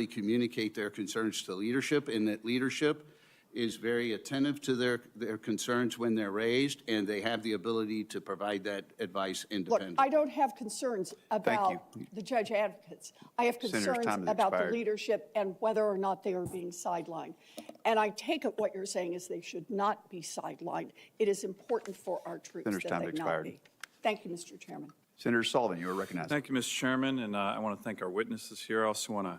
communicate their concerns to leadership, and that leadership is very attentive to their concerns when they're raised, and they have the ability to provide that advice Look, independently. I don't have concerns about the judge advocates. I have concerns about the leadership and whether or not they are being sidelined. And I take it what you're saying is they should not be sidelined. It is important for our troops that they not be. Thank you, Mr. Chairman. Senator Sullivan, you are recognized. Thank you, Mr. Chairman, and I want to thank our witnesses here. I also want to,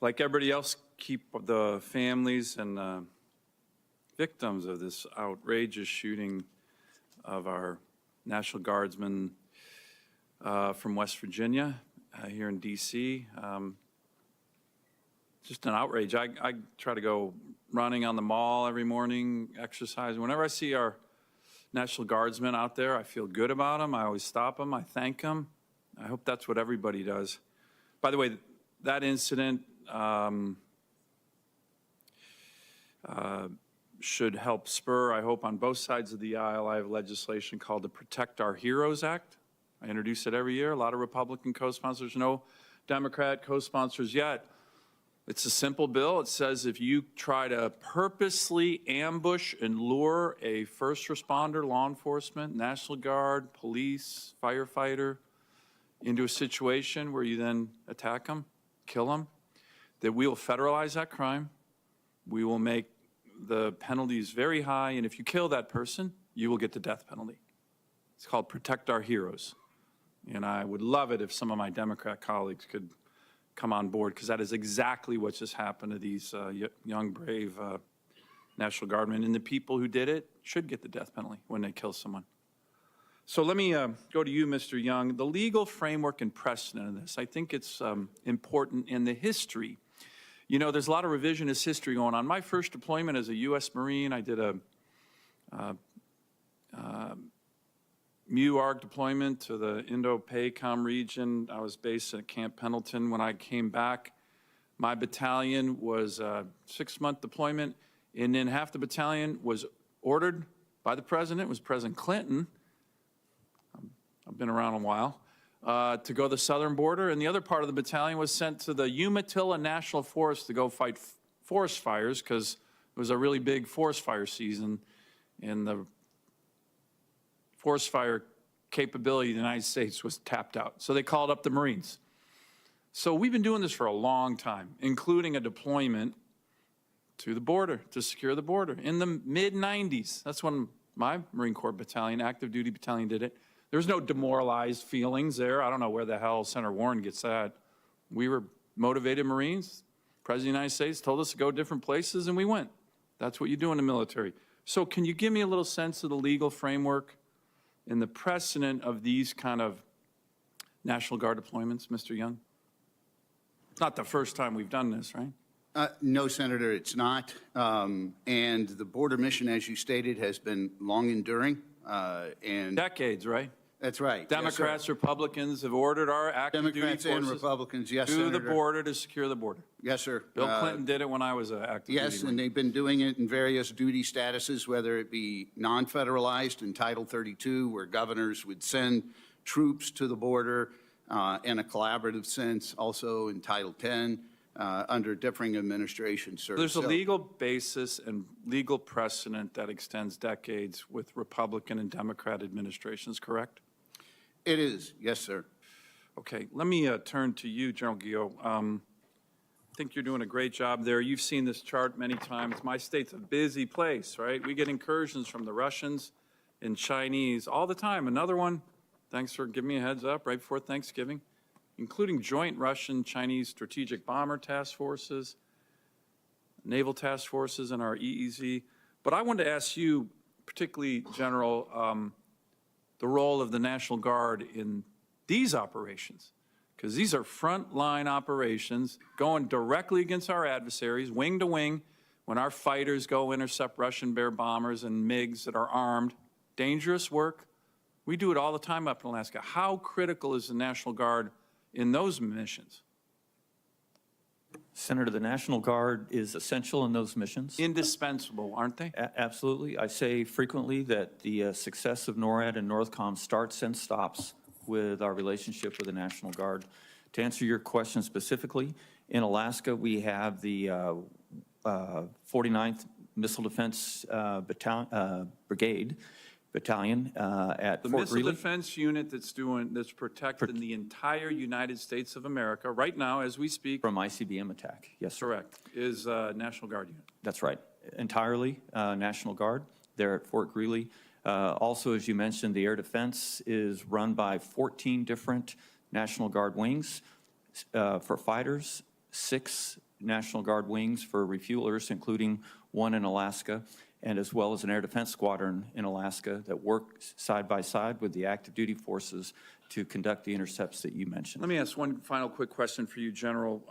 like everybody else, keep the families and victims of this outrageous shooting of our National Guardsmen from West Virginia here in D.C. Just an outrage. I try to go running on the mall every morning, exercising. Whenever I see our National Guardsmen out there, I feel good about them. I always stop them. I thank them. I hope that's what everybody does. By the way, that incident should help spur, I hope, on both sides of the aisle. I have legislation called the Protect Our Heroes Act. I introduce it every year. A lot of Republican co-sponsors, no Democrat co-sponsors yet. It's a simple bill. It says if you try to purposely ambush and lure a first responder, law enforcement, National Guard, police, firefighter into a situation where you then attack them, kill them, that we will federalize that crime. We will make the penalties very high, and if you kill that person, you will get the death penalty. It's called Protect Our Heroes. And I would love it if some of my Democrat colleagues could come on board, because that is exactly what just happened to these young, brave National Guardmen. And the people who did it should get the death penalty when they kill someone. So let me go to you, Mr. Young. The legal framework and precedent of this, I think it's important in the history. You know, there's a lot of revisionist history going on. My first deployment as a U.S. Marine, I did a MU-ARG deployment to the Indo-PACOM region. I was based at Camp Pendleton. When I came back, my battalion was a 6-month deployment, and then half the battalion was ordered by the president, it was President Clinton, I've been around a while, to go to the southern border, and the other part of the battalion was sent to the Umatilla National Forest to go fight forest fires, because it was a really big forest fire season, and the forest fire capability of the United States was tapped out. So they called up the Marines. So we've been doing this for a long time, including a deployment to the border, to secure the border. In the mid-90s, that's when my Marine Corps battalion, active duty battalion, did it. There was no demoralized feelings there. I don't know where the hell Senator Warren gets that. We were motivated Marines. President of the United States told us to go different places, and we went. That's what you do in the military. So can you give me a little sense of the legal framework and the precedent of these kind of National Guard deployments, Mr. Young? It's not the first time we've done this, right? No, Senator, it's not. And the border mission, as you stated, has been long enduring. And decades, right? That's right. Democrats, yes, Republicans have ordered our active Democrats duty and forces Republicans, yes, to Senator. the border to secure the border. Yes, sir. Bill Clinton did it when I was an active duty. Yes, and they've been doing it in various duty statuses, whether it be non-federalized in Title 32, where governors would send troops to the border, in a collaborative sense, also in Title 10, under differing administrations. There's a legal basis and legal precedent that extends decades with Republican and Democrat administrations, correct? It is, yes, sir. Okay, let me turn to you, General Guillot. I think you're doing a great job there. You've seen this chart many times. My state's a busy place, right? We get incursions from the Russians and Chinese all the time. Another one, thanks for giving me a heads up right before Thanksgiving, including joint Russian-Chinese strategic bomber task forces, naval task forces, and our EEZ. But I wanted to ask you, particularly, General, the role of the National Guard in these operations, because these are frontline operations going directly against our adversaries, wing to wing, when our fighters go intercept Russian Bear bombers and MiGs that are armed. Dangerous work. We do it all the time up in Alaska. How critical is the National Guard in those missions? Senator, the National Guard is essential in those missions. Indispensable, aren't they? Absolutely. I say frequently that the success of NORAD and NORTHCOM starts and stops with our relationship with the National Guard. To answer your question specifically, In Alaska, we have the 49th Missile Defense Battalion at The Fort missile Greely. defense unit that's protecting the entire United States of America right now as we speak, From ICBM attack, yes, sir. correct, is National Guard unit. That's right. Entirely National Guard there at Fort Greely. Also, as you mentioned, the air defense is run by 14 different National Guard wings for fighters, 6 National Guard wings for refuelers, including 1 in Alaska, and as well as an air defense squadron in Alaska that works side by side with the active duty forces to conduct the intercepts that you mentioned. Let me ask one final quick question for you, General.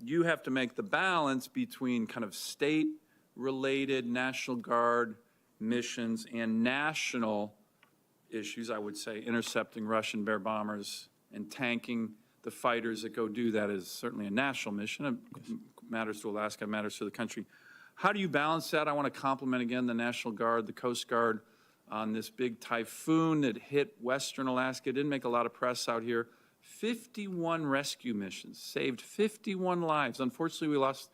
You have to make the balance between kind of state-related National Guard missions and national issues, I would say, intercepting Russian Bear bombers and tanking the fighters that go do that is certainly a national mission. It matters to Alaska, it matters to the country. How do you balance that? I want to compliment again the National Guard, the Coast Guard on this big typhoon that hit Western Alaska. It didn't make a lot of press out here. 51 rescue missions, saved 51 lives. Unfortunately, we lost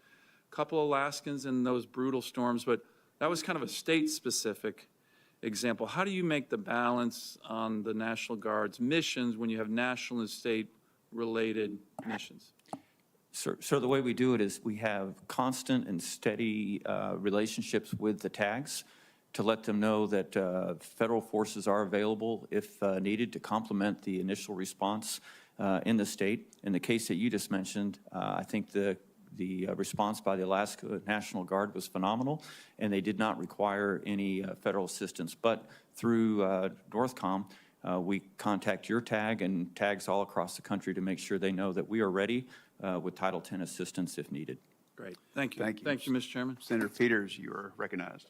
a couple Alaskans in those brutal storms, but that was kind of a state-specific example. How do you make the balance on the National Guard's missions when you have national and state-related missions? So the way we do it is we have constant and steady relationships with the tags to let them know that federal forces are available if needed to complement the initial response in the state. In the case that you just mentioned, I think the response by the Alaska National Guard was phenomenal, and they did not require any federal assistance. But through Northcom, we contact your tag and tags all across the country to make sure they know that we are ready with Title X assistance if needed. Great. Thank you. Thank you. Thank you, Mr. Chairman. Senator Peters, you are recognized.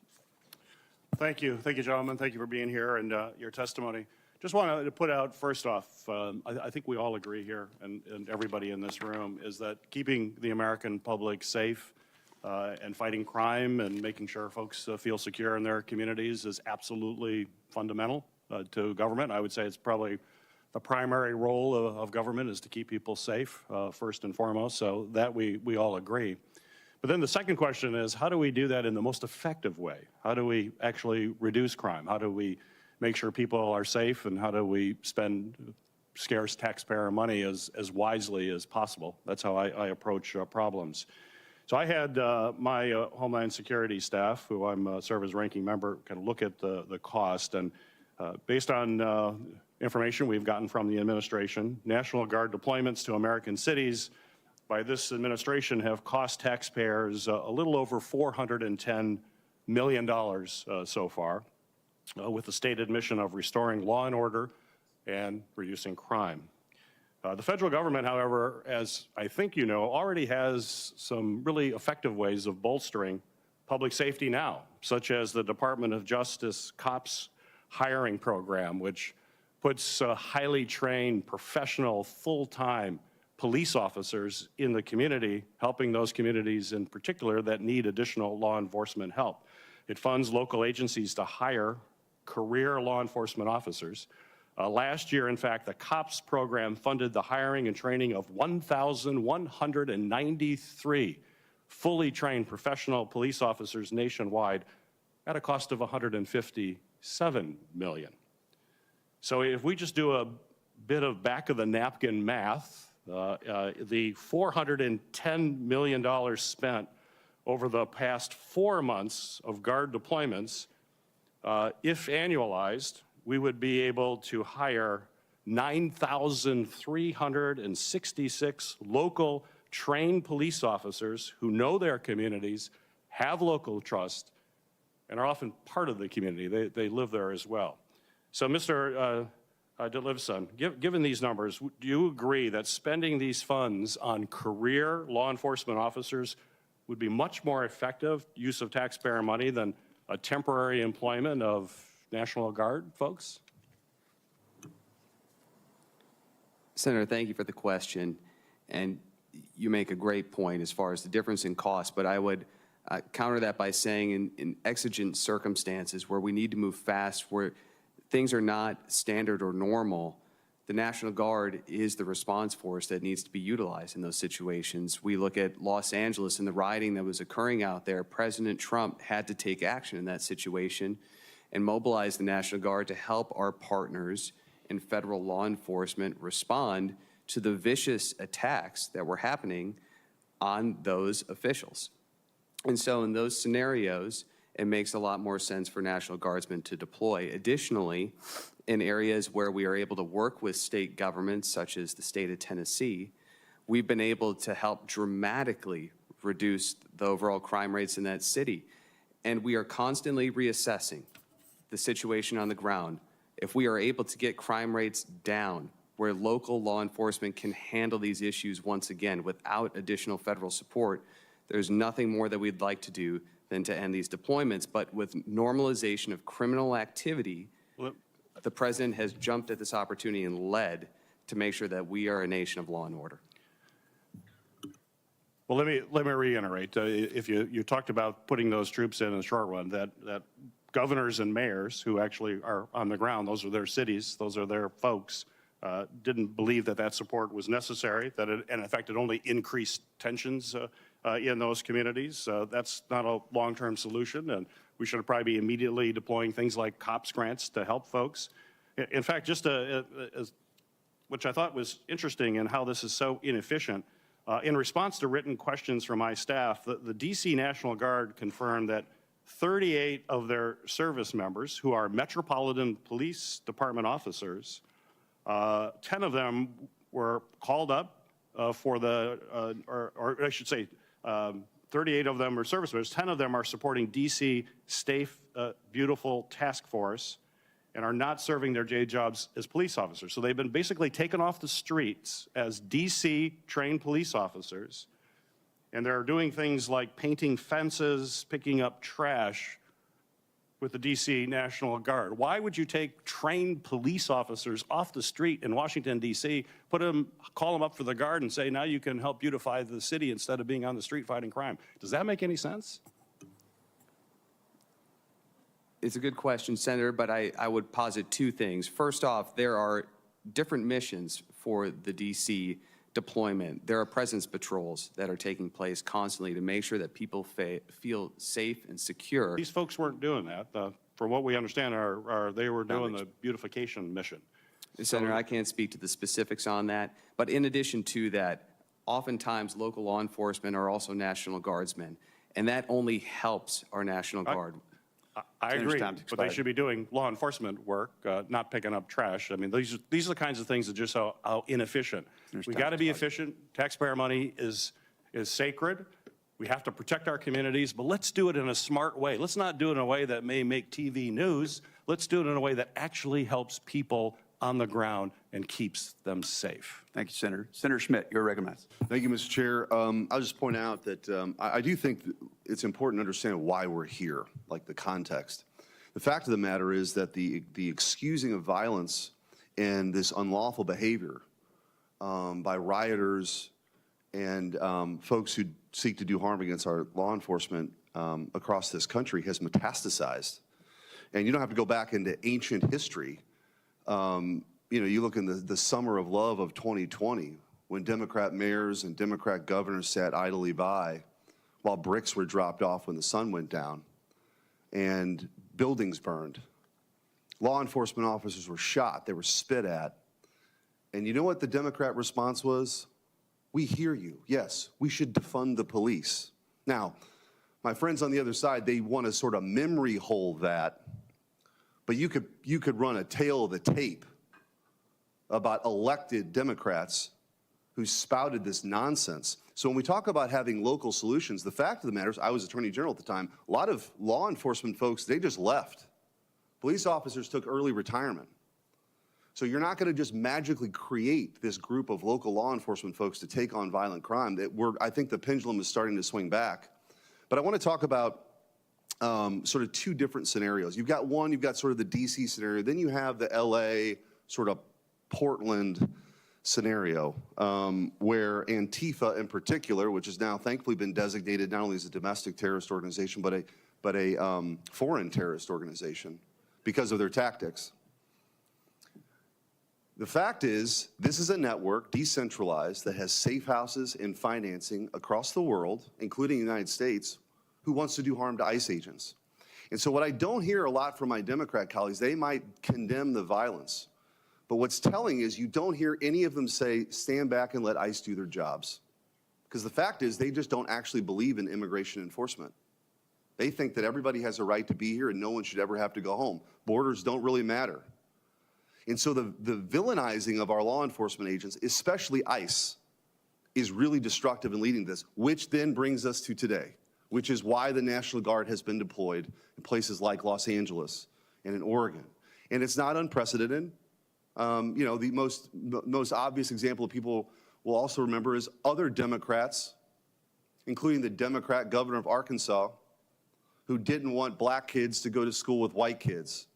Thank you. Thank you, gentlemen. Thank you for being here and your testimony. Just wanted to put out, first off, I think we all agree here, and everybody in this room, is that keeping the American public safe and fighting crime and making sure folks feel secure in their communities is absolutely fundamental to government. I would say it's probably the primary role of government is to keep people safe, first and foremost, so that we all agree. But then the second question is, how do we do that in the most effective way? How do we actually reduce crime? How do we make sure people are safe, and how do we spend scarce taxpayer money as wisely as possible? That's how I approach problems. So I had my Homeland Security staff, who I'm serve as ranking member, kind of look at the cost, and based on information we've gotten from the administration, National Guard deployments to American cities by this administration have cost taxpayers a little over $410 million so far, with the stated mission of restoring law and order and reducing crime. The federal government, however, as I think you know, already has some really effective ways of bolstering public safety now, such as the Department of Justice COPS hiring program, which puts highly trained, professional, full-time police officers in the community, helping those communities in particular that need additional law enforcement help. It funds local agencies to hire career law enforcement officers. Last year, in fact, the COPS program funded the hiring and training of 1,193 fully trained professional police officers nationwide at a cost of $157 million. So if we just do a bit of back-of-the-napkin math, the $410 million spent over the past 4 months of Guard deployments, if annualized, we would be able to hire 9,366 local trained police officers who know their communities, have local trust, and are often part of the community. They live there as well. So, Mr. DeLivson, given these numbers, do you agree that spending these funds on career law enforcement officers would be much more effective use of taxpayer money than a temporary employment of National Guard folks? Senator, thank you for the question. And you make a great point as far as the difference in cost, but I would counter that by saying in exigent circumstances where we need to move fast, where things are not standard or normal, the National Guard is the response force that needs to be utilized in those situations. We look at Los Angeles and the rioting that was occurring out there. President Trump had to take action in that situation and mobilize the National Guard to help our partners in federal law enforcement respond to the vicious attacks that were happening on those officials. And so in those scenarios, it makes a lot more sense for National Guardsmen to deploy. Additionally, in areas where we are able to work with state governments, such as the state of Tennessee, we've been able to help dramatically reduce the overall crime rates in that city. And we are constantly reassessing the situation on the ground. If we are able to get crime rates down, where local law enforcement can handle these issues once again without additional federal support, there's nothing more that we'd like to do than to end these deployments. But with normalization of criminal activity, the president has jumped at this opportunity and led to make sure that we are a nation of law and order. Well, let me reiterate. If you talked about putting those troops in the short run, that governors and mayors who actually are on the ground, those are their cities, those are their folks, didn't believe that that support was necessary, that it, and in fact, it only increased tensions in those communities. That's not a long-term solution, and we should probably be immediately deploying things like COPS grants to help folks. In fact, just which I thought was interesting in how this is so inefficient, in response to written questions from my staff, the DC National Guard confirmed that 38 of their service members, who are Metropolitan Police Department officers, 10 of them were called up for the, or I should say, 38 of them are service members, 10 of them are supporting DC Safe, Beautiful Task Force and are not serving their day jobs as police officers. So they've been basically taken off the streets as DC trained police officers, and they're doing things like painting fences, picking up trash with the DC National Guard. Why would you take trained police officers off the street in Washington, DC, call them up for the Guard and say, now you can help beautify the city instead of being on the street fighting crime? Does that make any sense? It's a good question, Senator, but I would posit two things. First off, there are different missions for the DC deployment. There are presence patrols that are taking place constantly to make sure that people feel safe and secure. These folks weren't doing that. From what we understand, they were doing the beautification mission. Senator, I can't speak to the specifics on that, but in addition to that, oftentimes local law enforcement are also National Guardsmen, and that only helps our National Guard. I agree, but they should be doing law enforcement work, not picking up trash. I mean, these are the kinds of things that just how inefficient. We got to be efficient. Taxpayer money is sacred. We have to protect our communities, but let's do it in a smart way. Let's not do it in a way that may make TV news. Let's do it in a way that actually helps people on the ground and keeps them safe. Thank you, Senator. Senator Schmidt, you're recognized. Thank you, Mr. Chair. I'll just point out that I do think that it's important to understand why we're here, like the context. The fact of the matter is that the excusing of violence and this unlawful behavior by rioters and folks who seek to do harm against our law enforcement across this country has metastasized. And you don't have to go back into ancient history. You know, you look in the summer of love of 2020, when Democrat mayors and Democrat governors sat idly by while bricks were dropped off when the sun went down and buildings burned. Law enforcement officers were shot, they were spit at. And you know what the Democrat response was? We hear you. Yes, we should defund the police. Now, my friends on the other side, they want to sort of memory hole that. But you could run a tale of the tape about elected Democrats who spouted this nonsense. So when we talk about having local solutions, the fact of the matter is, I was Attorney General at the time, a lot of law enforcement folks, they just left. Police officers took early retirement. So you're not going to just magically create this group of local law enforcement folks to take on violent crime. I think the pendulum is starting to swing back. But I want to talk about sort of two different scenarios. You've got sort of the DC scenario, then you have the LA sort of Portland scenario, where Antifa in particular, which has now thankfully been designated not only as a domestic terrorist organization, but a foreign terrorist organization because of their tactics. The fact is, this is a network, decentralized, that has safe houses and financing across the world, including the United States, who wants to do harm to ICE agents. And so what I don't hear a lot from my Democrat colleagues, they might condemn the violence. But what's telling is you don't hear any of them say, stand back and let ICE do their jobs. Because the fact is, they just don't actually believe in immigration enforcement. They think that everybody has a right to be here and no one should ever have to go home. Borders don't really matter. And so the villainizing of our law enforcement agents, especially ICE, is really destructive in leading this, which then brings us to today, which is why the National Guard has been deployed in places like Los Angeles and in Oregon. And it's not unprecedented. You know, the most obvious example people will also remember is other Democrats, including the Democrat governor of Arkansas, who didn't want black kids to go to school with white kids.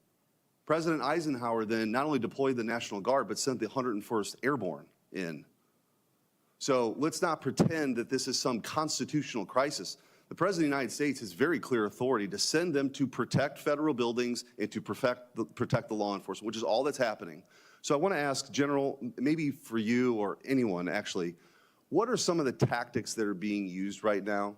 President Eisenhower then not only deployed the National Guard, but sent the 101st Airborne in. So let's not pretend that this is some constitutional crisis. The President of the United States has very clear authority to send them to protect federal buildings and to protect the law enforcement, which is all that's happening. So I want to ask, General, maybe for you or anyone actually, what are some of the tactics that are being used right now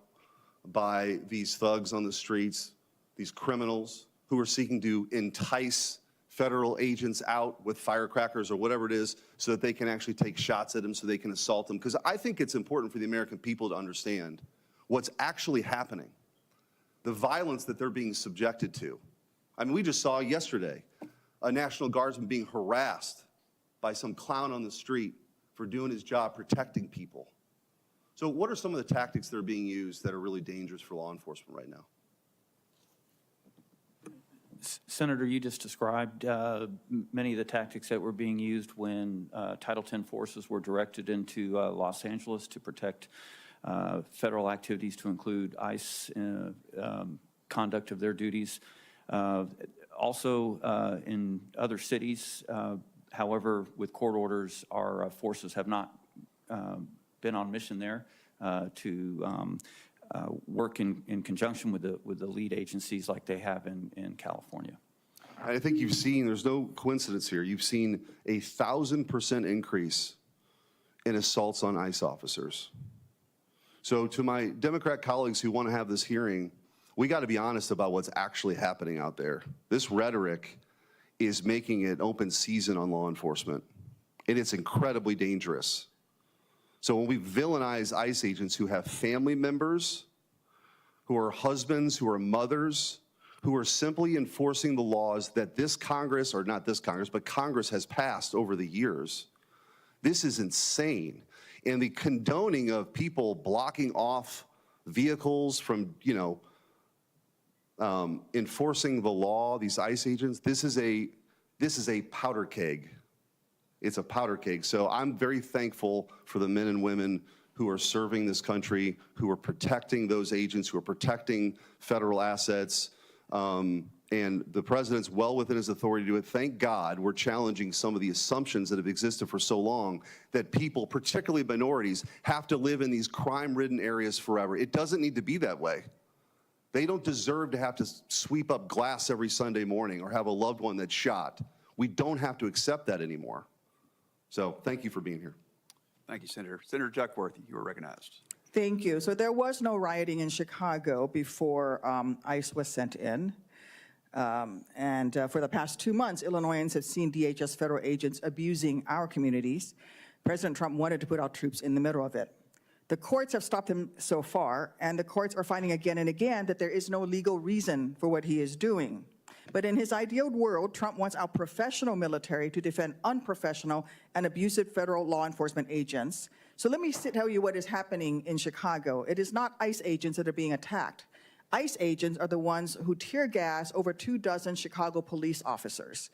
by these thugs on the streets, these criminals who are seeking to entice federal agents out with firecrackers or whatever it is so that they can actually take shots at them, so they can assault them? Because I think it's important for the American people to understand what's actually happening, the violence that they're being subjected to. I mean, we just saw yesterday a National Guardsman being harassed by some clown on the street for doing his job protecting people. So what are some of the tactics that are being used that are really dangerous for law enforcement right now? Senator, you just described many of the tactics that were being used when Title X forces were directed into Los Angeles to protect federal activities, to include ICE conduct of their duties. Also in other cities, however, with court orders, our forces have not been on mission there to work in conjunction with the lead agencies like they have in California. I think you've seen, there's no coincidence here, you've seen a 1,000% increase in assaults on ICE officers. So to my Democrat colleagues who want to have this hearing, we got to be honest about what's actually happening out there. This rhetoric is making it open season on law enforcement, and it's incredibly dangerous. So when we villainize ICE agents who have family members, who are husbands, who are mothers, who are simply enforcing the laws that this Congress, or not this Congress, but Congress has passed over the years, this is insane. And the condoning of people blocking off vehicles from, enforcing the law, these ICE agents, this is a powder keg. It's a powder keg. So I'm very thankful for the men and women who are serving this country, who are protecting those agents, who are protecting federal assets. And the president's well within his authority to do it. Thank God we're challenging some of the assumptions that have existed for so long that people, particularly minorities, have to live in these crime-ridden areas forever. It doesn't need to be that way. They don't deserve to have to sweep up glass every Sunday morning or have a loved one that's shot. We don't have to accept that anymore. So thank you for being here. Thank you, Senator. Senator Duckworth, you are recognized. Thank you. So there was no rioting in Chicago before ICE was sent in. For the past 2 months, Illinoisans have seen DHS federal agents abusing our communities. President Trump wanted to put our troops in the middle of it. The courts have stopped him so far, and the courts are finding again and again that there is no legal reason for what he is doing. But in his ideal world, Trump wants our professional military to defend unprofessional and abusive federal law enforcement agents. So let me tell you what is happening in Chicago. It is not ICE agents that are being attacked. ICE agents are the ones who tear gas over 24 Chicago police officers.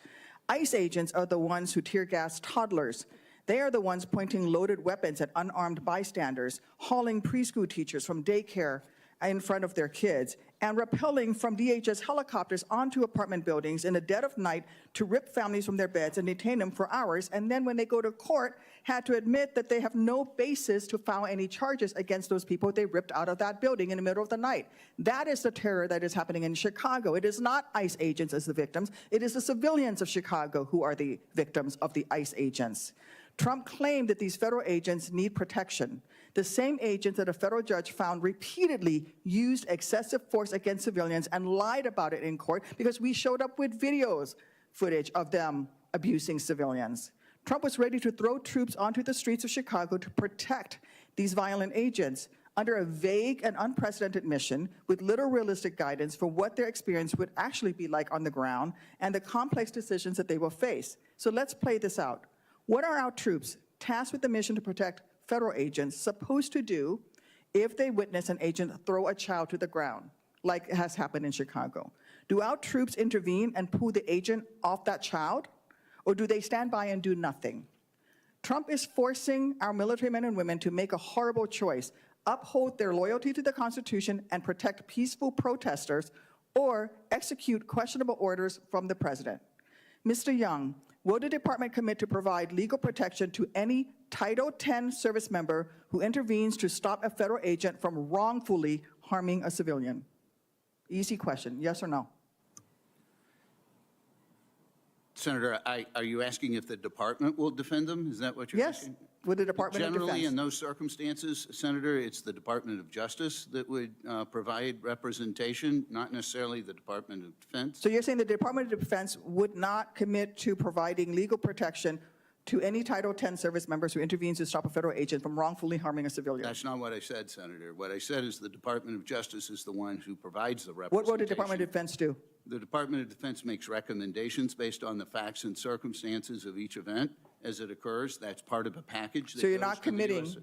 ICE agents are the ones who tear gas toddlers. They are the ones pointing loaded weapons at unarmed bystanders, hauling preschool teachers from daycare in front of their kids and rappelling from DHS helicopters onto apartment buildings in the dead of night to rip families from their beds and detain them for hours. And then when they go to court, had to admit that they have no basis to file any charges against those people they ripped out of that building in the middle of the night. That is the terror that is happening in Chicago. It is not ICE agents as the victims. It is the civilians of Chicago who are the victims of the ICE agents. Trump claimed that these federal agents need protection. The same agents that a federal judge found repeatedly used excessive force against civilians and lied about it in court because we showed up with footage of them abusing civilians. Trump was ready to throw troops onto the streets of Chicago to protect these violent agents under a vague and unprecedented mission with little realistic guidance for what their experience would actually be like on the ground and the complex decisions that they will face. So let's play this out. What are our troops tasked with the mission to protect federal agents supposed to do if they witness an agent throw a child to the ground, like has happened in Chicago? Do our troops intervene and pull the agent off that child? Or do they stand by and do nothing? Trump is forcing our military men and women to make a horrible choice: uphold their loyalty to the Constitution and protect peaceful protesters, or execute questionable orders from the president. Mr. Young, will the department commit to provide legal protection to any Title X service member who intervenes to stop a federal agent from wrongfully harming a civilian? Easy question, yes or no? Senator, are you asking if the department will defend them? Is that what you're Yes, asking? with the Department of Generally, in Defense. those circumstances, Senator, it's the Department of Justice that would provide representation, not necessarily the Department of Defense. So you're saying the Department of Defense would not commit to providing legal protection to any Title X service members who intervenes to stop a federal agent from wrongfully harming a civilian? That's not what I said, Senator. What I said is the Department of Justice is the one who provides the representation. What will the Department of Defense do? The Department of Defense makes recommendations based on the facts and circumstances of each event as it occurs. That's part of a package that So you're goes not to the committing- US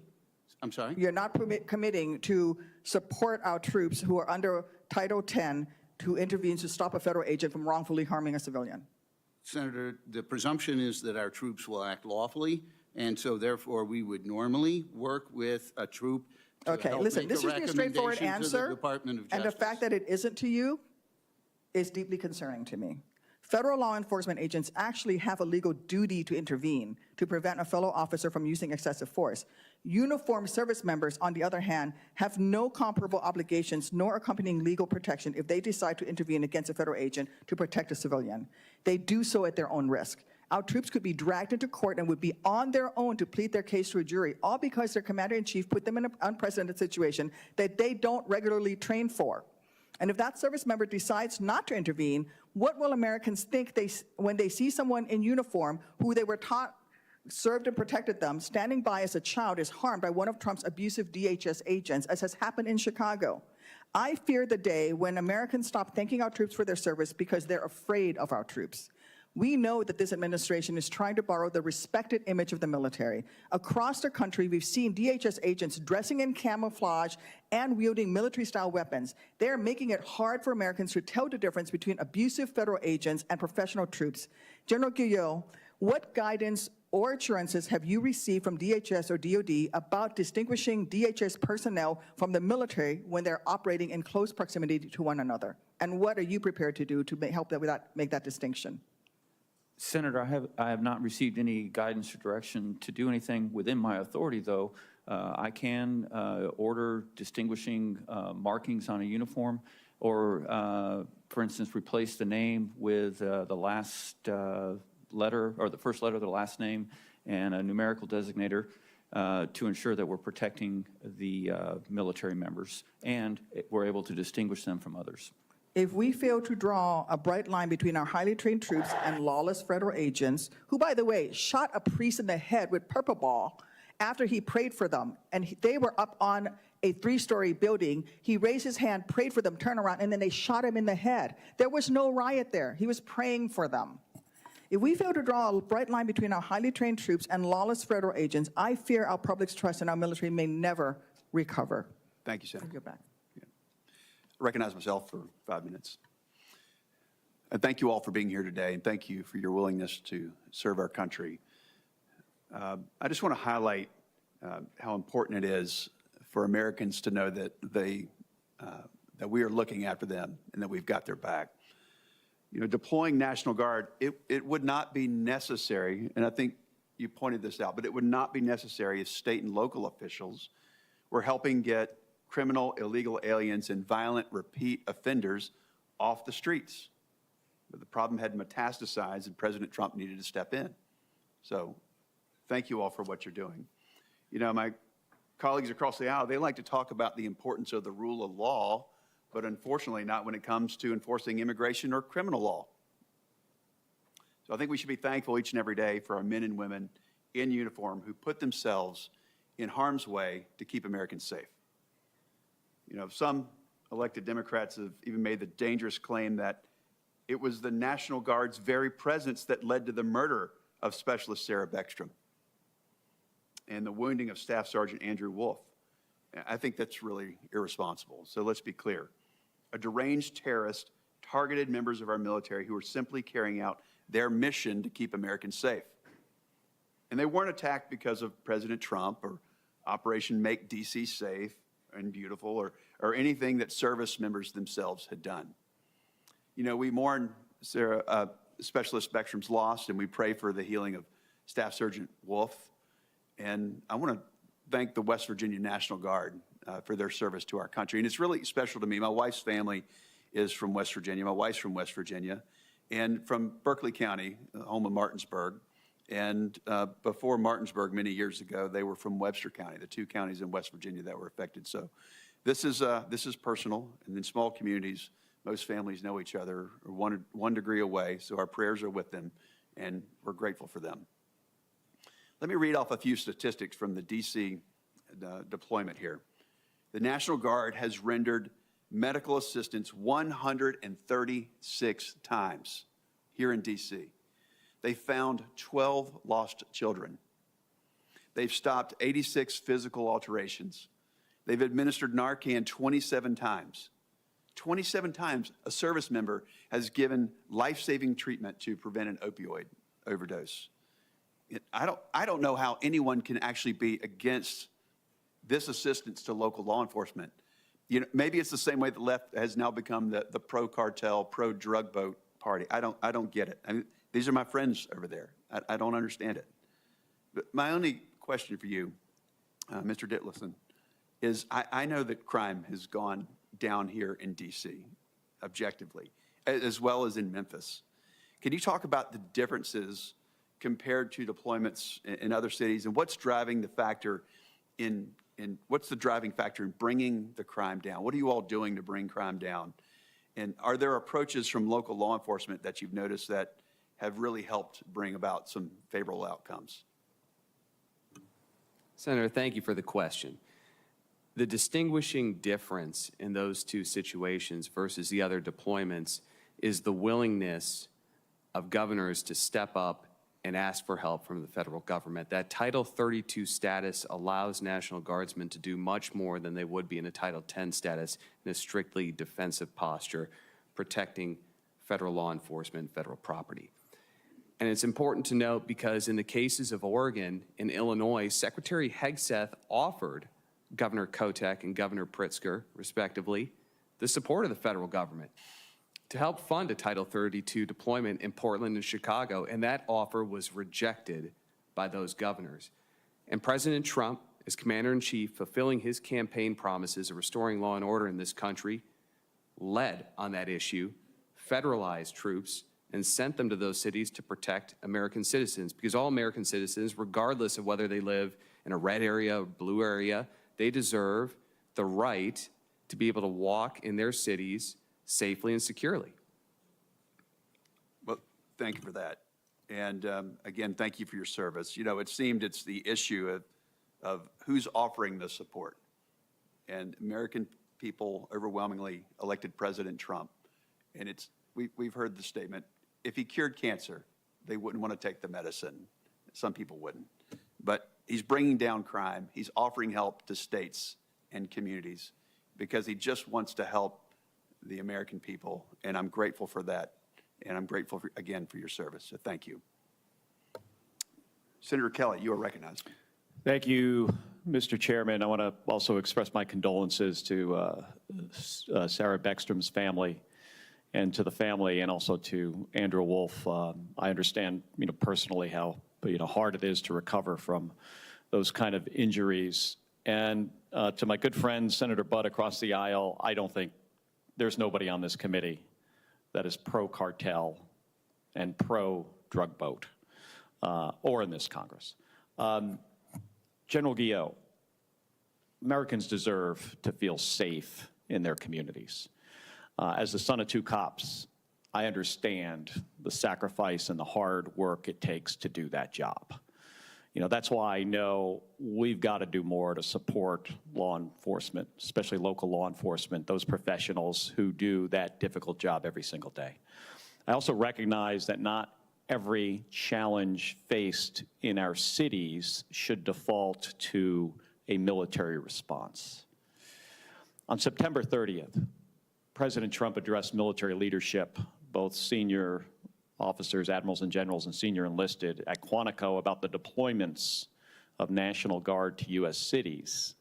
I'm sorry? You're not committing to support our troops who are under Title X who intervenes to stop a federal agent from wrongfully harming a civilian? Senator, the presumption is that our troops will act lawfully, and so therefore we would normally work with a troop to Okay, help listen, make this a should be a straightforward recommendation to the answer. Department of And Justice. the fact that it isn't to you is deeply concerning to me. Federal law enforcement agents actually have a legal duty to intervene to prevent a fellow officer from using excessive force. Uniformed service members, on the other hand, have no comparable obligations nor accompanying legal protection if they decide to intervene against a federal agent to protect a civilian. They do so at their own risk. Our troops could be dragged into court and would be on their own to plead their case to a jury, all because their commander-in-chief put them in an unprecedented situation that they don't regularly train for. And if that service member decides not to intervene, what will Americans think when they see someone in uniform who they were taught served and protected them, standing by as a child is harmed by one of Trump's abusive DHS agents, as has happened in Chicago? I fear the day when Americans stop thanking our troops for their service because they're afraid of our troops. We know that this administration is trying to borrow the respected image of the military. Across the country, we've seen DHS agents dressing in camouflage and wielding military-style weapons. They're making it hard for Americans to tell the difference between abusive federal agents and professional troops. General Guyot, what guidance or assurances have you received from DHS or DOD about distinguishing DHS personnel from the military when they're operating in close proximity to one another? And what are you prepared to do to help them make that distinction? Senator, I have not received any guidance or direction to do anything within my authority, though. I can order distinguishing markings on a uniform or, for instance, replace the name with the last letter or the first letter of the last name and a numerical designator to ensure that we're protecting the military members and we're able to distinguish them from others. If we fail to draw a bright line between our highly trained troops and lawless federal agents, who, by the way, shot a priest in the head with purple ball after he prayed for them, and they were up on a 3-story building, he raised his hand, prayed for them, turned around, and then they shot him in the head. There was no riot there. He was praying for them. If we fail to draw a bright line between our highly trained troops and lawless federal agents, I fear our public's trust in our military may never recover. Thank you, Senator. You're back. Recognize myself for 5 minutes. And thank you all for being here today, and thank you for your willingness to serve our country. I just want to highlight how important it is for Americans to know that they that we are looking after them and that we've got their back. You know, deploying National Guard, it would not be necessary, and I think you pointed this out, but it would not be necessary if state and local officials were helping get criminal, illegal aliens and violent repeat offenders off the streets. But the problem had metastasized and President Trump needed to step in. So thank you all for what you're doing. You know, my colleagues across the aisle, they like to talk about the importance of the rule of law, but unfortunately not when it comes to enforcing immigration or criminal law. So I think we should be thankful each and every day for our men and women in uniform who put themselves in harm's way to keep Americans safe. You know, some elected Democrats have even made the dangerous claim that it was the National Guard's very presence that led to the murder of Specialist Sarah Beckstrom and the wounding of Staff Sergeant Andrew Wolf. I think that's really irresponsible. So let's be clear. A deranged terrorist targeted members of our military who were simply carrying out their mission to keep Americans safe. And they weren't attacked because of President Trump or Operation Make DC Safe and Beautiful or anything that service members themselves had done. You know, we mourn Sarah, Specialist Beckstrom's loss, and we pray for the healing of Staff Sergeant Wolf. And I want to thank the West Virginia National Guard for their service to our country. And it's really special to me. My wife's family is from West Virginia. My wife's from West Virginia and from Berkeley County, home of Martinsburg. And before Martinsburg, many years ago, they were from Webster County, the two counties in West Virginia that were affected. So this is personal. And in small communities, most families know each other one degree away. So our prayers are with them, and we're grateful for them. Let me read off a few statistics from the DC deployment here. The National Guard has rendered medical assistance 136 times here in DC. They found 12 lost children. They've stopped 86 physical alterations. They've administered Narcan 27 times. 27 times a service member has given life-saving treatment to prevent an opioid overdose. I don't know how anyone can actually be against this assistance to local law enforcement. You know, maybe it's the same way the left has now become the pro-cartel, pro-drug boat party. I don't get it. I mean, these are my friends over there. I don't understand it. But my only question for you, Mr. Ditlevson, is I know that crime has gone down here in D.C., objectively, as well as in Memphis. Can you talk about the differences compared to deployments in other cities, and what's driving the factor in what's the driving factor in bringing the crime down? What are you all doing to bring crime down? And are there approaches from local law enforcement that you've noticed that have really helped bring about some favorable outcomes? Senator, thank you for the question. The distinguishing difference in those two situations versus the other deployments is the willingness of governors to step up and ask for help from the federal government. That Title 32 status allows National Guardsmen to do much more than they would be in a Title 10 status in a strictly defensive posture, protecting federal law enforcement, federal property. And it's important to note because in the cases of Oregon and Illinois, Secretary Hegseth offered Governor Kotek and Governor Pritzker, respectively, the support of the federal government to help fund a Title 32 deployment in Portland and Chicago, and that offer was rejected by those governors. And President Trump, as Commander-in-Chief, fulfilling his campaign promises of restoring law and order in this country, led on that issue, federalized troops, and sent them to those cities to protect American citizens, because all American citizens, regardless of whether they live in a red area or blue area, they deserve the right to be able to walk in their cities safely and securely. Well, thank you for that. And again, thank you for your service. You know, it seemed it's the issue of who's offering the support. And American people overwhelmingly elected President Trump. And we've heard the statement, if he cured cancer, they wouldn't want to take the medicine. Some people wouldn't. But he's bringing down crime. He's offering help to states and communities because he just wants to help the American people. And I'm grateful for that. And I'm grateful, again, for your service. So thank you. Senator Kelly, you are recognized. Thank you, Mr. Chairman, I want to also express my condolences to Sarah Beckstrom's family and to the family, and also to Andrew Wolf. I understand, personally how, hard it is to recover from those kind of injuries. And to my good friend, Senator Budd, across the aisle, I don't think there's nobody on this committee that is pro-cartel and pro-drug boat, or in this Congress. General Guillot, Americans deserve to feel safe in their communities. As the son of two cops, I understand the sacrifice and the hard work it takes to do that job. That's why I know we've got to do more to support law enforcement, especially local law enforcement, those professionals who do that difficult job every single day. I also recognize that not every challenge faced in our cities should default to a military response. On September 30th, President Trump addressed military leadership, both senior officers, admirals and generals, and senior enlisted at Quantico about the deployments of National Guard to U.S. cities.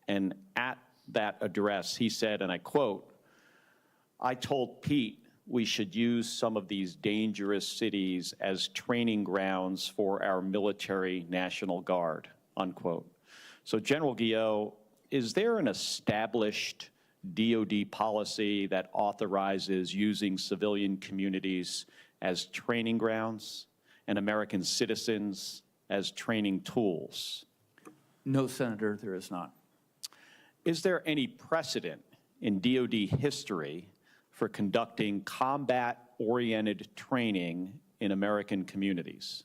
And at that address, he said, and I quote, "I told Pete we should use some of these dangerous cities as training grounds for our military National Guard," unquote. So General Guillot, is there an established DOD policy that authorizes using civilian communities as training grounds and American citizens as training tools? No, Senator, there is not. Is there any precedent in DOD history for conducting combat-oriented training in American communities?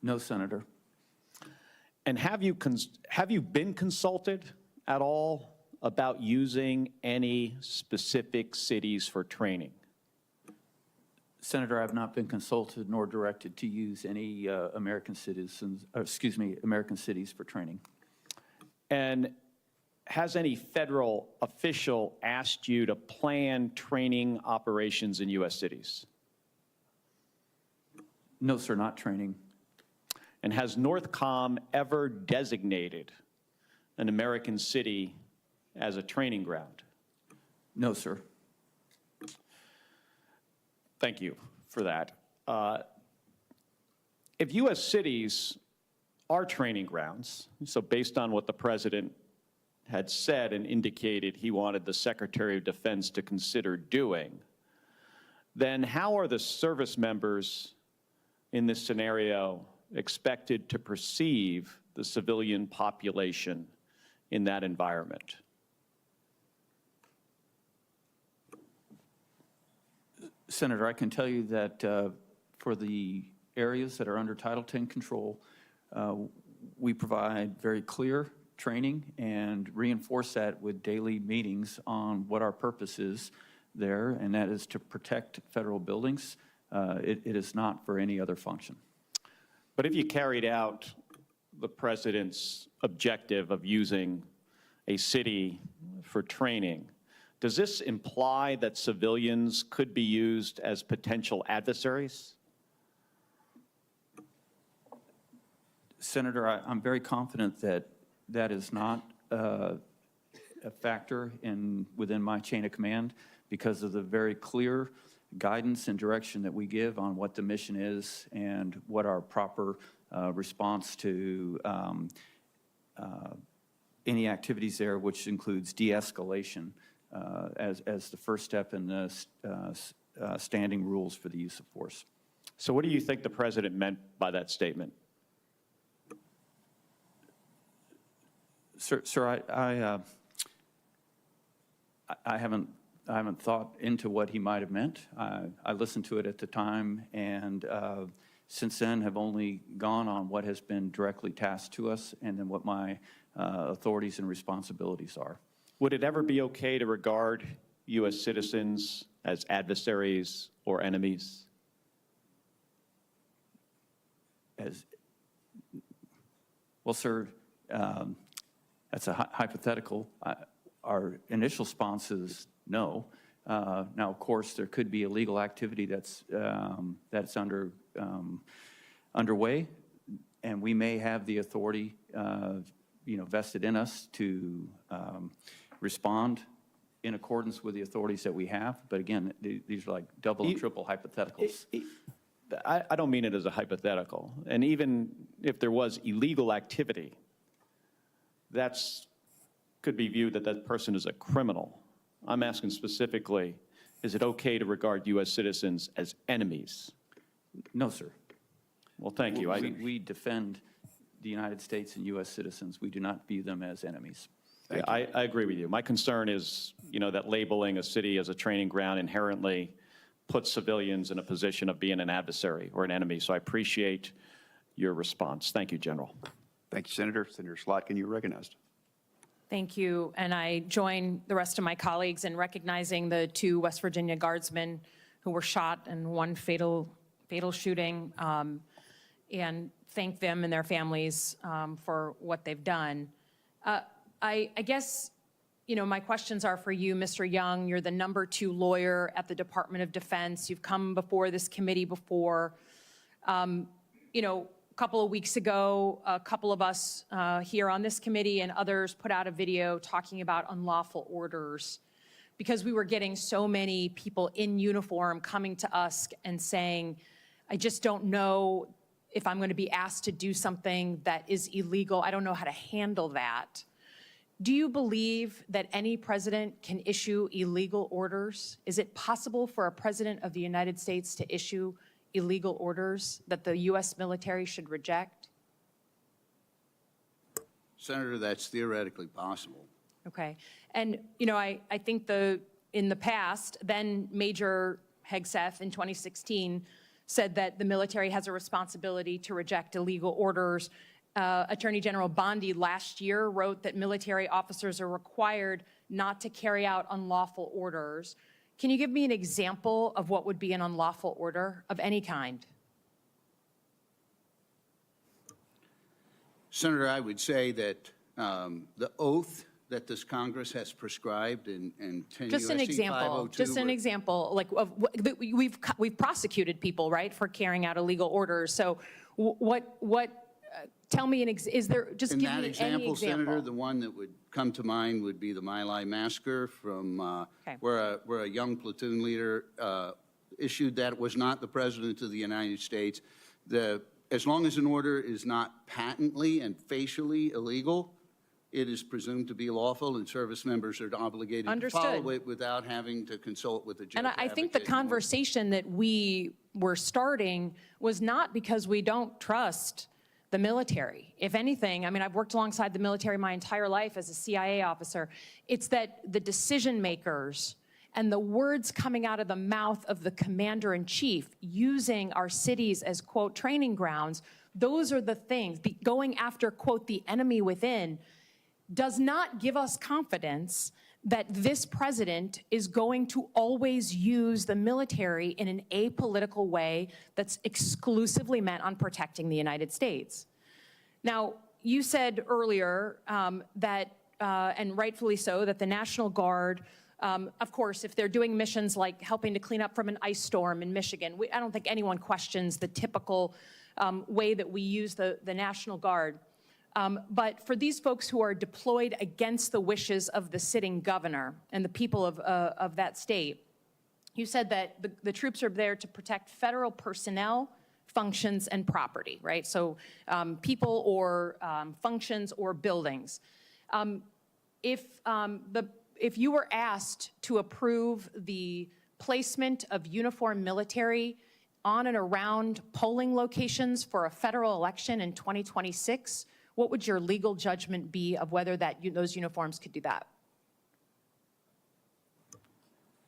No, Senator. And have you been consulted at all about using any specific cities for training? Senator, I have not been consulted nor directed to use any American cities for training. And has any federal official asked you to plan training operations in U.S. cities? No, sir, not training. And has NORTHCOM ever designated an American city as a training ground? No, sir. Thank you for that. If U.S. cities are training grounds, so based on what the president had said and indicated he wanted the Secretary of Defense to consider doing, then how are the service members in this scenario expected to perceive the civilian population in that environment? Senator, I can tell you that for the areas that are under Title X control, we provide very clear training and reinforce that with daily meetings on what our purpose is there, and that is to protect federal buildings. It is not for any other function. But if you carried out the president's objective of using a city for training, does this imply that civilians could be used as potential adversaries? Senator, I'm very confident that that is not a factor within my chain of command because of the very clear guidance and direction that we give on what the mission is and what our proper response to any activities there, which includes de-escalation as the first step in the standing rules for the use of force. So what do you think the president meant by that statement? Sir, I haven't thought into what he might have meant. I listened to it at the time, and since then have only gone on what has been directly tasked to us and then what my authorities and responsibilities are. Would it ever be okay to regard U.S. citizens as adversaries or enemies? Well, sir, that's a hypothetical. Our initial response is no. Now, of course, there could be illegal activity that's underway, and we may have the authority vested in us to respond in accordance with the authorities that we have. But again, these are like double and triple hypotheticals. I don't mean it as a hypothetical. And even if there was illegal activity, could be viewed that that person is a criminal. I'm asking specifically, is it okay to regard U.S. citizens as enemies? No, sir. Well, thank you. We defend the United States and U.S. citizens. We do not view them as enemies. I agree with you. My concern is, that labeling a city as a training ground inherently puts civilians in a position of being an adversary or an enemy. So I appreciate your response. Thank you, General. Thank you, Senator. Senator Slotkin, you're recognized. Thank you. And I join the rest of my colleagues in recognizing the 2 West Virginia guardsmen who were shot in one fatal shooting, and thank them and their families for what they've done. I guess, my questions are for you, Mr. Young. You're the #2 lawyer at the Department of Defense. You've come before this committee before. A couple of weeks ago, a couple of us here on this committee and others put out a video talking about unlawful orders because we were getting so many people in uniform coming to us and saying, I just don't know if I'm going to be asked to do something that is illegal. I don't know how to handle that. Do you believe that any president can issue illegal orders? Is it possible for a president of the United States to issue illegal orders that the U.S. military should reject? Senator, that's theoretically possible. Okay. And, I think in the past, then Major Hegseth in 2016 said that the military has a responsibility to reject illegal orders. Attorney General Bondi last year wrote that military officers are required not to carry out unlawful orders. Can you give me an example of what would be an unlawful order of any kind? Senator, I would say that the oath that this Congress has prescribed in 10 Just an USC example. 502 Just an example. Like we've prosecuted people, right, for carrying out illegal orders. So what? Tell me is there? Just give me any example. In that example, Senator, the one that would come to mind would be the My Lai massacre from where a young platoon leader issued that it was not the President of the United States. As long as an order is not patently and facially illegal, it is presumed to be lawful, and service members are obligated to follow it without having to consult with the judge. And I think the conversation that we were starting was not because we don't trust the military. If anything, I've worked alongside the military my entire life as a CIA officer. It's that the decision makers and the words coming out of the mouth of the commander-in-chief using our cities as, quote, training grounds, those are the things. Going after, quote, the enemy within does not give us confidence that this president is going to always use the military in an apolitical way that's exclusively meant on protecting the United States. Now, you said earlier that, and rightfully so, that the National Guard, of course, if they're doing missions like helping to clean up from an ice storm in Michigan, I don't think anyone questions the typical way that we use the National Guard. But for these folks who are deployed against the wishes of the sitting governor and the people of that state, you said that the troops are there to protect federal personnel, functions, and property, right? So people or functions or buildings. If you were asked to approve the placement of uniformed military on and around polling locations for a federal election in 2026, what would your legal judgment be of whether those uniforms could do that?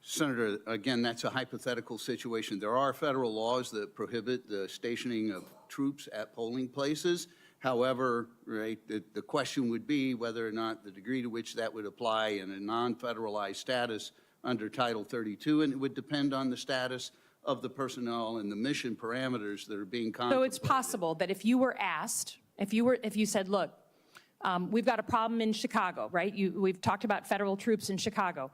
Senator, again, that's a hypothetical situation. There are federal laws that prohibit the stationing of troops at polling places. However, right, the question would be whether or not the degree to which that would apply in a non-federalized status under Title 32, and it would depend on the status of the personnel and the mission parameters that are being contemplated. So it's possible that if you were asked, if you said, look, we've got a problem in Chicago, right? We've talked about federal troops in Chicago.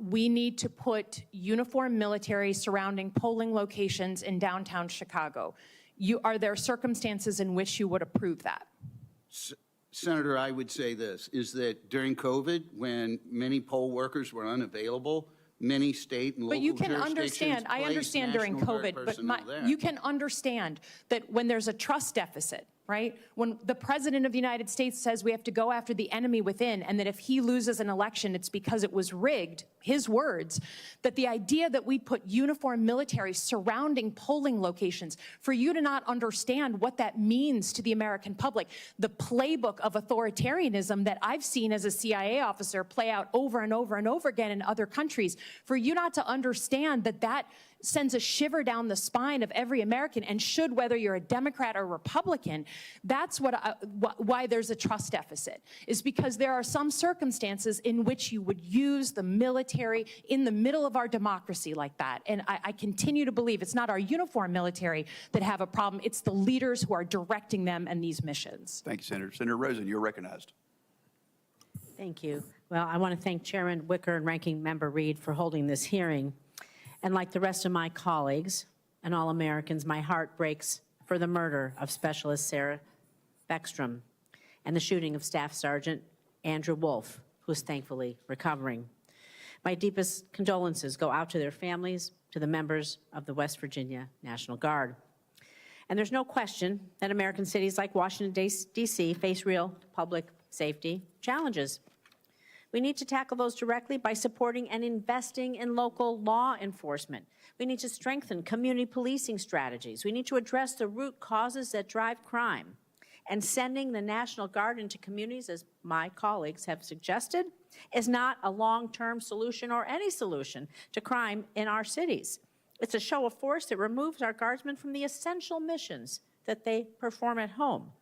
We need to put uniformed military surrounding polling locations in downtown Chicago. Are there circumstances in which you would approve that? Senator, I would say this, is that during COVID, when many poll workers were unavailable, many state and But local you can jurisdictions understand, I placed understand during National Guard COVID, but personnel there. you can understand that when there's a trust deficit, right? When the President of the United States says we have to go after the enemy within, and that if he loses an election, it's because it was rigged, his words, that the idea that we put uniformed military surrounding polling locations, for you to not understand what that means to the American public, the playbook of authoritarianism that I've seen as a CIA officer play out over and over and over again in other countries, for you not to understand that that sends a shiver down the spine of every American, and should, whether you're a Democrat or Republican, that's why there's a trust deficit, is because there are some circumstances in which you would use the military in the middle of our democracy like that. And I continue to believe it's not our uniformed military that have a problem, it's the leaders who are directing them and these missions. Thank you, Senator. Senator Rosen, you're recognized. Thank you. Well, I want to thank Chairman Wicker and Ranking Member Reed for holding this hearing. And like the rest of my colleagues and all Americans, my heart breaks for the murder of Specialist Sarah Beckstrom and the shooting of Staff Sergeant Andrew Wolf, who is thankfully recovering. My deepest condolences go out to their families, to the members of the West Virginia National Guard. And there's no question that American cities like Washington, D.C. face real public safety challenges. We need to tackle those directly by supporting and investing in local law enforcement. We need to strengthen community policing strategies. We need to address the root causes that drive crime. And sending the National Guard into communities, as my colleagues have suggested, is not a long-term solution or any solution to crime in our cities. It's a show of force that removes our guardsmen from the essential missions that they perform at home,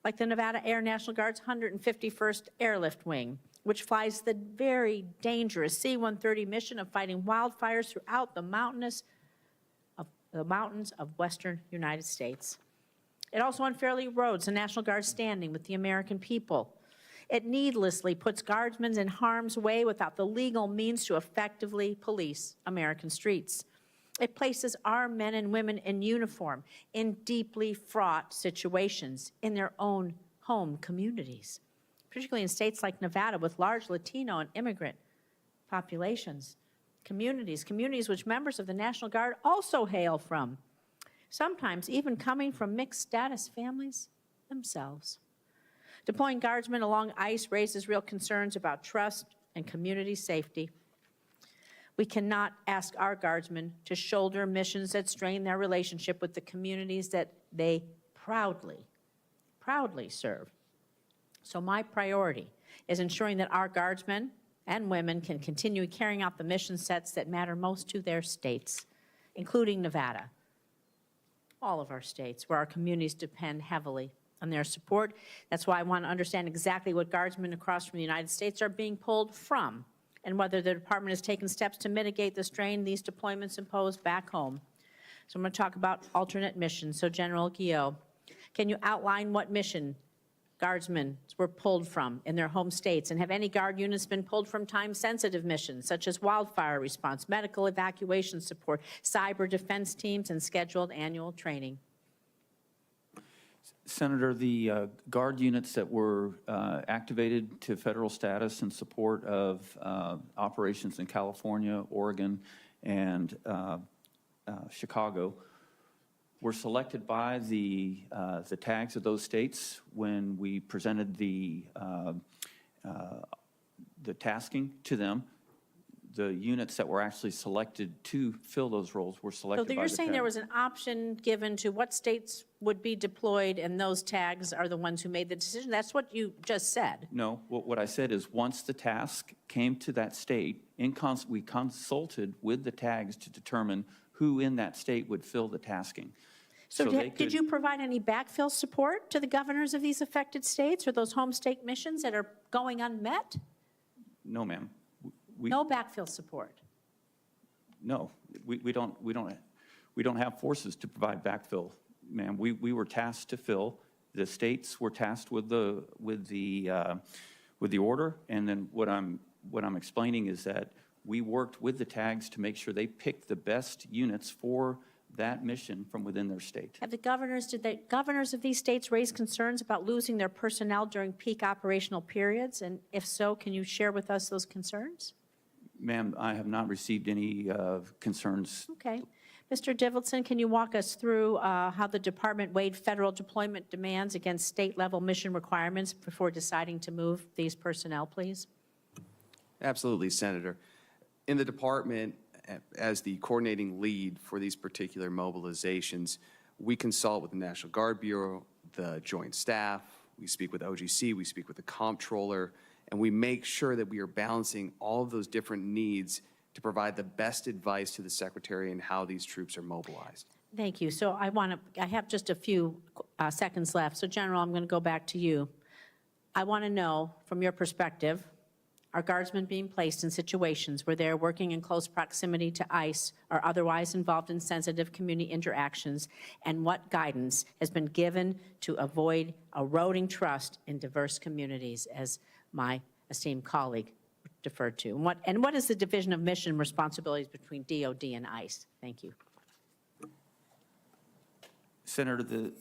like the Nevada Air National Guard's 151st Airlift Wing, which flies the very dangerous C-130 mission of fighting wildfires throughout the mountains of western United States. It also unfairly erodes the National Guard's standing with the American people. It needlessly puts guardsmen in harm's way without the legal means to effectively police American streets. It places our men and women in uniform in deeply fraught situations in their own home communities, particularly in states like Nevada with large Latino and immigrant populations, communities which members of the National Guard also hail from, sometimes even coming from mixed status families themselves. Deploying guardsmen along ICE raises real concerns about trust and community safety. We cannot ask our guardsmen to shoulder missions that strain their relationship with the communities that they proudly serve. So my priority is ensuring that our guardsmen and women can continue carrying out the mission sets that matter most to their states, including Nevada, all of our states, where our communities depend heavily on their support. That's why I want to understand exactly what guardsmen across from the United States are being pulled from, and whether the department has taken steps to mitigate the strain these deployments impose back home. So I'm going to talk about alternate missions. So General Guillot, can you outline what mission guardsmen were pulled from in their home states, and have any Guard units been pulled from time-sensitive missions, such as wildfire response, medical evacuation support, cyber defense teams, and scheduled annual training? Senator, the Guard units that were activated to federal status in support of operations in California, Oregon, and Chicago were selected by the tags of those states when we presented the tasking to them. The units that were actually selected to fill those roles were selected by the So you're saying there tags. was an option given to what states would be deployed, and those tags are the ones who made the decision? That's what you just said. No, what I said is once the task came to that state, we consulted with the tags to determine who in that state would fill the tasking. So they did could- you provide any backfill support to the governors of these affected states, or those home state missions that are going unmet? No, ma'am. No backfill support. No, we don't have forces to provide backfill, ma'am. We were tasked to fill. The states were tasked with the order, and then what I'm explaining is that we worked with the tags to make sure they picked the best units for that mission from within their state. Have did the governors of these states raise concerns about losing their personnel during peak operational periods? And if so, can you share with us those concerns? Ma'am, I have not received any concerns. Okay. Mr. Divildson, can you walk us through how the department weighed federal deployment demands against state-level mission requirements before deciding to move these personnel, please? Absolutely, Senator. In the department, as the coordinating lead for these particular mobilizations, we consult with the National Guard Bureau, the Joint Staff, we speak with OGC, we speak with the Comptroller, and we make sure that we are balancing all of those different needs to provide the best advice to the Secretary in how these troops are mobilized. Thank you. So I have just a few seconds left. So General, I'm going to go back to you. I want to know, from your perspective, are guardsmen being placed in situations where they're working in close proximity to ICE or otherwise involved in sensitive community interactions, and what guidance has been given to avoid eroding trust in diverse communities, as my esteemed colleague deferred to? And what is the division of mission responsibilities between DOD and ICE? Thank you. Senator, the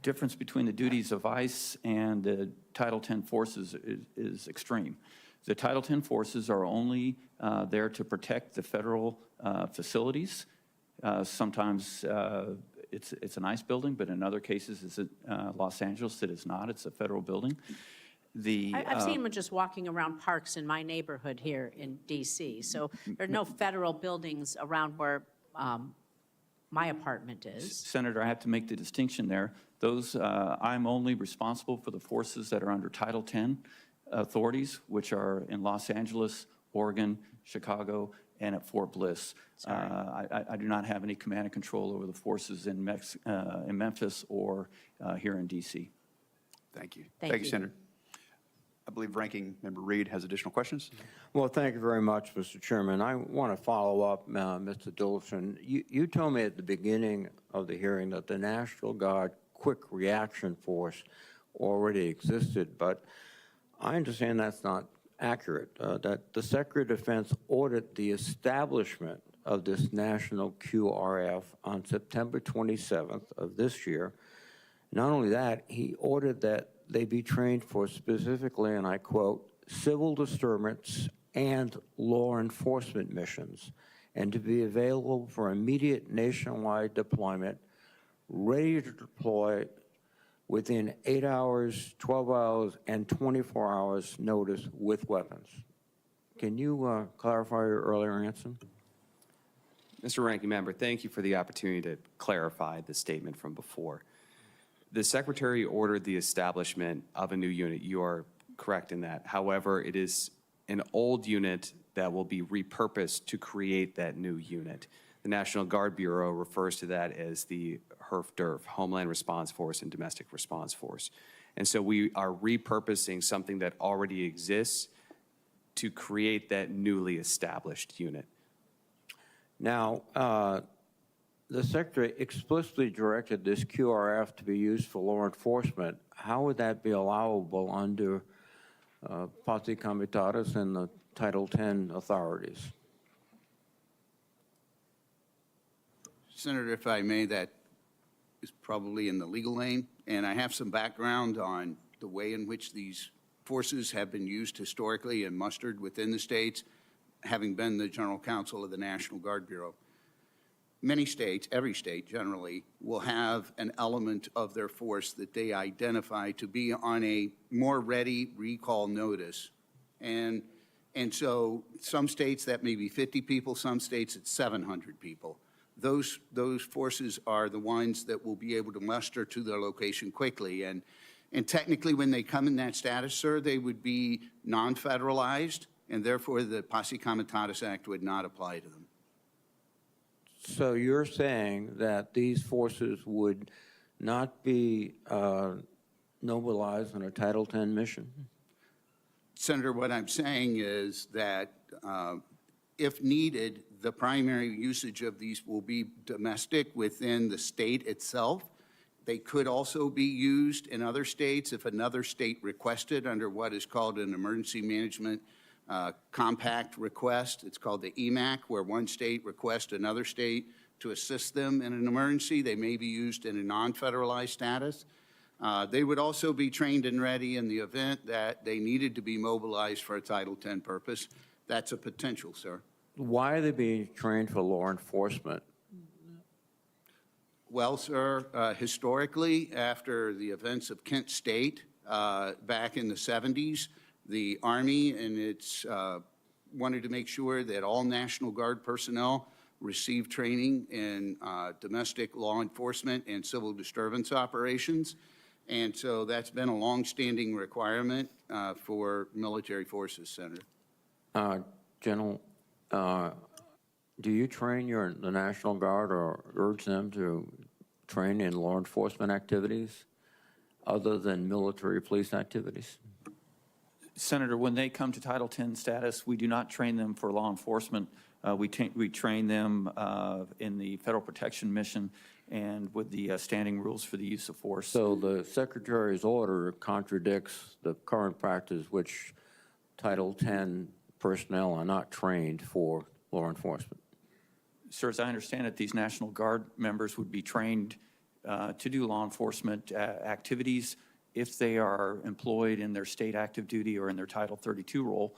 difference between the duties of ICE and the Title X forces is extreme. The Title X forces are only there to protect the federal facilities. Sometimes it's an ICE building, but in other cases, it's Los Angeles. It is not. It's a federal building. I've seen them just walking around parks in my neighborhood here in D.C., so there are no federal buildings around where my apartment is. Senator, I have to make the distinction there. I'm only responsible for the forces that are under Title X authorities, which are in Los Angeles, Oregon, Chicago, and at Fort Bliss. I do not have any command and control over the forces in Memphis or here in D.C. Thank you. Thank you, you. Senator. I believe Ranking Member Reed has additional questions. Well, thank you very much, Mr. Chairman. I want to follow up, Mr. Dilson. You told me at the beginning of the hearing that the National Guard Quick Reaction Force already existed, but I understand that's not accurate, that the Secretary of Defense ordered the establishment of this National QRF on September 27th of this year. Not only that, he ordered that they be trained for specifically, and I quote, civil disturbance and law enforcement missions, and to be available for immediate nationwide deployment, ready to deploy within 8 hours, 12 hours, and 24 hours notice with weapons. Can you clarify your earlier answer? Mr. Ranking Member, thank you for the opportunity to clarify the statement from before. The Secretary ordered the establishment of a new unit. You are correct in that. However, it is an old unit that will be repurposed to create that new unit. The National Guard Bureau refers to that as the HERF-DERF, Homeland Response Force and Domestic Response Force. And so we are repurposing something that already exists to create that newly established unit. Now, the Secretary explicitly directed this QRF to be used for law enforcement. How would that be allowable under Posse Comitatus and the Title X authorities? Senator, if I may, that is probably in the legal lane, and I have some background on the way in which these forces have been used historically and mustered within the states, having been the General Counsel of the National Guard Bureau. Many states, every state generally, will have an element of their force that they identify to be on a more ready recall notice. And so some states that may be 50 people, some states it's 700 people. Those forces are the ones that will be able to muster to their location quickly. And technically when they come in that status, sir, they would be non-federalized, and therefore the Posse Comitatus Act would not apply to them. So you're saying that these forces would not be mobilized on a Title X mission? Senator, what I'm saying is that if needed, the primary usage of these will be domestic within the state itself. They could also be used in other states if another state requested under what is called an emergency management compact request. It's called the EMAC, where one state requests another state to assist them in an emergency. They may be used in a non-federalized status. They would also be trained and ready in the event that they needed to be mobilized for a Title X purpose. That's a potential, sir. Why are they being trained for law enforcement? Well, sir, historically, after the events of Kent State back in the 70s, the Army and its wanted to make sure that all National Guard personnel received training in domestic law enforcement and civil disturbance operations. And so that's been a longstanding requirement for military forces, Senator. General, do you train the National Guard or urge them to train in law enforcement activities other than military police activities? Senator, when they come to Title X status, we do not train them for law enforcement. We train them in the federal protection mission and with the standing rules for the use of force. So the Secretary's order contradicts the current practice, which Title X personnel are not trained for law enforcement. Sir, as I understand it, these National Guard members would be trained to do law enforcement activities if they are employed in their state active duty or in their Title 32 role,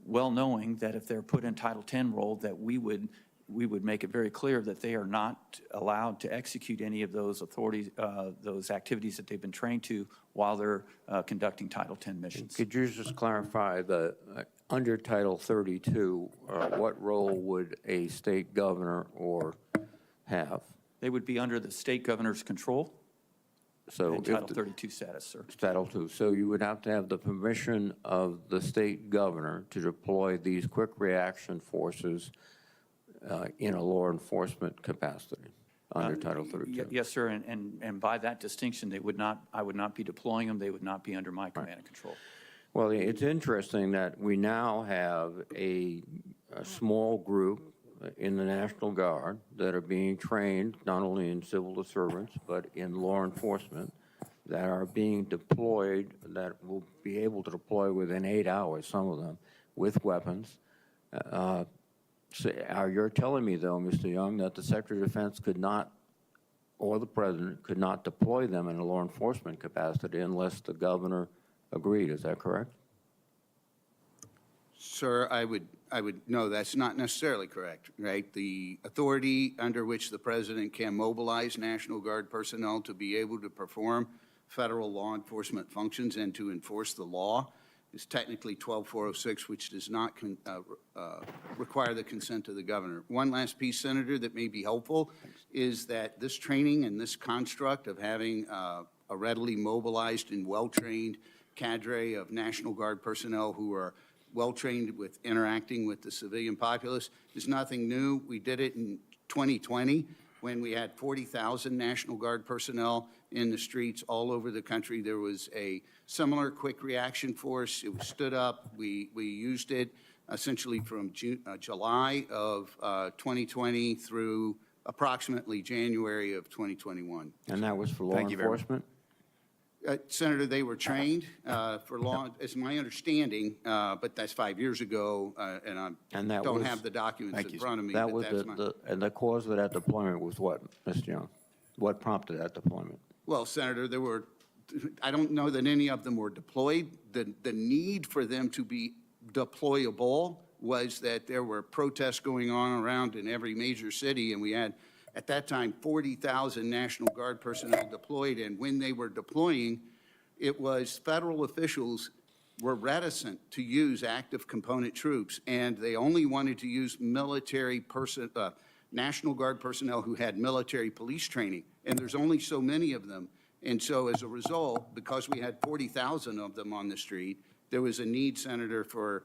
well knowing that if they're put in Title 10 role, that we would make it very clear that they are not allowed to execute any of those authorities, those activities that they've been trained to while they're conducting Title 10 missions. Could you just clarify under Title 32, what role would a state governor have? They would be under the state governor's control. So in Title 32 status, sir. Title II. So you would have to have the permission of the state governor to deploy these quick reaction forces in a law enforcement capacity under Title 32. Yes, sir. And by that distinction, I would not be deploying them. They would not be under my command and control. Well, it's interesting that we now have a small group in the National Guard that are being trained not only in civil disturbance but in law enforcement that are being deployed, that will be able to deploy within 8 hours, some of them, with weapons. So you're telling me, though, Mr. Young, that the Secretary of Defense could not, or the President, could not deploy them in a law enforcement capacity unless the governor agreed. Is that correct? Sir, no, that's not necessarily correct, right? The authority under which the president can mobilize National Guard personnel to be able to perform federal law enforcement functions and to enforce the law is technically 12406, which does not require the consent of the governor. One last piece, Senator, that may be helpful is that this training and this construct of having a readily mobilized and well-trained cadre of National Guard personnel who are well-trained with interacting with the civilian populace is nothing new. We did it in 2020 when we had 40,000 National Guard personnel in the streets all over the country. There was a similar quick reaction force. It was stood up. We used it essentially from July of 2020 through approximately January of 2021. And that was for law enforcement? Senator, they were trained for law, it's my understanding, but that's 5 years ago, and I don't have the documents in front of me. That but was that's and the cause of that deployment was what, Mr. Young? What prompted that deployment? Well, Senator, I don't know that any of them were deployed. The need for them to be deployable was that there were protests going on around in every major city, and we had, at that time, 40,000 National Guard personnel deployed, and when they were deploying, it was federal officials were reticent to use active component troops, and they only wanted to use National Guard personnel who had military police training, and there's only so many of them. And so as a result, because we had 40,000 of them on the street, there was a need, Senator, to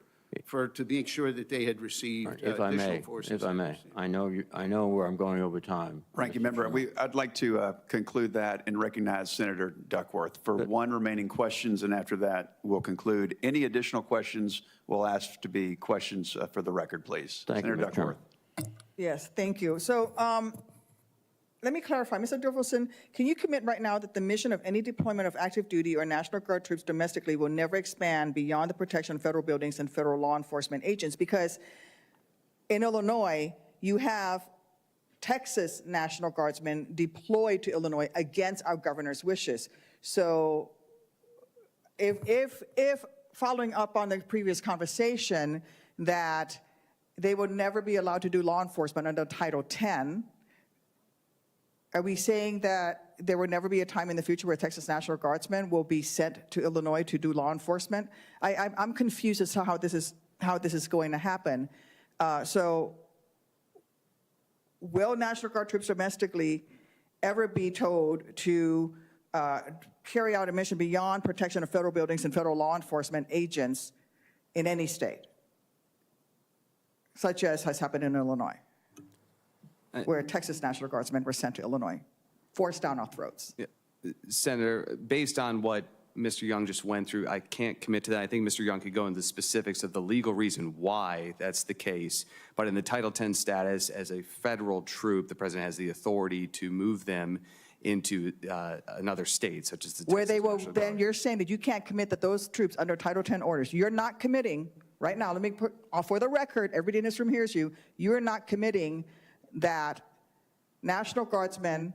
make sure that they had received additional forces. If I may, I know where I'm going over time. Ranking Member, I'd like to conclude that and recognize Senator Duckworth for one remaining questions, and after that, we'll conclude. Any additional questions, we'll ask to be questions for the record, please. Thank you, Senator Mr. Chairman. Duckworth. Yes, thank you. So let me clarify. Mr. Dorfelson, can you commit right now that the mission of any deployment of active duty or National Guard troops domestically will never expand beyond the protection of federal buildings and federal law enforcement agents? Because in Illinois, you have Texas National Guardsmen deployed to Illinois against our governor's wishes. So if following up on the previous conversation, that they would never be allowed to do law enforcement under Title 10, are we saying that there will never be a time in the future where Texas National Guardsmen will be sent to Illinois to do law enforcement? I'm confused as to how this is going to happen. So will National Guard troops domestically ever be told to carry out a mission beyond protection of federal buildings and federal law enforcement agents in any state, such as has happened in Illinois, where Texas National Guardsmen were sent to Illinois, forced down our throats? Senator, based on what Mr. Young just went through, I can't commit to that. I think Mr. Young could go into the specifics of the legal reason why that's the case. But in the Title 10 status, as a federal troop, the president has the authority to move them into another state, such as the Where Texas they will, National then Guard. you're saying that you can't commit that those troops under Title 10 orders, you're not committing, right now, let me put, for the record, everybody in this room hears you, you're not committing that National Guardsmen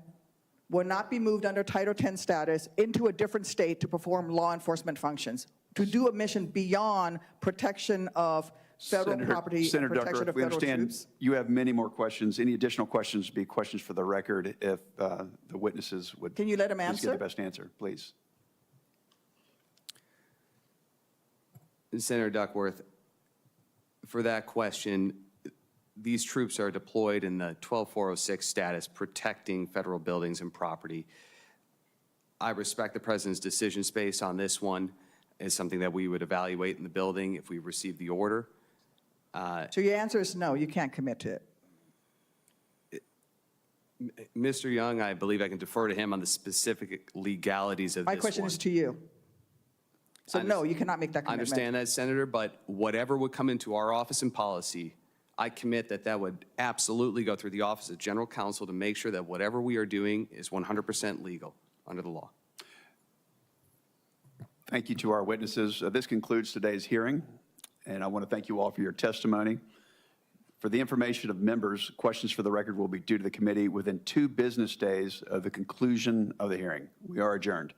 will not be moved under Title 10 status into a different state to perform law enforcement functions, to do a mission beyond protection of federal property and Senator protection Duckworth, of we federal understand troops? you have many more questions. Any additional questions would be questions for the record if the witnesses would. Can you let him please give answer? the best answer, please. Senator Duckworth, for that question, these troops are deployed in the 12406 status, protecting federal buildings and property. I respect the president's decision space on this one. Is something that we would evaluate in the building if we receive the order. So your answer is no, you can't commit to it. Mr. Young, I believe I can defer to him on the specific legalities of this one. My question is to you. So no, you cannot make that I commitment. understand that, Senator, but whatever would come into our office and policy, I commit that that would absolutely go through the Office of General Counsel to make sure that whatever we are doing is 100% legal under the law. Thank you to our witnesses. This concludes today's hearing, and I want to thank you all for your testimony. For the information of members, questions for the record will be due to the committee within 2 business days of the conclusion of the hearing. We are adjourned.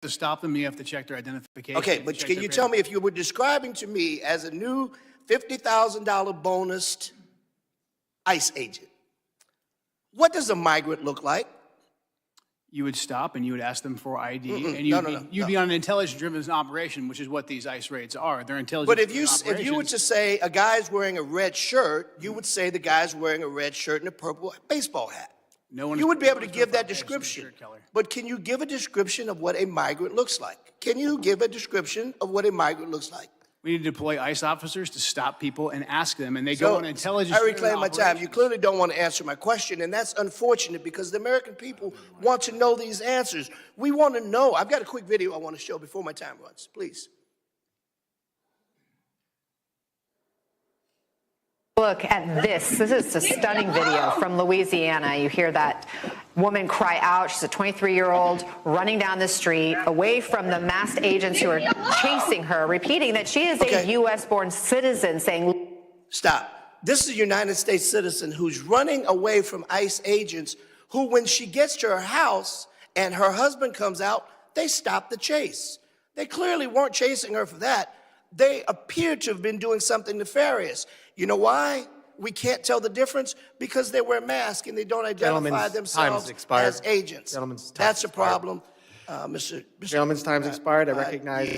to stop them, you have to check their identification. Okay, but can you tell me if you were describing to me as a new $50,000 bonused ICE agent, what does a migrant look like? You would stop and you would ask them for ID, and No, you'd be on an intelligence-driven operation, which is what these ICE raids are. They're intelligence. But if you were to say a guy's wearing a red shirt, you would say the guy's wearing a red shirt and a purple baseball hat. No one You would be able to give that Shirt, description. Keller. But can you give a description of what a migrant looks like? Can you give a description of what a migrant looks like? We need to deploy ICE officers to stop people and ask them, and they go on intelligence. I reclaim my time. You clearly don't want to answer my question, and that's unfortunate because the American people want to know these answers. We want to know. I've got a quick video I want to show before my time runs. Please. Look at this. This is a stunning video from Louisiana. You hear that woman cry out. She's a 23-year-old running down the street away from the masked agents who are chasing her, repeating that she is a U.S.-born citizen, saying, Stop. This is a United States citizen who's running away from ICE agents who, when she gets to her house and her husband comes out, they stop the chase. They clearly weren't chasing her for that. They appear to have been doing something nefarious. You know why we can't tell the difference? Because they wear masks and they don't identify themselves as agents. That's a problem. Gentleman's time's expired. I recognize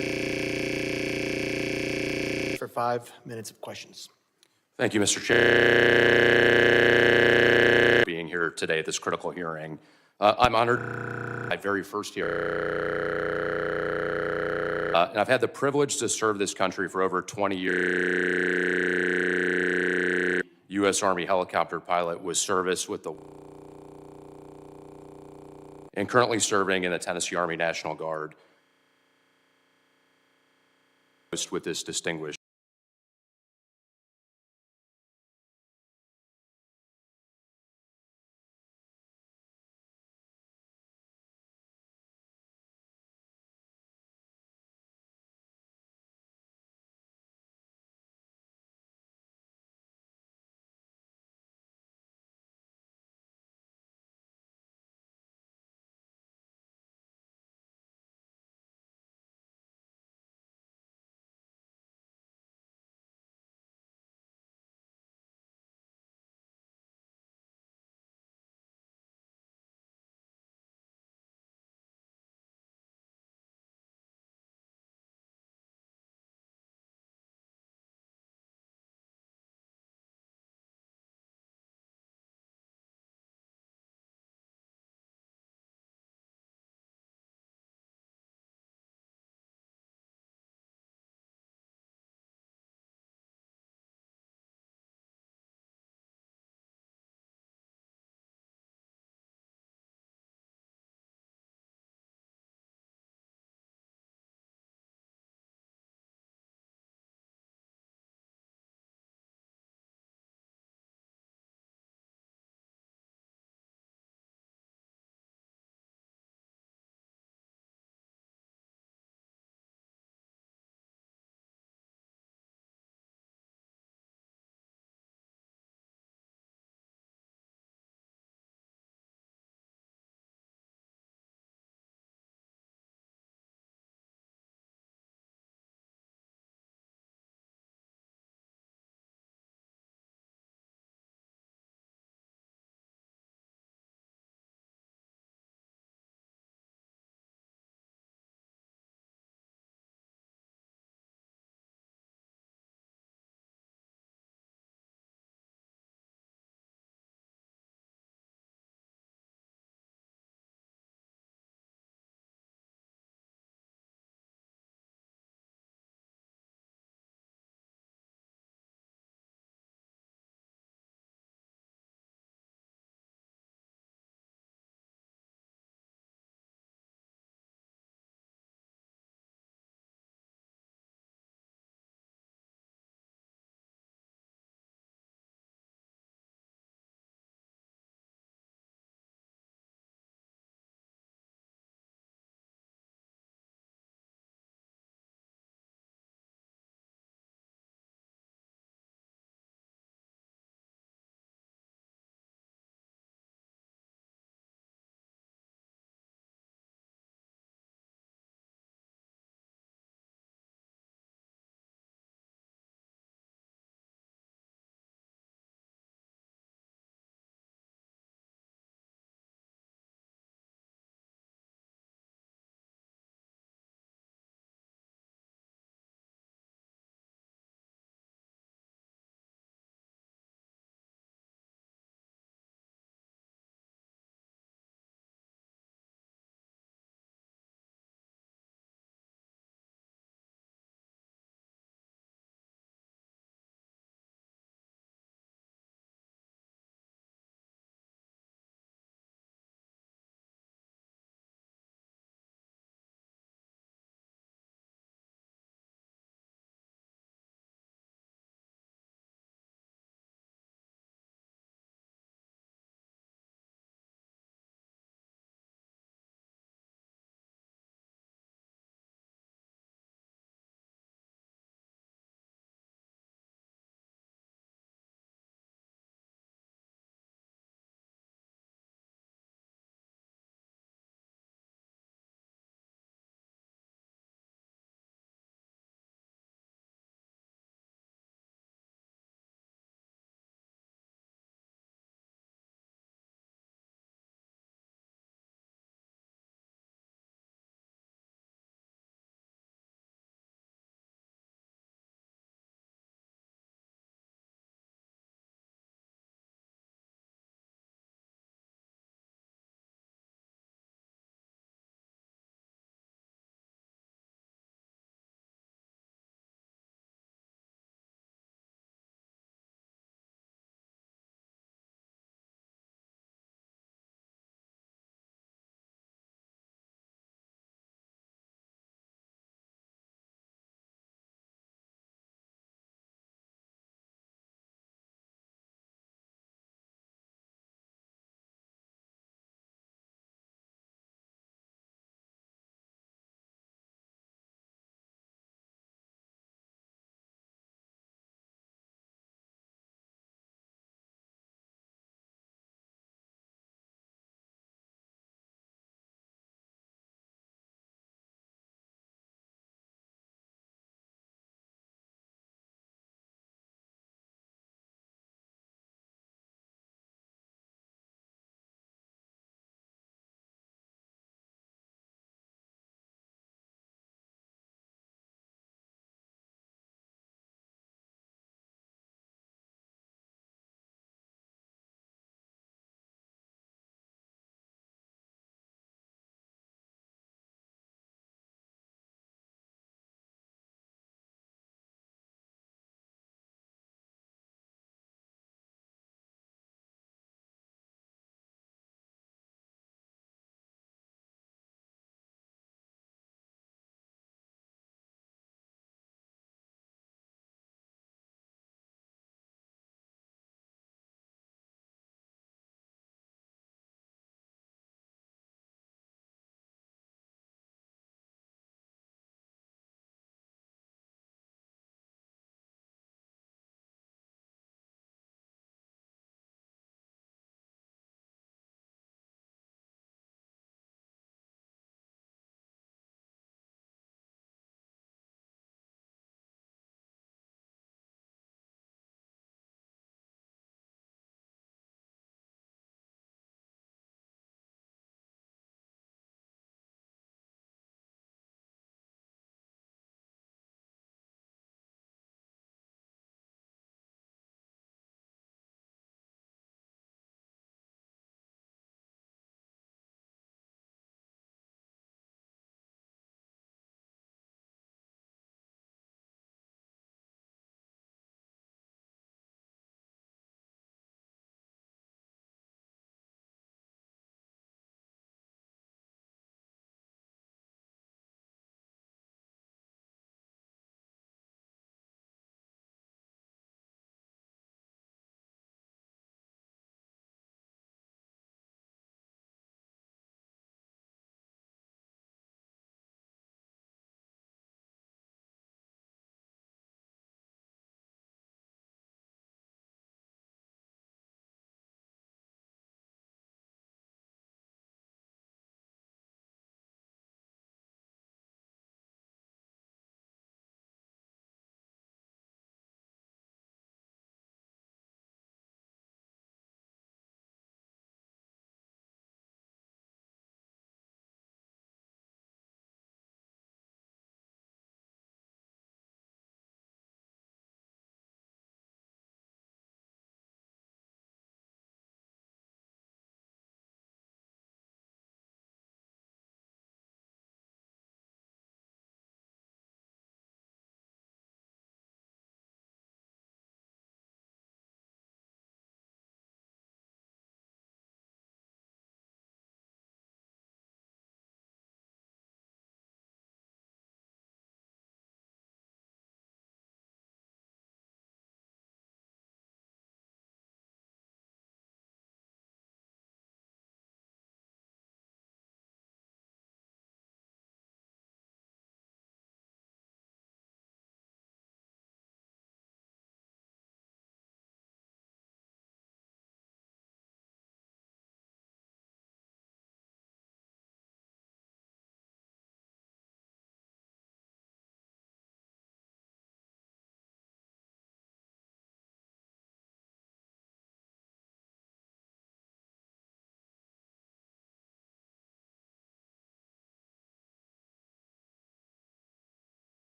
for 5 minutes of questions. Thank you, Mr. Chair. Being here today at this critical hearing. I'm honored. My very first year. And I've had the privilege to serve this country for over 20 years. U.S. Army helicopter pilot with service with the and currently serving in the Tennessee Army National Guard with this distinguished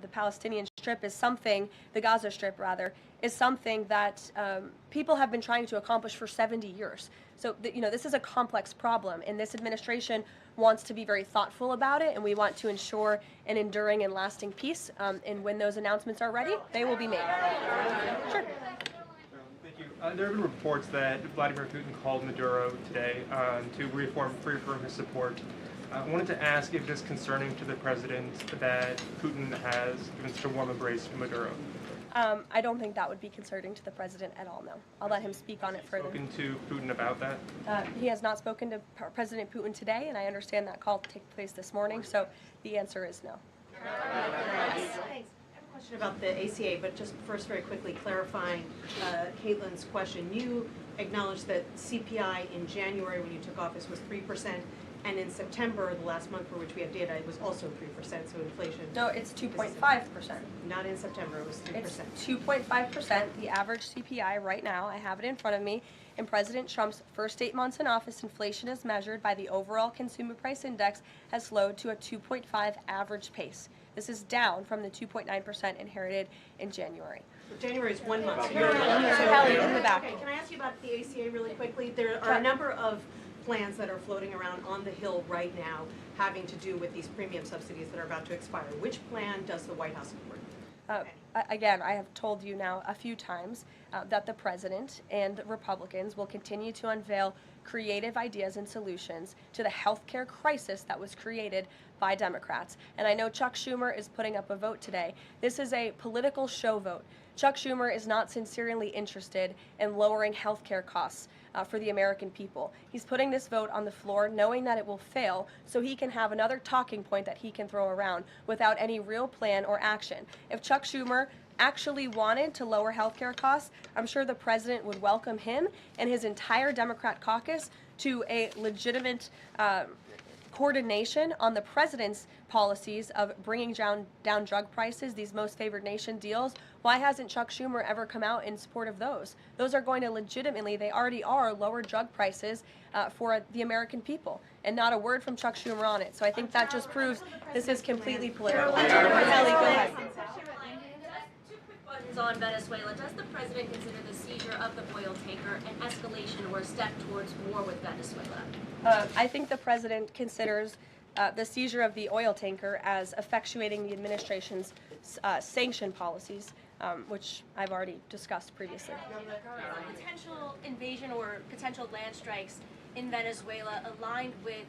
the Palestinian Strip is something, the Gaza Strip rather, is something that people have been trying to accomplish for 70 years. So, this is a complex problem, and this administration wants to be very thoughtful about it, and we want to ensure an enduring and lasting peace. And when those announcements are ready, they will be made. Sure. Thank you. There have been reports that Vladimir Putin called Maduro today to reaffirm his support. I wanted to ask if it is concerning to the president that Putin has given such a warm embrace to Maduro. I don't think that would be concerning to the president at all, no. I'll let him speak on it further. Spoken to Putin about that? He has not spoken to President Putin today, and I understand that call took place this morning, so the answer is no. Thanks. I have a question about the ACA, but just first very quickly clarifying Caitlin's question. You acknowledged that CPI in January when you took office was 3%, and in September, the last month for which we have data, it was also 3%, so inflation. No, it's 2.5%. Not in September, it was 3%. It's 2.5%, the average CPI right now. I have it in front of me. In President Trump's first 8 months in office, inflation as measured by the overall consumer price index has slowed to a 2.5 average pace. This is down from the 2.9% inherited in January. So January is 1 month. So Kelly, in the back. Okay, can I ask you about the ACA really quickly? There are a number of plans that are floating around on the Hill right now having to do with these premium subsidies that are about to expire. Which plan does the White House support? Again, I have told you now a few times that the president and Republicans will continue to unveil creative ideas and solutions to the healthcare crisis that was created by Democrats. And I know Chuck Schumer is putting up a vote today. This is a political show vote. Chuck Schumer is not sincerely interested in lowering healthcare costs for the American people. He's putting this vote on the floor knowing that it will fail so he can have another talking point that he can throw around without any real plan or action. If Chuck Schumer actually wanted to lower healthcare costs, I'm sure the president would welcome him and his entire Democrat caucus to a legitimate coordination on the president's policies of bringing down drug prices, these most favored nation deals. Why hasn't Chuck Schumer ever come out in support of those? Those are going to legitimately, they already are, lower drug prices for the American people. And not a word from Chuck Schumer on it. So I think that just proves this is completely political. Kelly, go ahead. On Venezuela, does the president consider the seizure of the oil tanker an escalation or a step towards war with Venezuela? I think the president considers the seizure of the oil tanker as effectuating the administration's sanction policies, which I've already discussed previously. Potential invasion or potential land strikes in Venezuela aligned with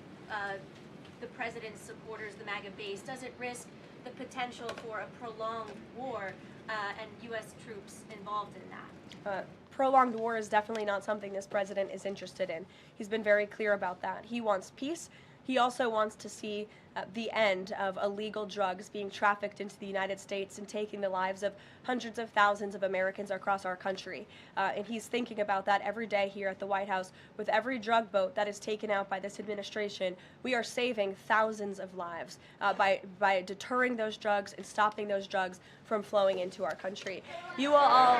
the president's supporters, the MAGA base, does it risk the potential for a prolonged war and U.S. troops involved in that? Prolonged war is definitely not something this president is interested in. He's been very clear about that. He wants peace. He also wants to see the end of illegal drugs being trafficked into the United States and taking the lives of hundreds of thousands of Americans across our country. And he's thinking about that every day here at the White House. With every drug boat that is taken out by this administration, we are saving thousands of lives by deterring those drugs and stopping those drugs from flowing into our country. You will all,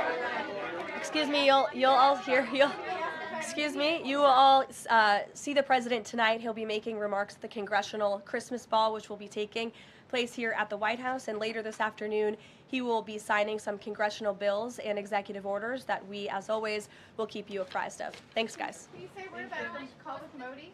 excuse me, you'll all hear, excuse me, you will all see the president tonight. He'll be making remarks at the Congressional Christmas Ball, which will be taking place here at the White House. And later this afternoon, he will be signing some congressional bills and executive orders that we, as always, will keep you apprised of. Thanks, guys. Can you say a word about the call with Modi?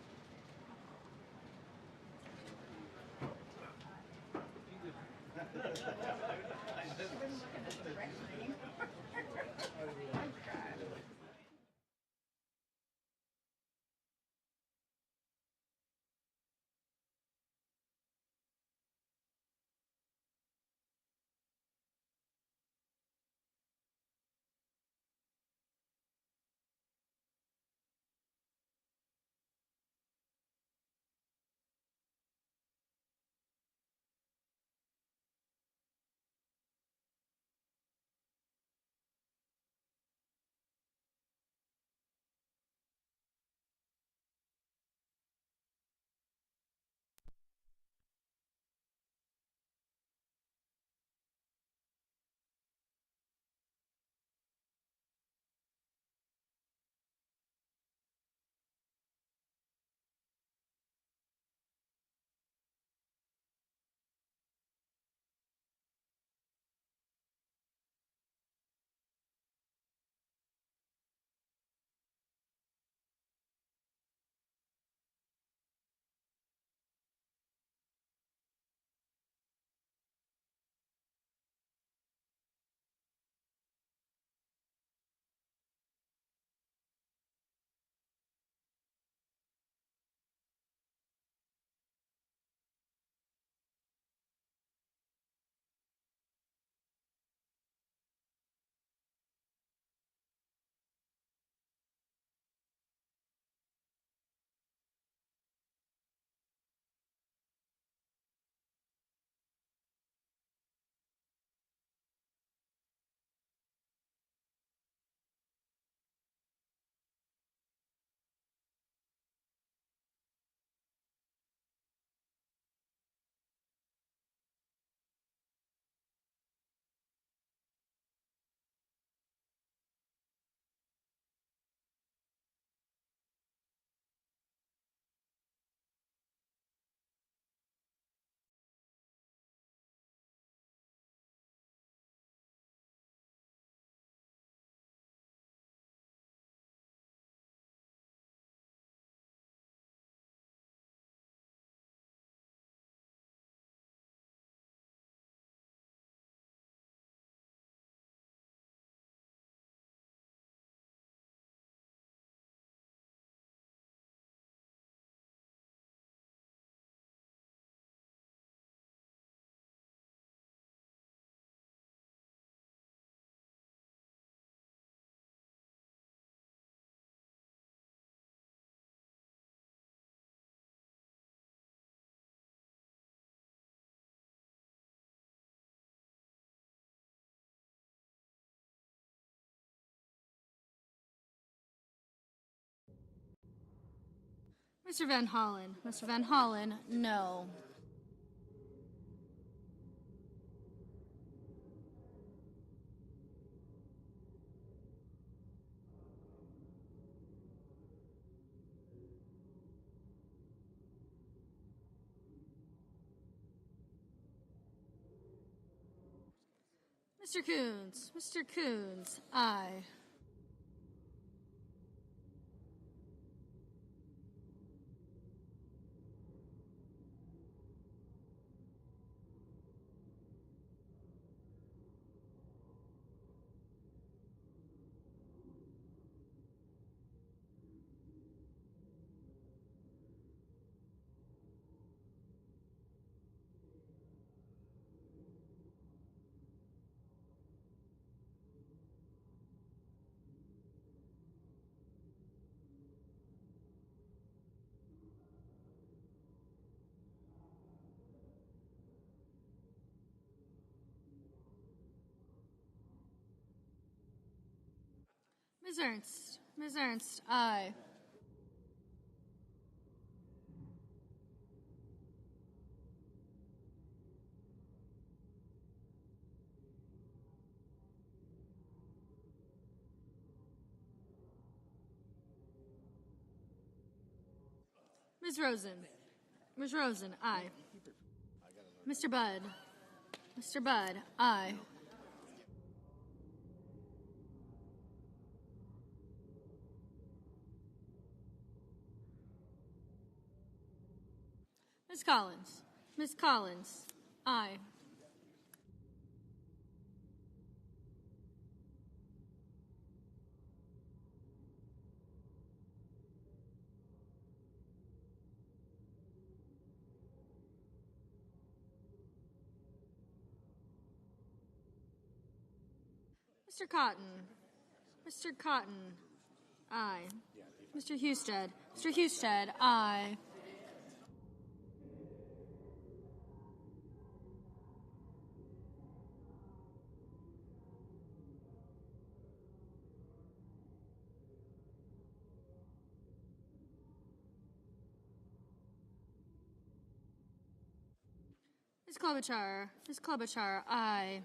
Mr. Van Hollen. Mr. Van Hollen, no. Mr. Coons. Mr. Coons, aye. Ms. Ernst. Ms. Ernst, aye. Ms. Rosen. Ms. Rosen, aye. Mr. Budd. Mr. Budd, aye. Ms. Collins. Ms. Collins, aye. Mr. Cotton. Mr. Cotton, aye. Mr. Husted. Mr. Husted, aye. Ms. Klobuchar. Ms. Klobuchar, aye.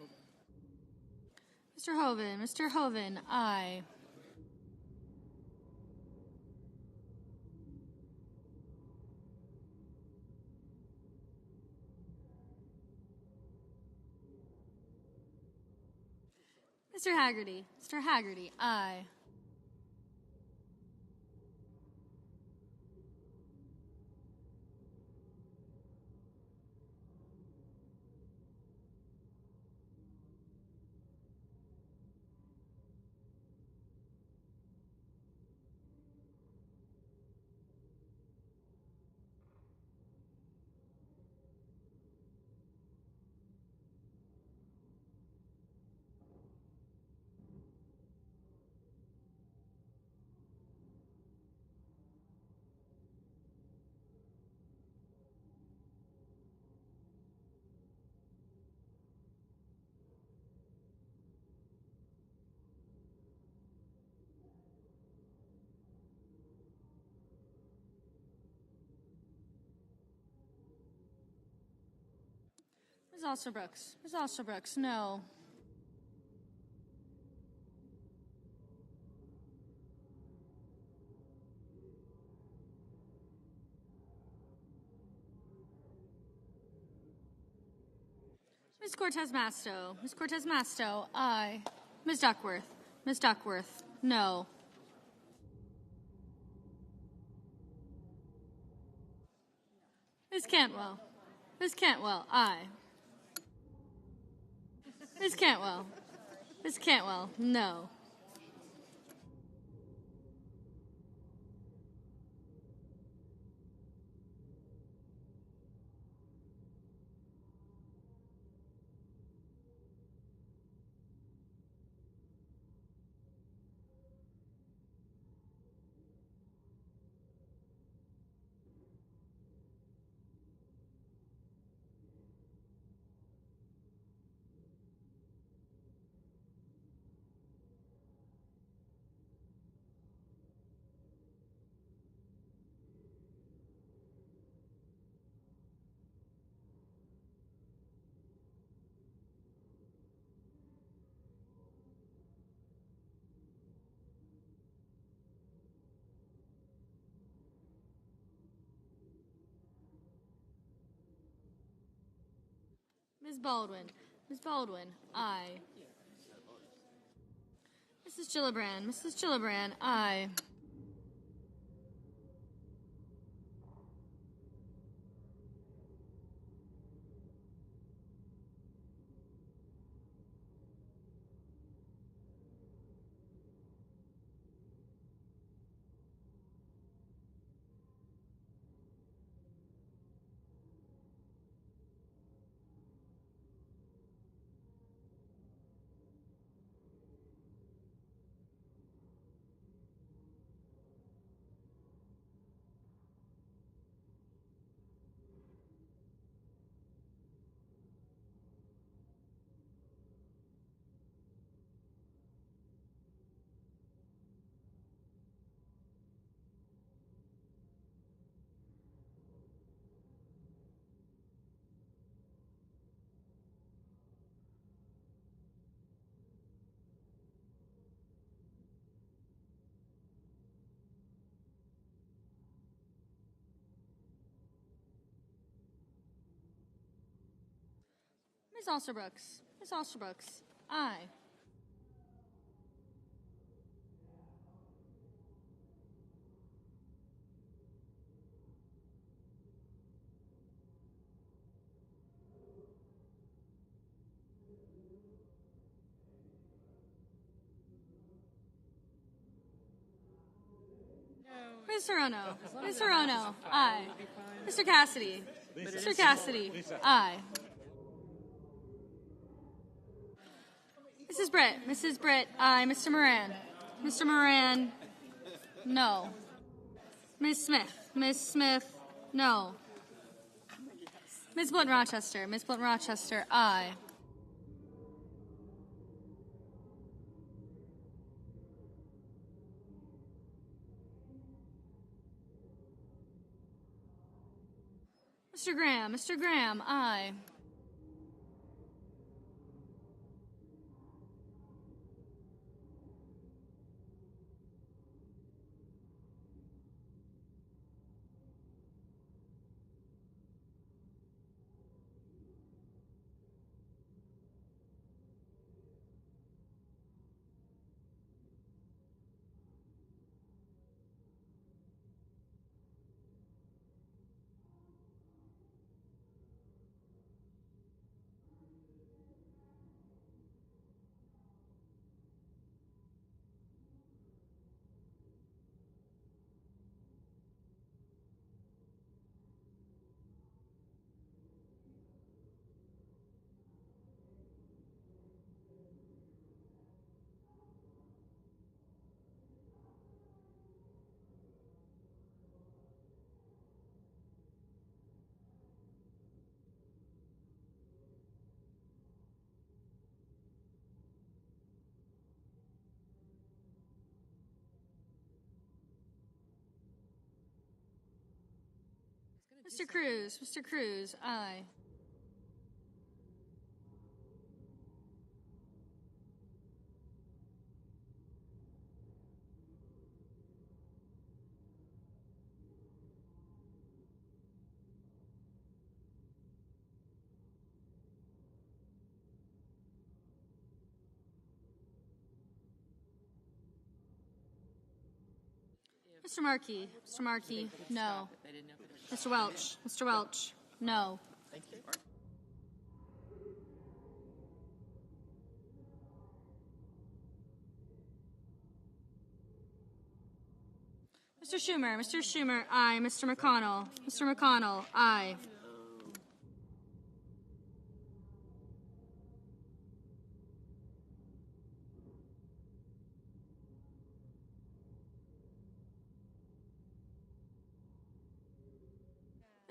Mr. Hoven. Mr. Hoven, aye. Mr. Haggerty. Mr. Haggerty, aye. Ms. Alsterbrooks. Ms. Alsterbrooks, no. Ms. Cortez Masto. Ms. Cortez Masto, aye. Ms. Duckworth. Ms. Duckworth, no. Ms. Cantwell. Ms. Cantwell, aye. Ms. Cantwell. Ms. Cantwell, no. Ms. Baldwin. Ms. Baldwin, aye. Mrs. Gillibrand. Mrs. Gillibrand, aye. Ms. Alsterbrooks. Ms. Alsterbrooks, aye. Mr. Ono. Mr. Ono, aye. Mr. Cassidy. Mr. Cassidy, aye. Mrs. Britt. Mrs. Britt, aye. Mr. Moran. Mr. Moran, no. Ms. Smith. Ms. Smith, no. Ms. Blunt Rochester. Ms. Blunt Rochester, aye. Mr. Graham. Mr. Graham, aye. Mr. Cruz. Mr. Cruz, aye. Mr. Markey. Mr. Markey, no. Mr. Welch. Mr. Welch, no. Mr. Schumer. Mr. Schumer, aye. Mr. McConnell. Mr. McConnell, aye.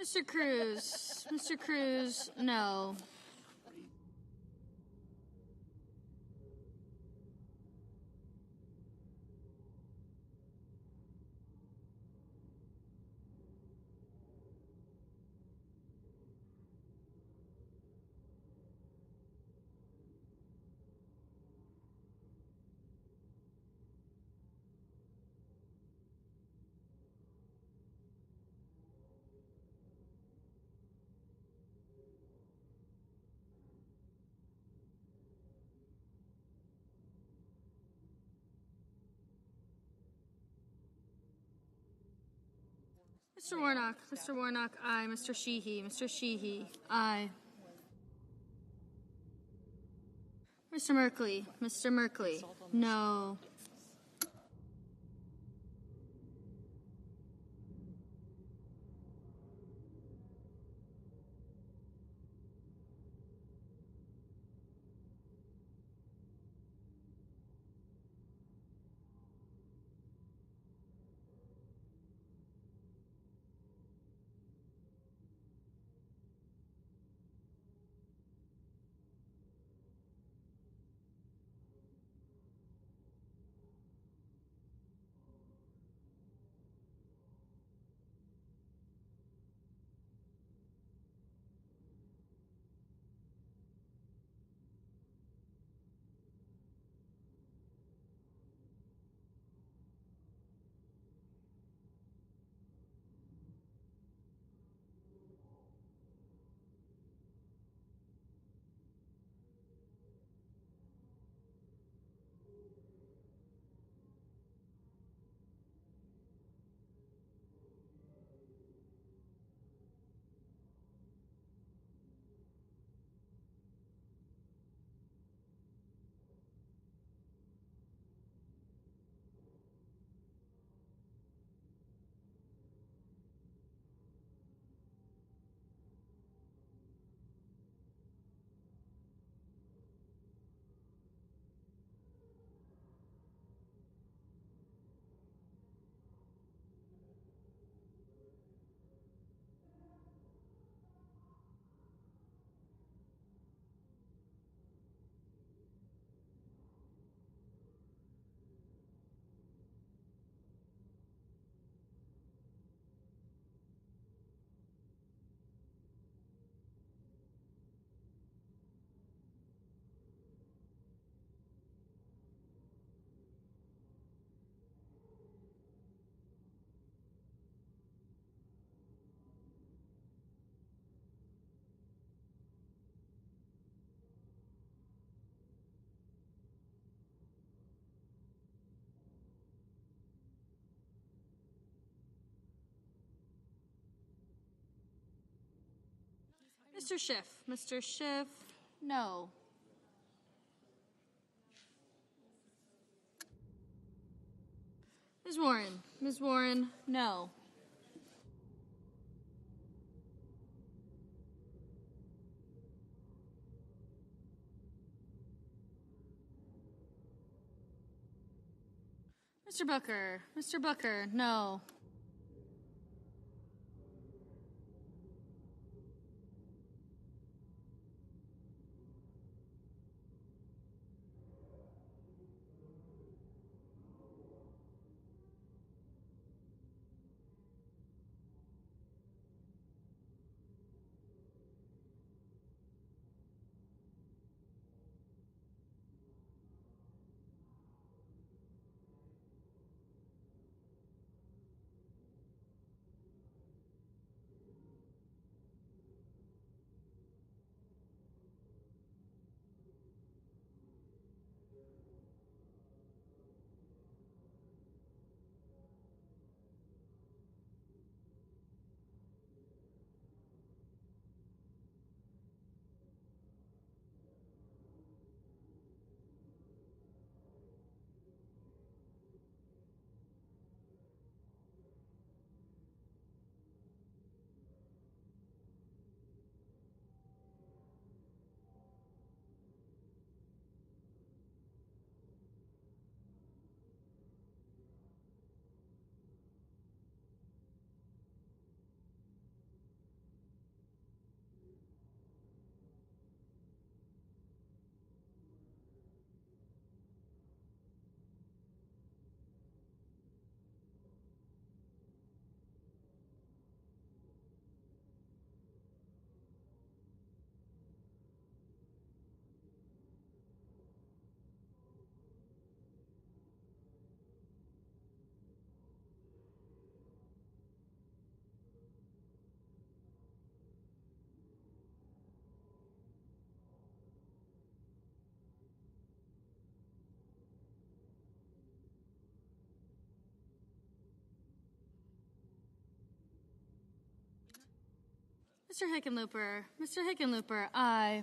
Mr. Cruz. Mr. Cruz, no. Mr. Warnock. Mr. Warnock, aye. Mr. Sheehy. Mr. Sheehy, aye. Mr. Merkley. Mr. Merkley, no. Mr. Schiff. Mr. Schiff, no. Ms. Warren. Ms. Warren, no. Mr. Booker. Mr. Booker, no. Mr. Hickenlooper. Mr. Hickenlooper, aye.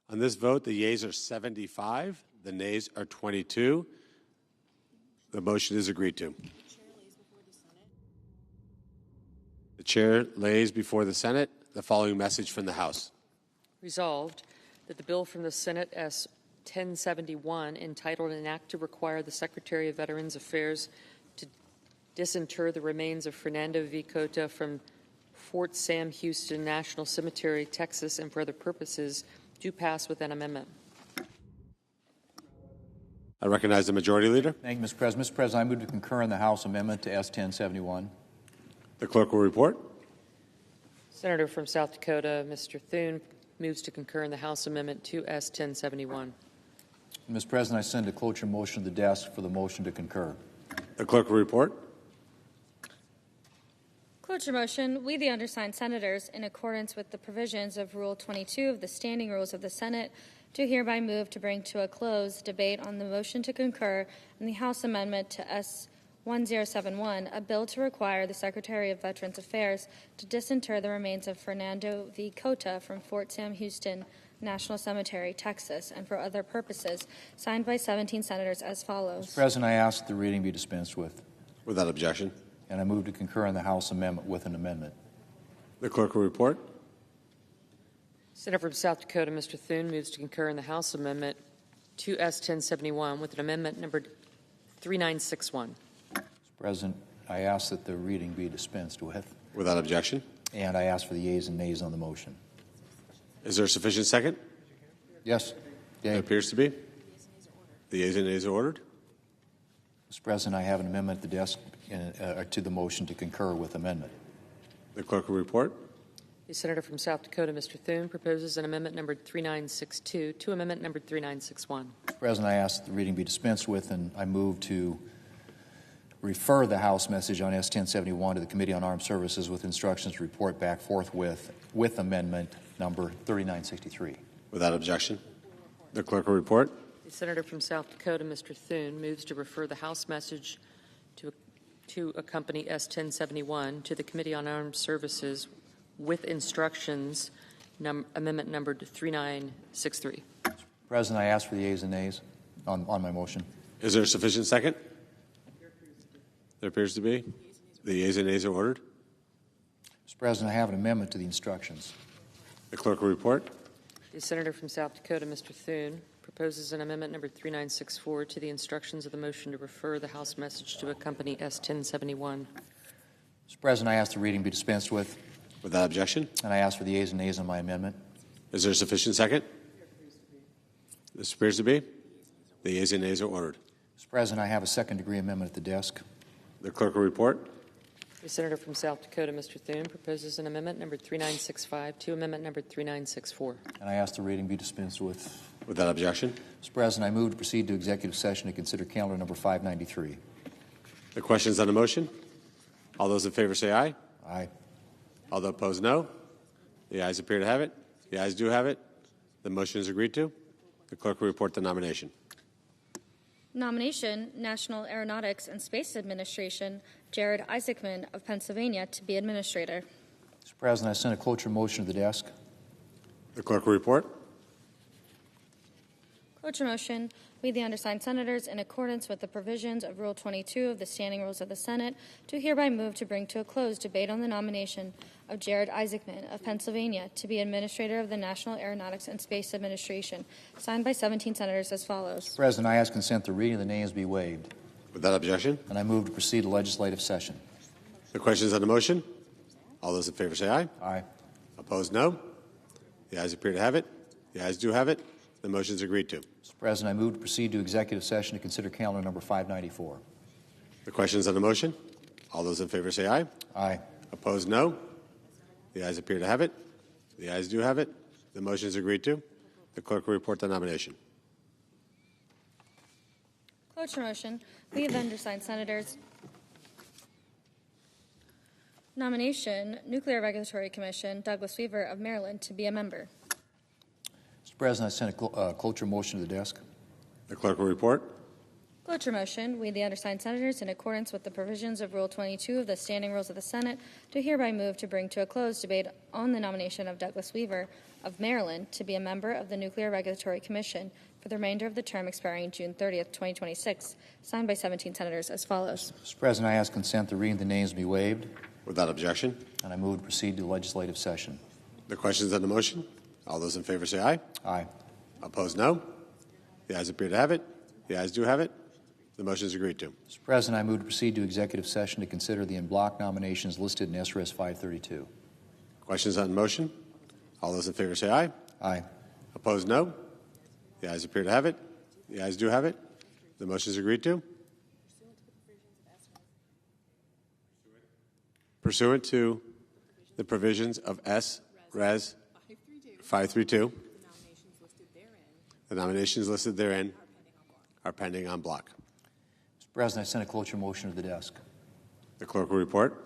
On this vote, the yeas are 75, the nays are 22. The motion is agreed to. The chair lays before the Senate the following message from the House. Resolved that the bill from the Senate S. 1071, entitled An Act to Require the Secretary of Veterans Affairs to Disinter the Remains of Fernando V. Cota from Fort Sam Houston National Cemetery, Texas, and for other purposes, do pass with an amendment. I recognize the Majority Leader. Thank you, Mr. President. Mr. President, I move to concur in the House amendment to S. 1071. The clerk will report. Senator from South Dakota, Mr. Thune, moves to concur in the House amendment to S. 1071. Mr. President, I send a cloture motion to the desk for the motion to concur. The clerk will report. Cloture motion, we the undersigned senators, in accordance with the provisions of Rule 22 of the Standing Rules of the Senate, do hereby move to bring to a close debate on the motion to concur in the House amendment to S. 1071, a bill to require the Secretary of Veterans Affairs to disinter the remains of Fernando V. Cota from Fort Sam Houston National Cemetery, Texas, and for other purposes, signed by 17 senators as follows. Mr. President, I ask that the reading be dispensed with. Without objection. And I move to concur in the House amendment with an amendment. The clerk will report. Senator from South Dakota, Mr. Thune, moves to concur in the House amendment to S. 1071 with an amendment numbered 3961. Mr. President, I ask that the reading be dispensed with. Without objection. And I ask for the yeas and nays on the motion. Is there a sufficient second? Yes. It appears to be. The yeas and nays are ordered. Mr. President, I have an amendment at the desk to the motion to concur with amendment. The clerk will report. The Senator from South Dakota, Mr. Thune, proposes an amendment numbered 3962 to amendment numbered 3961. Mr. President, I ask that the reading be dispensed with, and I move to refer the House message on S. 1071 to the Committee on Armed Services with instructions to report back forthwith with amendment number 3963. Without objection. The clerk will report. The Senator from South Dakota, Mr. Thune, moves to refer the House message to accompany S. 1071 to the Committee on Armed Services with instructions, amendment numbered 3963. President, I ask for the yeas and nays on my motion. Is there a sufficient second? There appears to be. The yeas and nays are ordered. Mr. President, I have an amendment to the instructions. The clerk will report. The Senator from South Dakota, Mr. Thune, proposes an amendment number 3964 to the instructions of the motion to refer the House message to accompany S. 1071. Mr. President, I ask the reading be dispensed with. Without objection. And I ask for the yeas and nays on my amendment. Is there a sufficient second? This appears to be. The yeas and nays are ordered. Mr. President, I have a second-degree amendment at the desk. The clerk will report. The Senator from South Dakota, Mr. Thune, proposes an amendment number 3965 to amendment number 3964. And I ask the reading be dispensed with. Without objection. Mr. President, I move to proceed to executive session to consider calendar number 593. The questions on the motion? All those in favor say aye. Aye. All those opposed, no. The ayes appear to have it. The ayes do have it. The motion is agreed to. The clerk will report the nomination. Nomination, National Aeronautics and Space Administration, Jared Isaacman of Pennsylvania to be administrator. Mr. President, I send a cloture motion to the desk. The clerk will report. Cloture motion, we the undersigned senators, in accordance with the provisions of Rule 22 of the Standing Rules of the Senate, do hereby move to bring to a close debate on the nomination of Jared Isaacman of Pennsylvania to be administrator of the National Aeronautics and Space Administration, signed by 17 senators as follows. Mr. President, I ask consent the reading of the names be waived. Without objection. And I move to proceed to legislative session. The questions on the motion? All those in favor say aye. Aye. Opposed, no. The ayes appear to have it. The ayes do have it. The motion is agreed to. Mr. President, I move to proceed to executive session to consider calendar number 594. The questions on the motion? All those in favor say aye. Aye. Opposed, no. The ayes appear to have it. The ayes do have it. The motion is agreed to. The clerk will report the nomination. Cloture motion, we the undersigned senators. Nomination, Nuclear Regulatory Commission, Douglas Weaver of Maryland to be a member. Mr. President, I send a cloture motion to the desk. The clerk will report. Cloture motion, we the undersigned senators, in accordance with the provisions of Rule 22 of the Standing Rules of the Senate, do hereby move to bring to a close debate on the nomination of Douglas Weaver of Maryland to be a member of the Nuclear Regulatory Commission for the remainder of the term expiring June 30th, 2026, signed by 17 senators as follows. Mr. President, I ask consent the reading of the names be waived, Without objection. and I move to proceed to legislative session. The questions on the motion? All those in favor say aye. Aye. Opposed, no. The ayes appear to have it. The ayes do have it. The motion is agreed to. Mr. President, I move to proceed to executive session to consider the en-bloc nominations listed in SRS 532. Questions on the motion? All those in favor say aye. Aye. Opposed, no. The ayes appear to have it. The ayes do have it. The motion is agreed to. Pursuant to the provisions of S.Res. 532, the nominations listed therein are pending en bloc. Mr. President, I send a cloture motion to the desk. The clerk will report.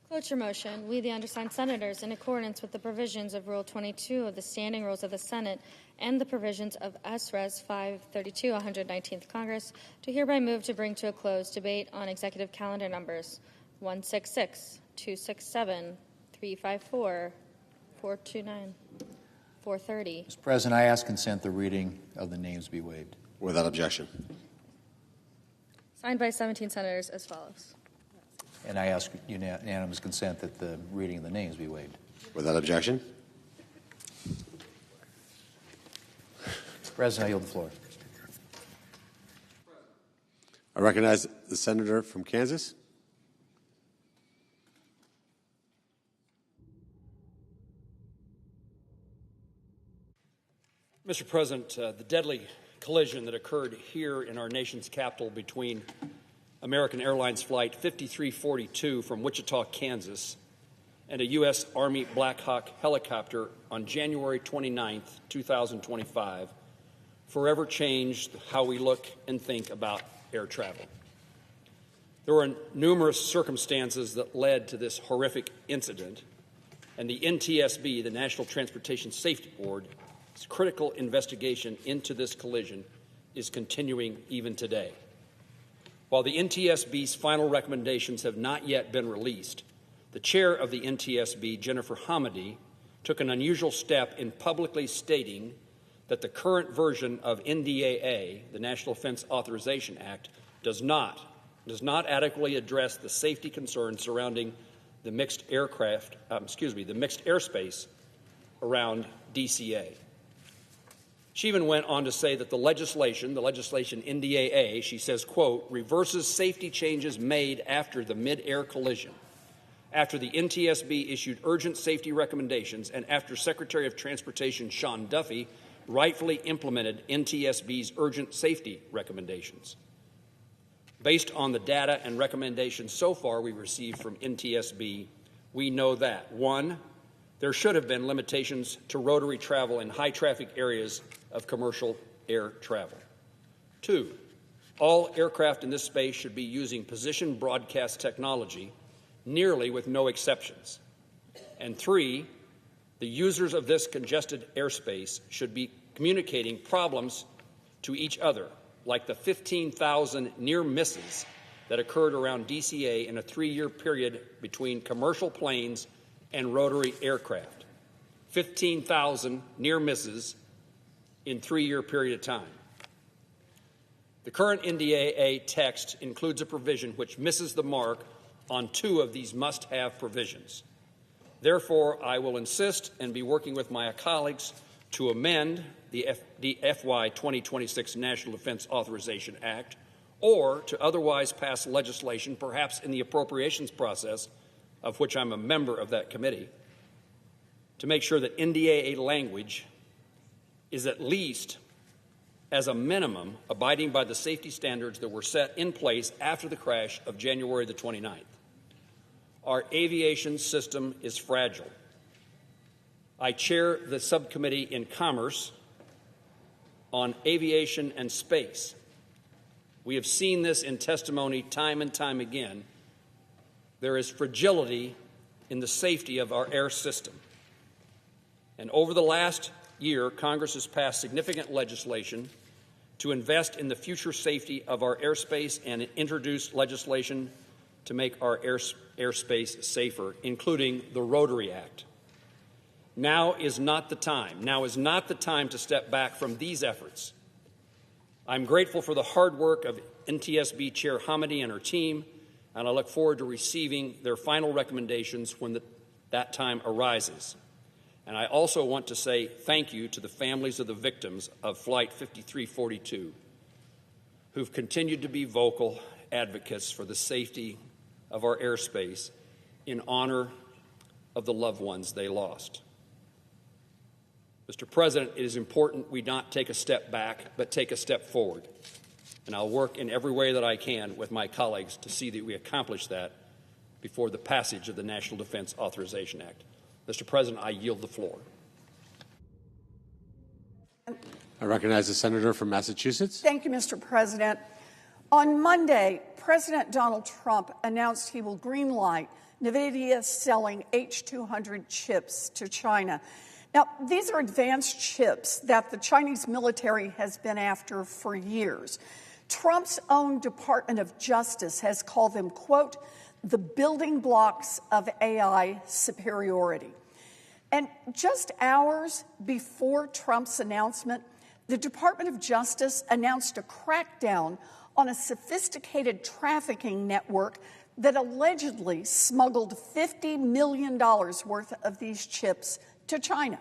Cloture motion. We, the undersigned senators, in accordance with the provisions of Rule 22 of the Standing Rules of the Senate and the provisions of S.Res. 532, 119th Congress, do hereby move to bring to a close debate on executive calendar numbers 166, 267, 354, 429, 430. Mr. President, I ask consent the reading of the names be waived. Without objection. Signed by 17 senators as follows. And I ask unanimous consent that the reading of the names be waived. Without objection. Mr. President, I yield the floor. I recognize the senator from Kansas. Mr. President, the deadly collision that occurred here in our nation's capital between American Airlines Flight 5342 from Wichita, Kansas, and a U.S. Army Black Hawk helicopter on January 29, 2025, forever changed how we look and think about air travel. There were numerous circumstances that led to this horrific incident, and the NTSB, the National Transportation Safety Board, critical investigation into this collision is continuing even today. While the NTSB's final recommendations have not yet been released, the chair of the NTSB, Jennifer Hamady, took an unusual step in publicly stating that the current version of NDAA, the National Defense Authorization Act, does not adequately address the safety concerns surrounding the mixed airspace around DCA. She even went on to say that the legislation NDAA, she says, quote, reverses safety changes made after the mid-air collision, after the NTSB issued urgent safety recommendations, and after Secretary of Transportation Sean Duffy rightfully implemented NTSB's urgent safety recommendations. Based on the data and recommendations so far we received from NTSB, we know that, 1, there should have been limitations to rotary travel in high-traffic areas of commercial air travel. 2, all aircraft in this space should be using position broadcast technology, nearly with no exceptions. And 3, the users of this congested airspace should be communicating problems to each other, like the 15,000 near misses that occurred around DCA in a 3-year period between commercial planes and rotary aircraft. 15,000 near misses in 3-year period of time. The current NDAA text includes a provision which misses the mark on 2 of these must-have provisions. Therefore, I will insist and be working with my colleagues to amend the FY 2026 National Defense Authorization Act, or to otherwise pass legislation, perhaps in the appropriations process, of which I'm a member of that committee, to make sure that NDAA language is at least, as a minimum, abiding by the safety standards that were set in place after the crash of January the 29th. Our aviation system is fragile. I chair the subcommittee in Commerce on aviation and space. We have seen this in testimony time and time again. There is fragility in the safety of our air system. And over the last year, Congress has passed significant legislation to invest in the future safety of our airspace and introduced legislation to make our airspace safer, including the Rotary Act. Now is not the time. Now is not the time to step back from these efforts. I'm grateful for the hard work of NTSB Chair Hamady and her team, and I look forward to receiving their final recommendations when that time arises. And I also want to say thank you to the families of the victims of Flight 5342, who've continued to be vocal advocates for the safety of our airspace in honor of the loved ones they lost. Mr. President, it is important we not take a step back, but take a step forward. And I'll work in every way that I can with my colleagues to see that we accomplish that before the passage of the National Defense Authorization Act. Mr. President, I yield the floor. I recognize the senator from Massachusetts. Thank you, Mr. President. On Monday, President Donald Trump announced he will greenlight NVIDIA selling H200 chips to China. Now, these are advanced chips that the Chinese military has been after for years. Trump's own Department of Justice has called them, quote, the building blocks of AI superiority. And just hours before Trump's announcement, the Department of Justice announced a crackdown on a sophisticated trafficking network that allegedly smuggled $50 million worth of these chips to China.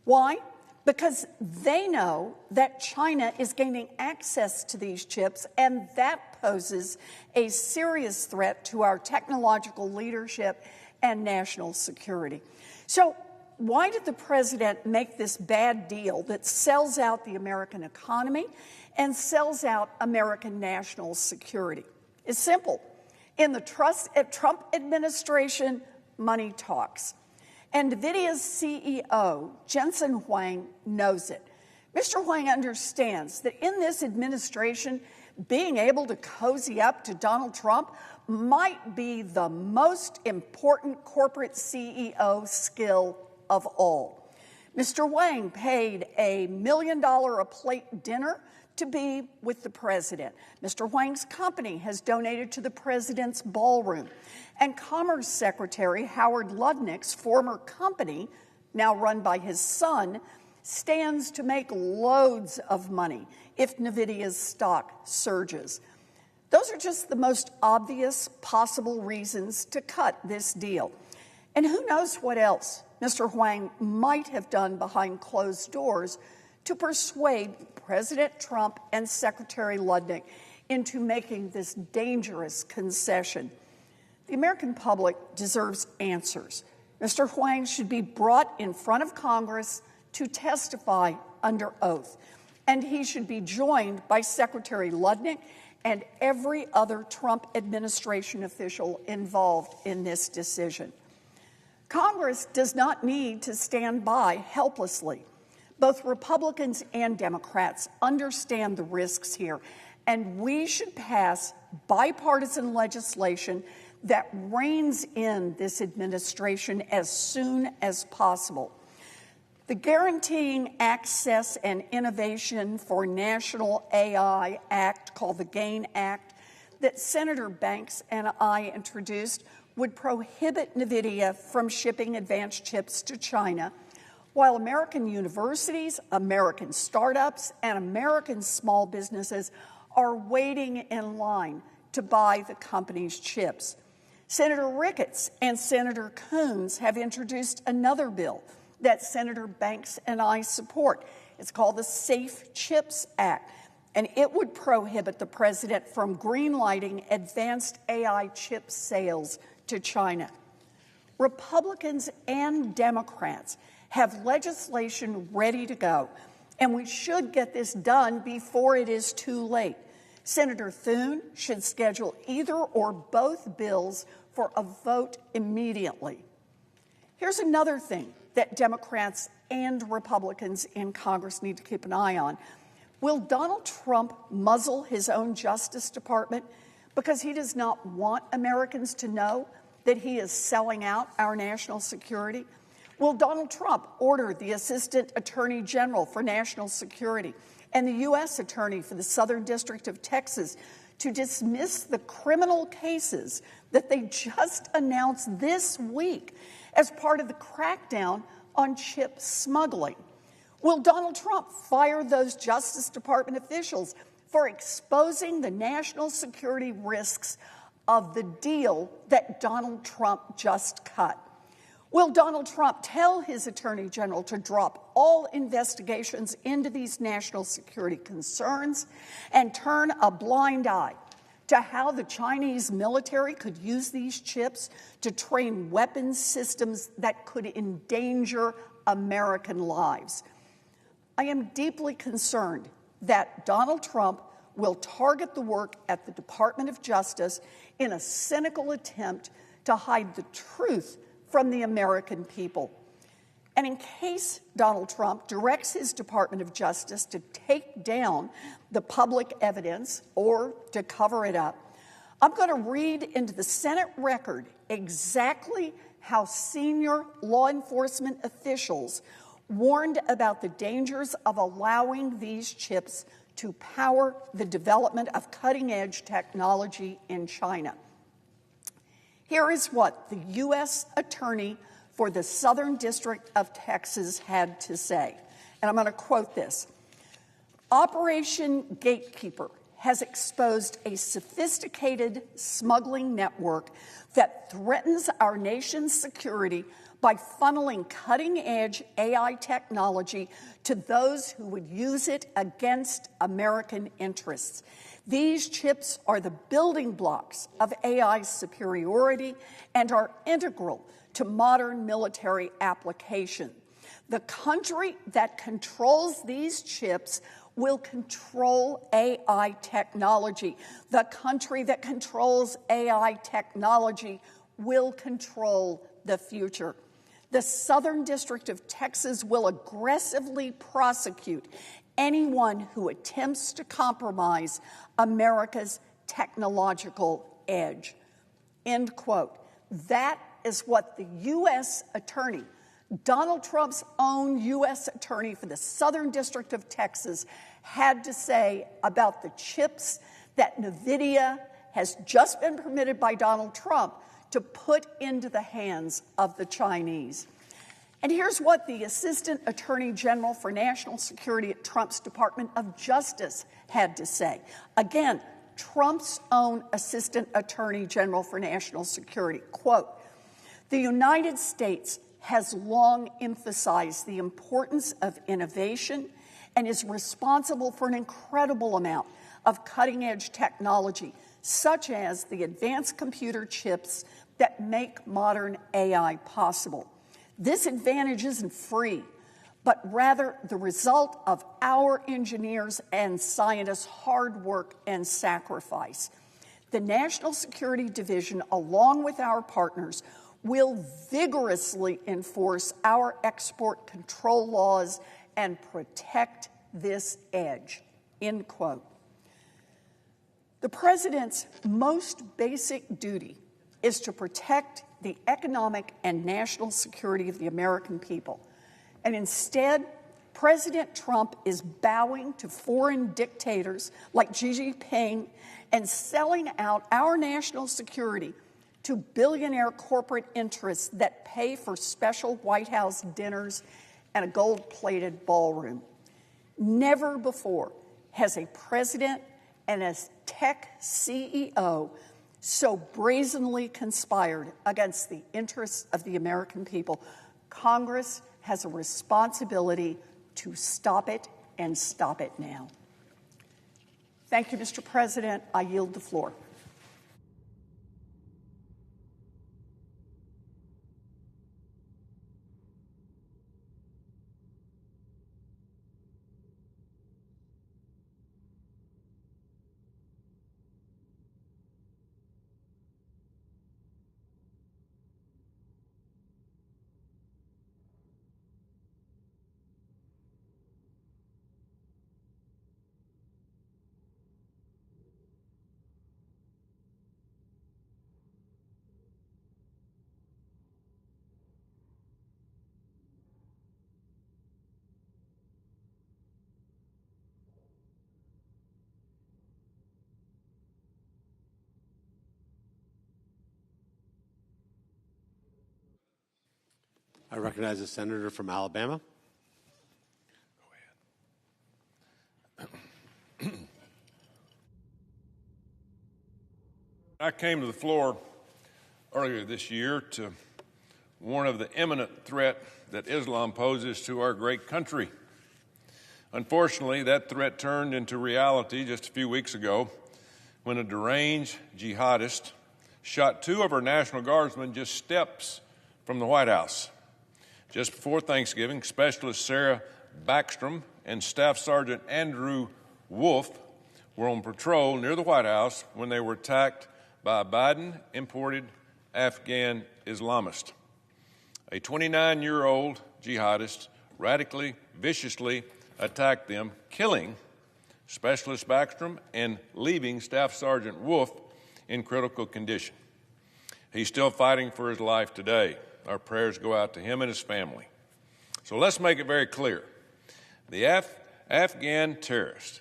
Why? Because they know that China is gaining access to these chips, and that poses a serious threat to our technological leadership and national security. So why did the president make this bad deal that sells out the American economy and sells out American national security? It's simple. In the Trump administration, money talks. And NVIDIA's CEO, Jensen Huang, knows it. Mr. Huang understands that in this administration, being able to cozy up to Donald Trump might be the most important corporate CEO skill of all. Mr. Huang paid a $1 million a plate dinner to be with the president. Mr. Huang's company has donated to the president's ballroom. And Commerce Secretary Howard Lutnick's former company, now run by his son, stands to make loads of money if NVIDIA's stock surges. Those are just the most obvious possible reasons to cut this deal. And who knows what else Mr. Huang might have done behind closed doors to persuade President Trump and Secretary Lutnick into making this dangerous concession. The American public deserves answers. Mr. Huang should be brought in front of Congress to testify under oath, and he should be joined by Secretary Lutnick and every other Trump administration official involved in this decision. Congress does not need to stand by helplessly. Both Republicans and Democrats understand the risks here, and we should pass bipartisan legislation that reins in this administration as soon as possible. The Guaranteeing Access and Innovation for National AI Act, called the GAIN Act, that Senator Banks and I introduced would prohibit NVIDIA from shipping advanced chips to China, while American universities, American startups, and American small businesses are waiting in line to buy the company's chips. Senator Ricketts and Senator Coons have introduced another bill that Senator Banks and I support. It's called the Safe Chips Act, and it would prohibit the president from greenlighting advanced AI chip sales to China. Republicans and Democrats have legislation ready to go, and we should get this done before it is too late. Senator Thune should schedule either or both bills for a vote immediately. Here's another thing that Democrats and Republicans in Congress need to keep an eye on. Will Donald Trump muzzle his own Justice Department because he does not want Americans to know that he is selling out our national security? Will Donald Trump order the Assistant Attorney General for National Security and the U.S. Attorney for the Southern District of Texas to dismiss the criminal cases that they just announced this week as part of the crackdown on chip smuggling? Will Donald Trump fire those Justice Department officials for exposing the national security risks of the deal that Donald Trump just cut? Will Donald Trump tell his Attorney General to drop all investigations into these national security concerns and turn a blind eye to how the Chinese military could use these chips to train weapons systems that could endanger American lives? I am deeply concerned that Donald Trump will target the work at the Department of Justice in a cynical attempt to hide the truth from the American people. And in case Donald Trump directs his Department of Justice to take down the public evidence or to cover it up, I'm going to read into the Senate record exactly how senior law enforcement officials warned about the dangers of allowing these chips to power the development of cutting-edge technology in China. Here is what the U.S. Attorney for the Southern District of Texas had to say, and I'm going to quote this. Operation Gatekeeper has exposed a sophisticated smuggling network that threatens our nation's security by funneling cutting-edge AI technology to those who would use it against American interests. These chips are the building blocks of AI's superiority and are integral to modern military application. The country that controls these chips will control AI technology. The country that controls AI technology will control the future. The Southern District of Texas will aggressively prosecute anyone who attempts to compromise America's technological edge. End quote. That is what the U.S. Attorney, Donald Trump's own U.S. Attorney for the Southern District of Texas, had to say about the chips that NVIDIA has just been permitted by Donald Trump to put into the hands of the Chinese. And here's what the Assistant Attorney General for National Security at Trump's Department of Justice had to say. Again, Trump's own Assistant Attorney General for National Security, quote, "The United States has long emphasized the importance of innovation and is responsible for an incredible amount of cutting-edge technology, such as the advanced computer chips that make modern AI possible. This advantage isn't free, but rather the result of our engineers and scientists' hard work and sacrifice. The National Security Division, along with our partners, will vigorously enforce our export control laws and protect this edge." End quote. The president's most basic duty is to protect the economic and national security of the American people. And instead, President Trump is bowing to foreign dictators like Xi Jinping and selling out our national security to billionaire corporate interests that pay for special White House dinners and a gold-plated ballroom. Never before has a president and a tech CEO so brazenly conspired against the interests of the American people. Congress has a responsibility to stop it, and stop it now. Thank you, Mr. President. I yield the floor. I recognize the senator from Alabama. I came to the floor earlier this year to warn of the imminent threat that Islam poses to our great country. Unfortunately, that threat turned into reality just a few weeks ago when a deranged jihadist shot 2 of our National Guardsmen just steps from the White House. Just before Thanksgiving, Specialist Sarah Backstrom and Staff Sergeant Andrew Wolf were on patrol near the White House when they were attacked by a Biden-imported Afghan Islamist. A 29-year-old jihadist radically, viciously attacked them, killing Specialist Backstrom and leaving Staff Sergeant Wolf in critical condition. He's still fighting for his life today. Our prayers go out to him and his family. So let's make it very clear. The Afghan terrorist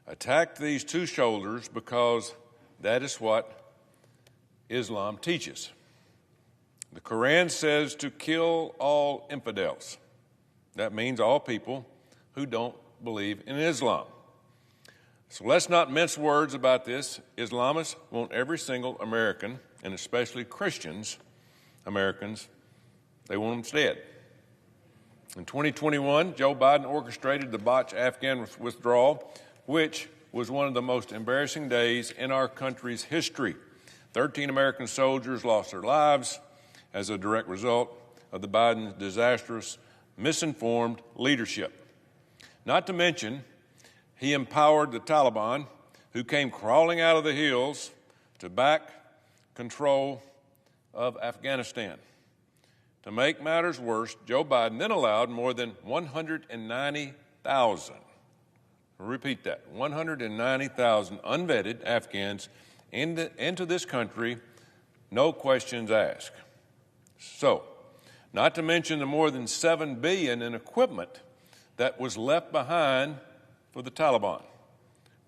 attacked these 2 soldiers because that is what Islam teaches. The Quran says to kill all infidels. That means all people who don't believe in Islam. So let's not mince words about this. Islamists want every single American, and especially Christians, Americans, they want them dead. In 2021, Joe Biden orchestrated the botched Afghan withdrawal, which was one of the most embarrassing days in our country's history. 13 American soldiers lost their lives as a direct result of the Biden's disastrous, misinformed leadership. Not to mention, he empowered the Taliban, who came crawling out of the hills to back control of Afghanistan. To make matters worse, Joe Biden then allowed more than 190,000, repeat that, 190,000 unvetted Afghans into this country, no questions asked. So, not to mention the more than $7 billion in equipment that was left behind for the Taliban,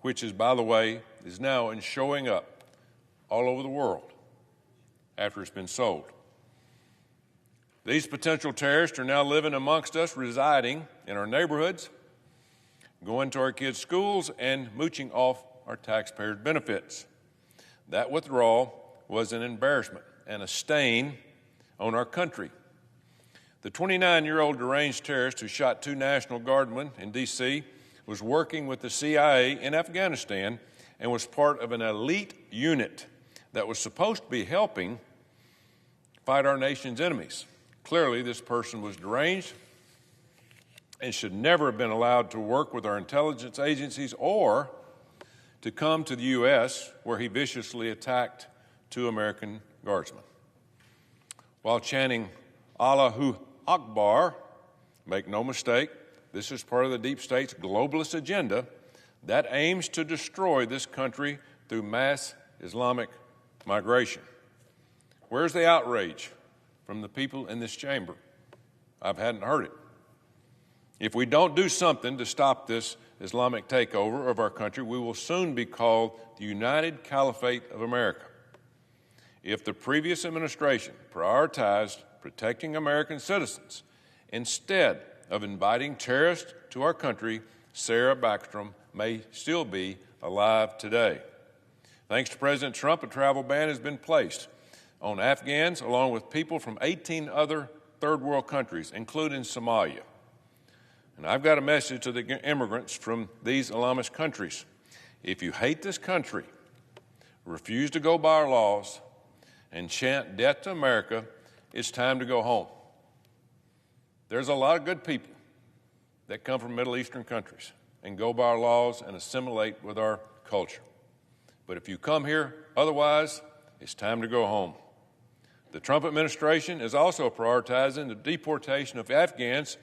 which is, by the way, is now showing up all over the world after it's been sold. These potential terrorists are now living amongst us, residing in our neighborhoods, going to our kids' schools, and mooching off our taxpayers' benefits. That withdrawal was an embarrassment and a stain on our country. The 29-year-old deranged terrorist who shot 2 National Guardsmen in D.C. was working with the CIA in Afghanistan and was part of an elite unit that was supposed to be helping fight our nation's enemies. Clearly, this person was deranged and should never have been allowed to work with our intelligence agencies or to come to the U.S., where he viciously attacked 2 American guardsmen. While chanting Allahu Akbar, make no mistake, this is part of the deep state's globalist agenda that aims to destroy this country through mass Islamic migration. Where's the outrage from the people in this chamber? I hadn't heard it. If we don't do something to stop this Islamic takeover of our country, we will soon be called the United Caliphate of America. If the previous administration prioritized protecting American citizens instead of inviting terrorists to our country, Sarah Backstrom may still be alive today. Thanks to President Trump, a travel ban has been placed on Afghans along with people from 18 other third world countries, including Somalia. And I've got a message to the immigrants from these Islamist countries. If you hate this country, refuse to go by our laws, and chant death to America, it's time to go home. There's a lot of good people that come from Middle Eastern countries and go by our laws and assimilate with our culture. But if you come here otherwise, it's time to go home. The Trump administration is also prioritizing the deportation of Afghans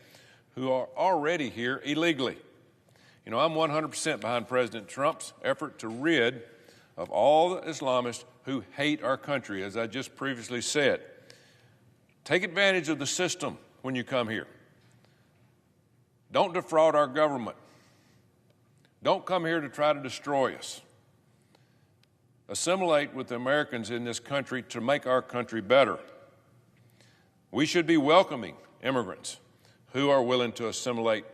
who are already here illegally. You know, I'm 100% behind President Trump's effort to rid of all the Islamists who hate our country, as I just previously said. Take advantage of the system when you come here. Don't defraud our government. Don't come here to try to destroy us. Assimilate with the Americans in this country to make our country better. We should be welcoming immigrants who are willing to assimilate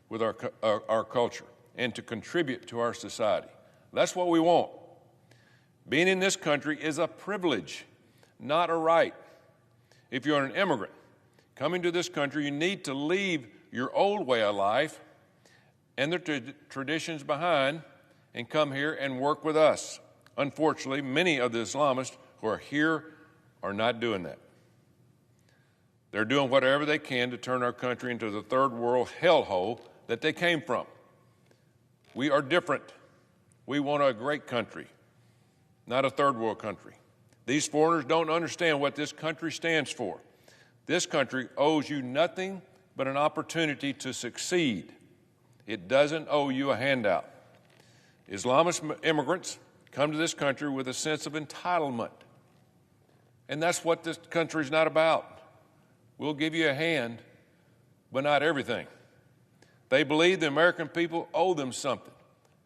with our culture and to contribute to our society. That's what we want. Being in this country is a privilege, not a right. If you're an immigrant coming to this country, you need to leave your old way of life and the traditions behind and come here and work with us. Unfortunately, many of the Islamists who are here are not doing that. They're doing whatever they can to turn our country into the third world hellhole that they came from. We are different. We want a great country, not a third world country. These foreigners don't understand what this country stands for. This country owes you nothing but an opportunity to succeed. It doesn't owe you a handout. Islamist immigrants come to this country with a sense of entitlement. And that's what this country is not about. We'll give you a hand, but not everything. They believe the American people owe them something,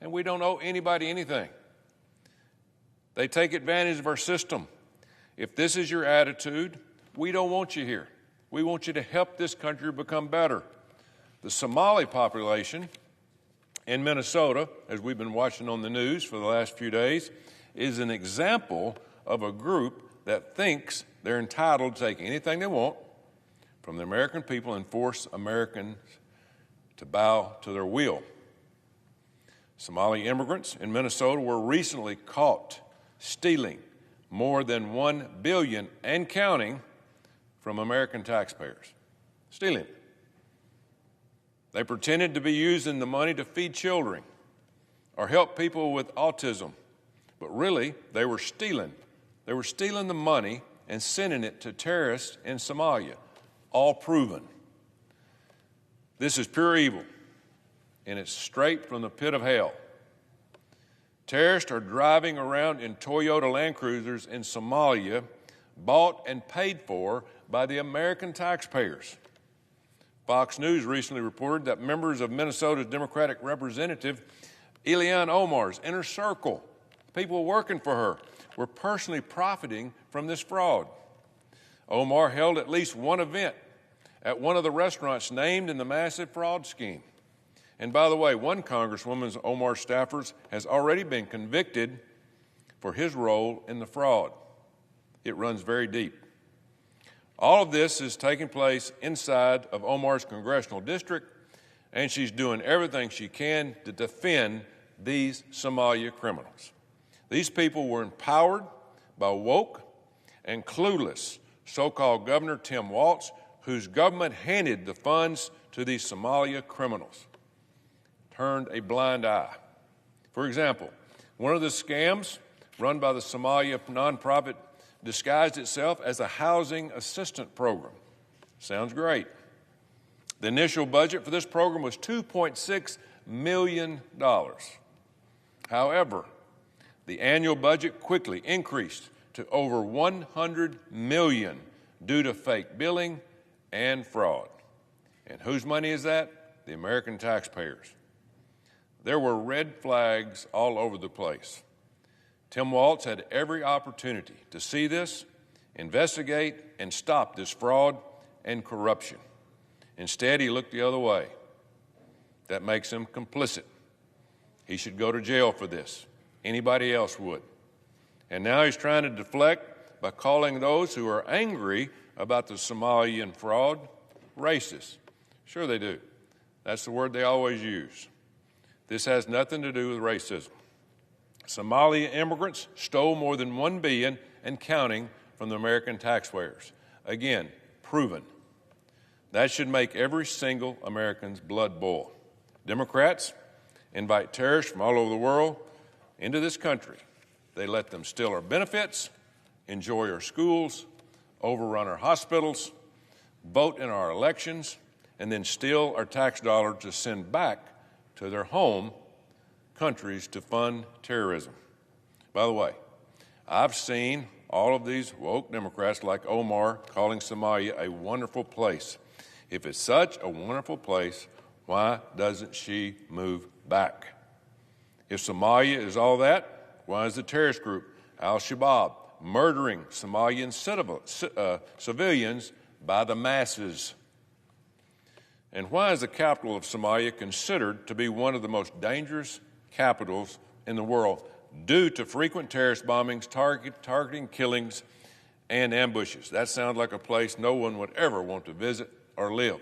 and we don't owe anybody anything. They take advantage of our system. If this is your attitude, we don't want you here. We want you to help this country become better. The Somali population in Minnesota, as we've been watching on the news for the last few days, is an example of a group that thinks they're entitled to take anything they want from the American people and force Americans to bow to their will. Somali immigrants in Minnesota were recently caught stealing more than $1 billion and counting from American taxpayers. Stealing. They pretended to be using the money to feed children or help people with autism, but really they were stealing. They were stealing the money and sending it to terrorists in Somalia, all proven. This is pure evil, and it's straight from the pit of hell. Terrorists are driving around in Toyota Land Cruisers in Somalia, bought and paid for by the American taxpayers. Fox News recently reported that members of Minnesota's Democratic Representative Ilhan Omar's inner circle, people working for her, were personally profiting from this fraud. Omar held at least one event at one of the restaurants named in the massive fraud scheme. And by the way, one Congresswoman, Omar staffers, has already been convicted for his role in the fraud. It runs very deep. All of this is taking place inside of Omar's congressional district, and she's doing everything she can to defend these Somalia criminals. These people were empowered by woke and clueless so-called Governor Tim Walz, whose government handed the funds to these Somalia criminals, turned a blind eye. For example, one of the scams run by the Somalia nonprofit disguised itself as a housing assistant program. Sounds great. The initial budget for this program was $2.6 million. However, the annual budget quickly increased to over $100 million due to fake billing and fraud. And whose money is that? The American taxpayers. There were red flags all over the place. Tim Walz had every opportunity to see this, investigate, and stop this fraud and corruption. Instead, he looked the other way. That makes him complicit. He should go to jail for this. Anybody else would. And now he's trying to deflect by calling those who are angry about the Somalian fraud racist. Sure they do. That's the word they always use. This has nothing to do with racism. Somalia immigrants stole more than $1 billion and counting from the American taxpayers. Again, proven. That should make every single American's blood boil. Democrats invite terrorists from all over the world into this country. They let them steal our benefits, enjoy our schools, overrun our hospitals, vote in our elections, and then steal our tax dollars to send back to their home countries to fund terrorism. By the way, I've seen all of these woke Democrats like Omar calling Somalia a wonderful place. If it's such a wonderful place, why doesn't she move back? If Somalia is all that, why is the terrorist group Al-Shabaab murdering Somalian civilians by the masses? And why is the capital of Somalia considered to be one of the most dangerous capitals in the world due to frequent terrorist bombings, targeting killings, and ambushes? That sounds like a place no one would ever want to visit or live.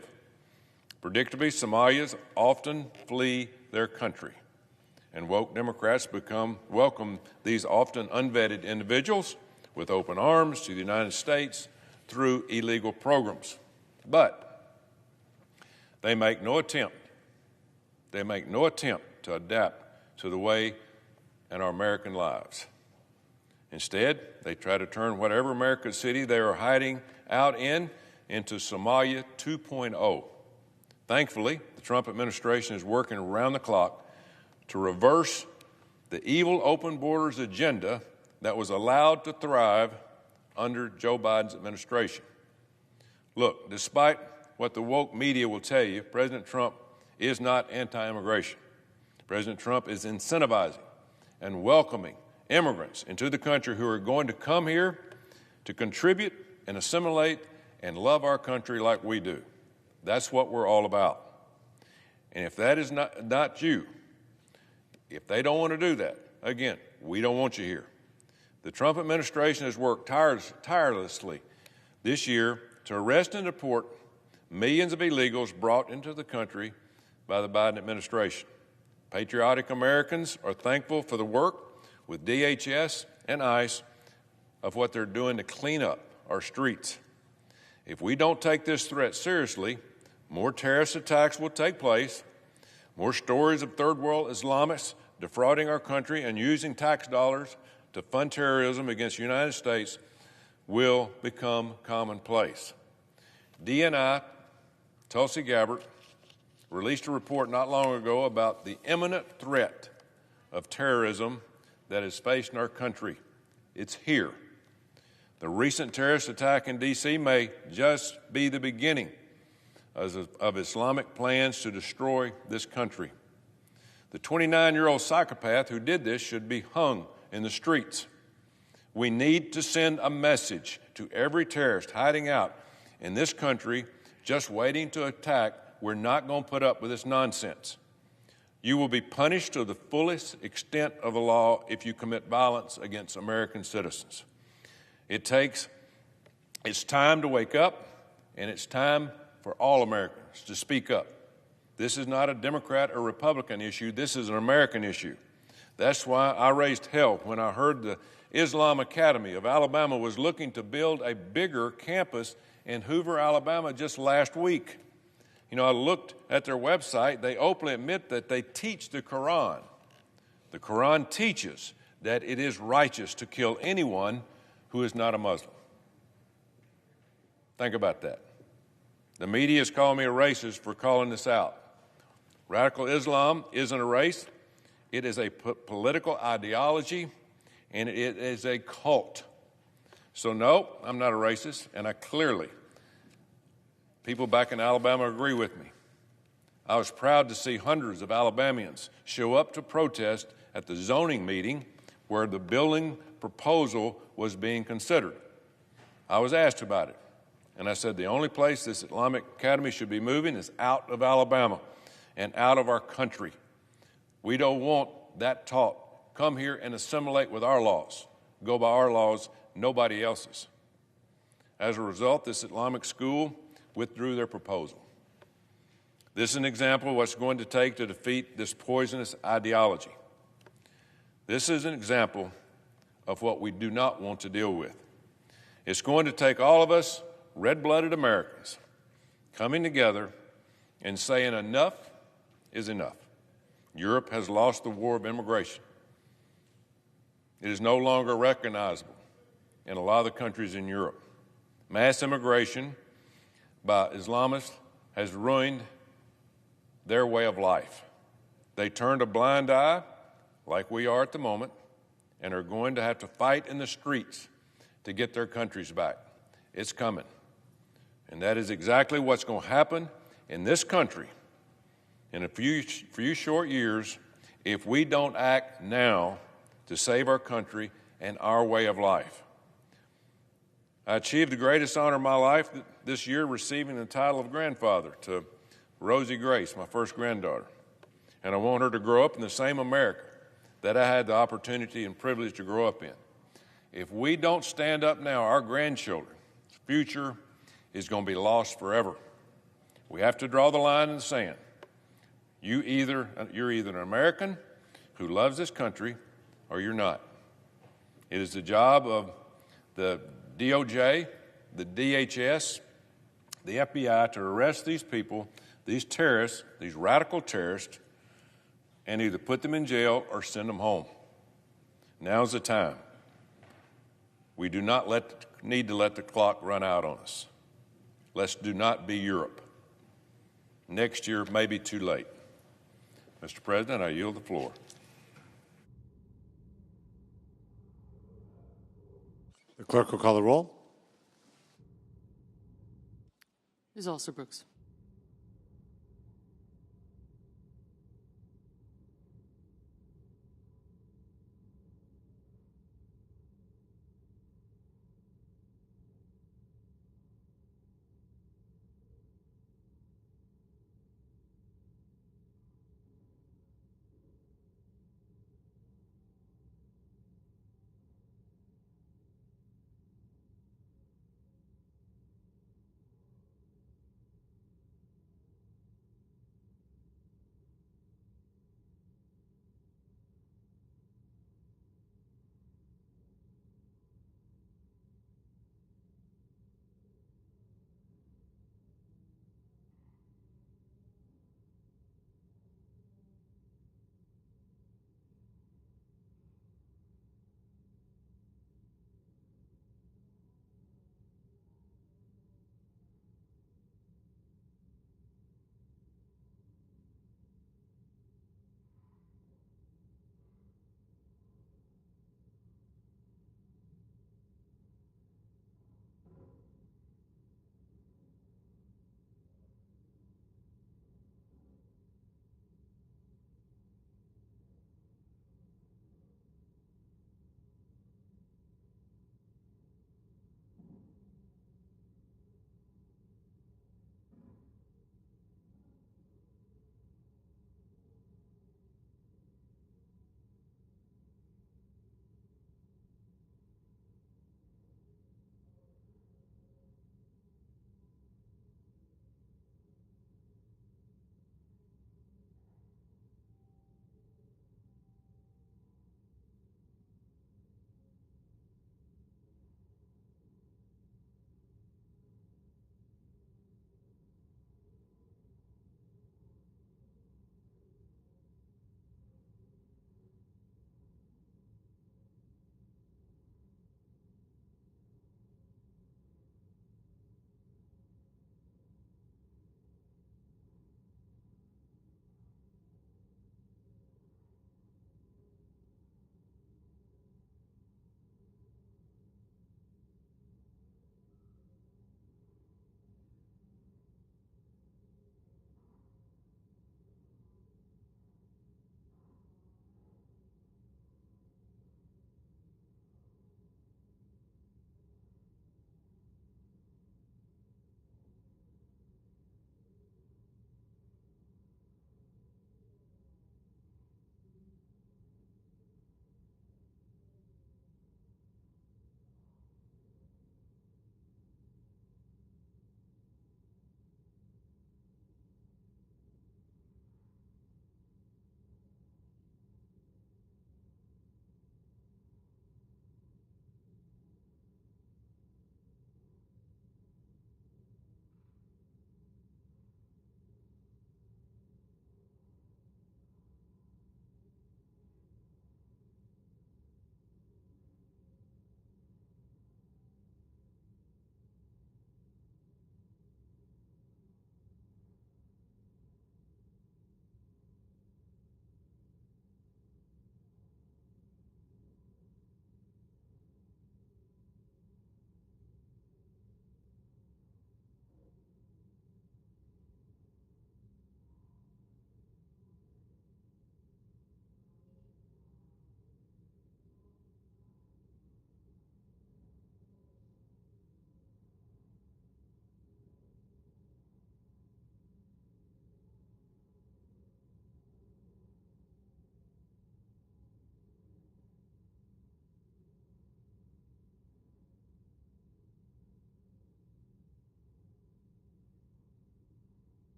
Predictably, Somalians often flee their country, and woke Democrats welcome these often unvetted individuals with open arms to the United States through illegal programs. But they make no attempt to adapt to the way in our American lives. Instead, they try to turn whatever American city they are hiding out in into Somalia 2.0. Thankfully, the Trump administration is working around the clock to reverse the evil open borders agenda that was allowed to thrive under Joe Biden's administration. Look, despite what the woke media will tell you, President Trump is not anti-immigration. President Trump is incentivizing and welcoming immigrants into the country who are going to come here to contribute and assimilate and love our country like we do. That's what we're all about. And if that is not you, if they don't want to do that, again, we don't want you here. The Trump administration has worked tirelessly this year to arrest and deport millions of illegals brought into the country by the Biden administration. Patriotic Americans are thankful for the work with DHS and ICE of what they're doing to clean up our streets. If we don't take this threat seriously, more terrorist attacks will take place, more stories of third world Islamists defrauding our country and using tax dollars to fund terrorism against the United States will become commonplace. DNI, Tulsi Gabbard, released a report not long ago about the imminent threat of terrorism that is facing our country. It's here. The recent terrorist attack in D.C. may just be the beginning of Islamic plans to destroy this country. The 29-year-old psychopath who did this should be hung in the streets. We need to send a message to every terrorist hiding out in this country just waiting to attack. We're not going to put up with this nonsense. You will be punished to the fullest extent of the law if you commit violence against American citizens. It's time to wake up, and it's time for all Americans to speak up. This is not a Democrat or Republican issue. This is an American issue. That's why I raised hell when I heard the Islam Academy of Alabama was looking to build a bigger campus in Hoover, Alabama just last week. You know, I looked at their website. They openly admit that they teach the Quran. The Quran teaches that it is righteous to kill anyone who is not a Muslim. Think about that. The media is calling me a racist for calling this out. Radical Islam isn't a race. It is a political ideology, and it is a cult. So, no, I'm not a racist, and people back in Alabama agree with me. I was proud to see hundreds of Alabamians show up to protest at the zoning meeting where the building proposal was being considered. I was asked about it, and I said the only place this Islamic Academy should be moving is out of Alabama and out of our country. We don't want that taught. Come here and assimilate with our laws. Go by our laws, nobody else's. As a result, this Islamic school withdrew their proposal. This is an example of what's going to take to defeat this poisonous ideology. This is an example of what we do not want to deal with. It's going to take all of us, red-blooded Americans, coming together and saying enough is enough. Europe has lost the war of immigration. It is no longer recognizable in a lot of the countries in Europe. Mass immigration by Islamists has ruined their way of life. They turned a blind eye, like we are at the moment, and are going to have to fight in the streets to get their countries back. It's coming. And that is exactly what's going to happen in this country in a few short years if we don't act now to save our country and our way of life. I achieved the greatest honor of my life this year, receiving the title of grandfather to Rosie Grace, my first granddaughter, and I want her to grow up in the same America that I had the opportunity and privilege to grow up in. If we don't stand up now, our grandchildren's future is going to be lost forever. We have to draw the line in the sand. You're either an American who loves this country or you're not. It is the job of the DOJ, the DHS, the FBI to arrest these people, these terrorists, these radical terrorists, and either put them in jail or send them home. Now's the time. We do not need to let the clock run out on us. Let's do not be Europe. Next year may be too late. Mr. President, I yield the floor. The clerk will call the roll. Ms. Alsterbrooks.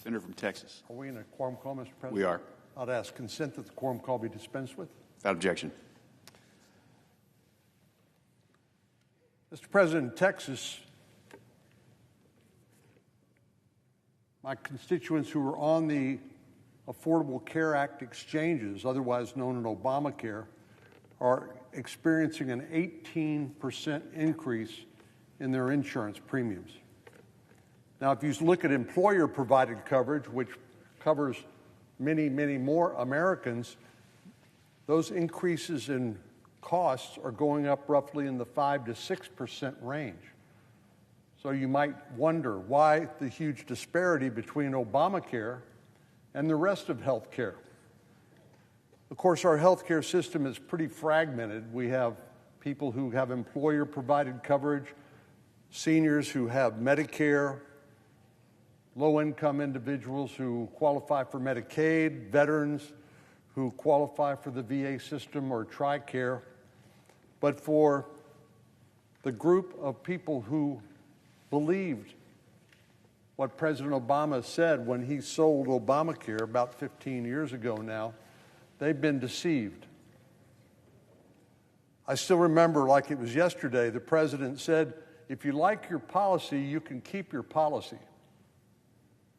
Senator from Texas. Are we in a quorum call, Mr. President? We are. I'd ask consent that the quorum call be dispensed with. Without objection. Mr. President, in Texas, my constituents who are on the Affordable Care Act exchanges, otherwise known as Obamacare, are experiencing an 18% increase in their insurance premiums. Now, if you look at employer-provided coverage, which covers many, many more Americans, those increases in costs are going up roughly in the 5 to 6% range. So you might wonder why the huge disparity between Obamacare and the rest of health care. Of course, our health care system is pretty fragmented. We have people who have employer-provided coverage, seniors who have Medicare, low-income individuals who qualify for Medicaid, veterans who qualify for the VA system or TRICARE. But for the group of people who believed what President Obama said when he sold Obamacare about 15 years ago now, they've been deceived. I still remember like it was yesterday, the president said, if you like your policy, you can keep your policy.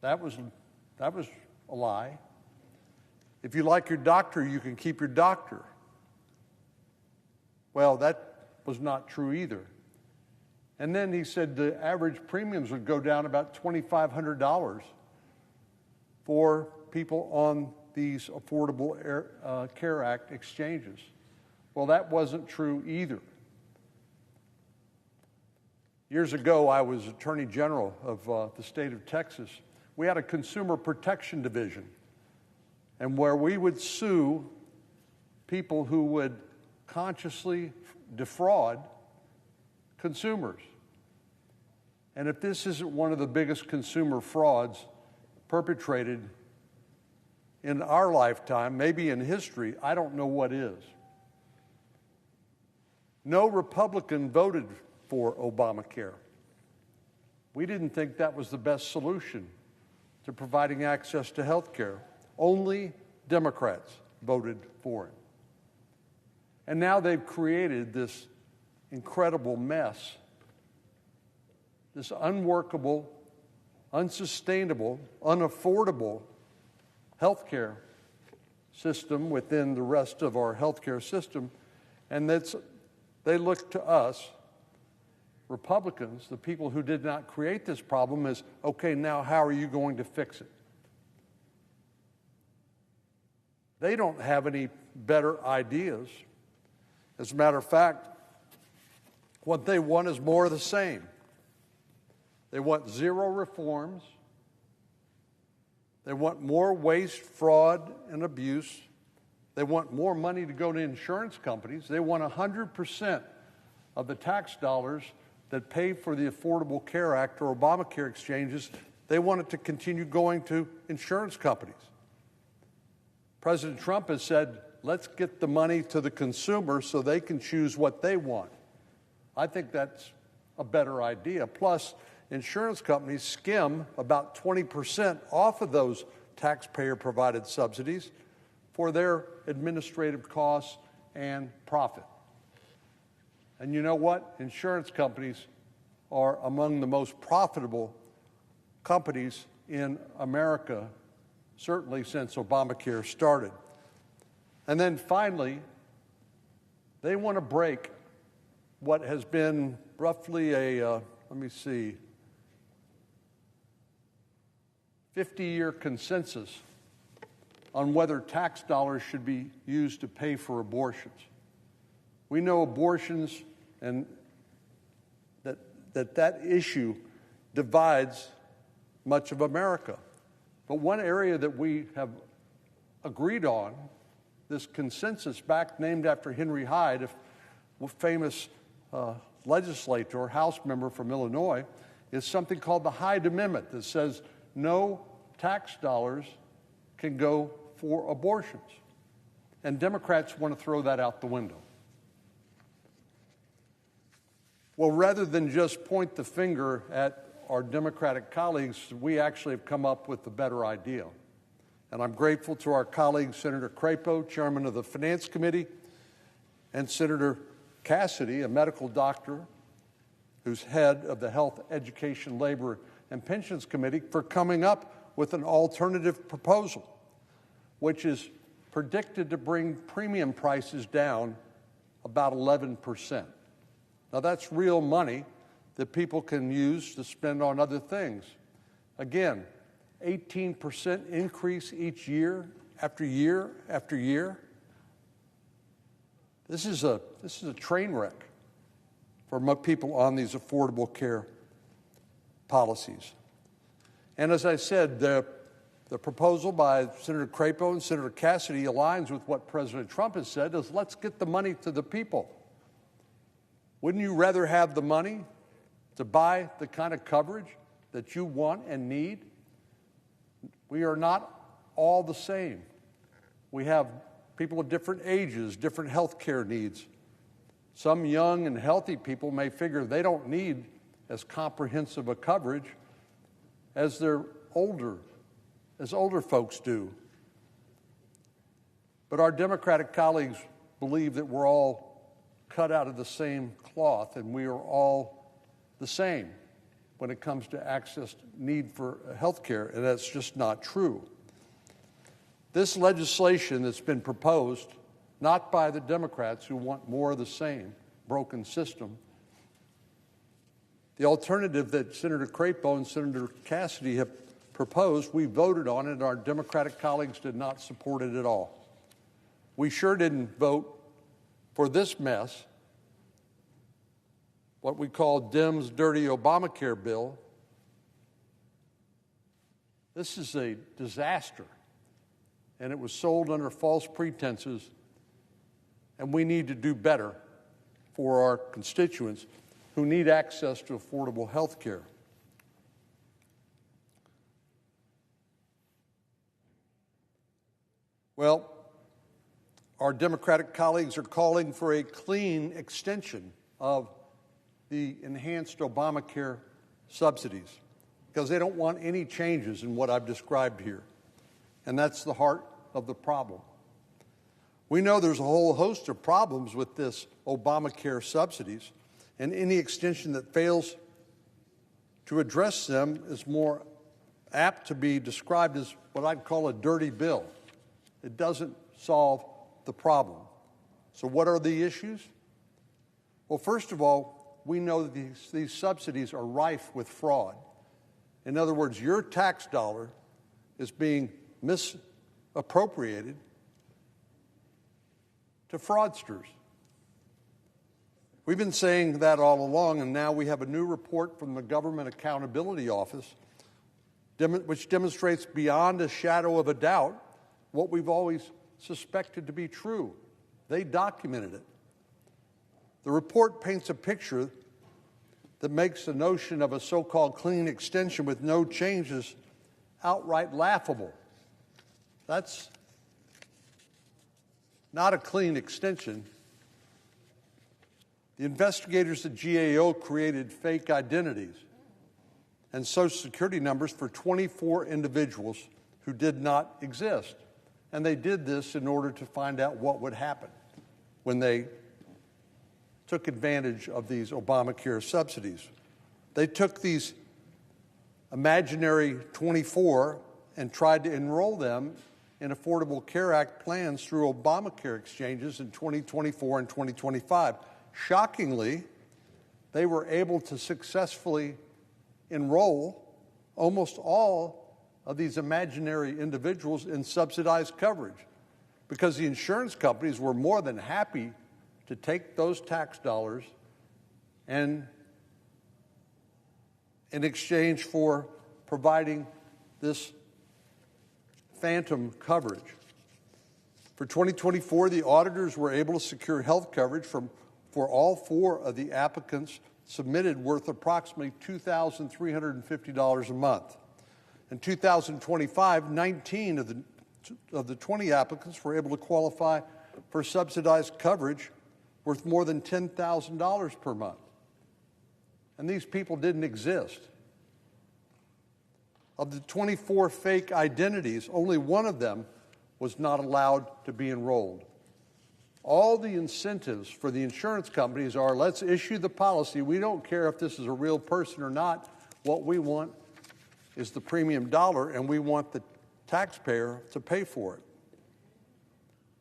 That was a lie. If you like your doctor, you can keep your doctor. Well, that was not true either. And then he said the average premiums would go down about $2,500 for people on these Affordable Care Act exchanges. Well, that wasn't true either. Years ago, I was Attorney General of the state of Texas. We had a consumer protection division, and where we would sue people who would consciously defraud consumers. And if this isn't one of the biggest consumer frauds perpetrated in our lifetime, maybe in history, I don't know what is. No Republican voted for Obamacare. We didn't think that was the best solution to providing access to health care. Only Democrats voted for it. And now they've created this incredible mess, this unworkable, unsustainable, unaffordable health care system within the rest of our health care system. And they look to us, Republicans, the people who did not create this problem, as, okay, now how are you going to fix it? They don't have any better ideas. As a matter of fact, what they want is more of the same. They want zero reforms. They want more waste, fraud, and abuse. They want more money to go to insurance companies. They want 100% of the tax dollars that pay for the Affordable Care Act or Obamacare exchanges. They want it to continue going to insurance companies. President Trump has said, let's get the money to the consumer so they can choose what they want. I think that's a better idea. Plus, insurance companies skim about 20% off of those taxpayer-provided subsidies for their administrative costs and profit. And you know what? Insurance companies are among the most profitable companies in America, certainly since Obamacare started. And then finally, they want to break what has been roughly a, 50-year consensus on whether tax dollars should be used to pay for abortions. We know abortions and that issue divides much of America. But one area that we have agreed on, this consensus back named after Henry Hyde, a famous legislator, House member from Illinois, is something called the Hyde Amendment that says no tax dollars can go for abortions. And Democrats want to throw that out the window. Well, rather than just point the finger at our Democratic colleagues, we actually have come up with a better idea. And I'm grateful to our colleague, Senator Crapo, chairman of the Finance Committee, and Senator Cassidy, a medical doctor who's head of the Health, Education, Labor, and Pensions Committee, for coming up with an alternative proposal, which is predicted to bring premium prices down about 11%. Now, that's real money that people can use to spend on other things. Again, 18% increase each year after year after year. This is a train wreck for people on these affordable care policies. And as I said, the proposal by Senator Crapo and Senator Cassidy aligns with what President Trump has said, is let's get the money to the people. Wouldn't you rather have the money to buy the kind of coverage that you want and need? We are not all the same. We have people of different ages, different health care needs. Some young and healthy people may figure they don't need as comprehensive a coverage as older folks do. But our Democratic colleagues believe that we're all cut out of the same cloth and we are all the same when it comes to access need for health care, and that's just not true. This legislation that's been proposed, not by the Democrats who want more of the same broken system, the alternative that Senator Crapo and Senator Cassidy have proposed, we voted on it, and our Democratic colleagues did not support it at all. We sure didn't vote for this mess, what we call Dems' dirty Obamacare bill. This is a disaster, and it was sold under false pretenses, and we need to do better for our constituents who need access to affordable health care. Well, our Democratic colleagues are calling for a clean extension of the enhanced Obamacare subsidies because they don't want any changes in what I've described here. And that's the heart of the problem. We know there's a whole host of problems with this Obamacare subsidies, and any extension that fails to address them is more apt to be described as what I'd call a dirty bill. It doesn't solve the problem. So what are the issues? Well, first of all, we know that these subsidies are rife with fraud. In other words, your tax dollar is being misappropriated to fraudsters. We've been saying that all along, and now we have a new report from the Government Accountability Office which demonstrates beyond a shadow of a doubt what we've always suspected to be true. They documented it. The report paints a picture that makes the notion of a so-called clean extension with no changes outright laughable. That's not a clean extension. The investigators at GAO created fake identities and Social Security numbers for 24 individuals who did not exist. And they did this in order to find out what would happen when they took advantage of these Obamacare subsidies. They took these imaginary 24 and tried to enroll them in Affordable Care Act plans through Obamacare exchanges in 2024 and 2025. Shockingly, they were able to successfully enroll almost all of these imaginary individuals in subsidized coverage because the insurance companies were more than happy to take those tax dollars and in exchange for providing this phantom coverage. For 2024, the auditors were able to secure health coverage for all four of the applicants submitted worth approximately $2,350 a month. In 2025, 19 of the 20 applicants were able to qualify for subsidized coverage worth more than $10,000 per month. And these people didn't exist. Of the 24 fake identities, only one of them was not allowed to be enrolled. All the incentives for the insurance companies are, let's issue the policy. We don't care if this is a real person or not. What we want is the premium dollar, and we want the taxpayer to pay for it.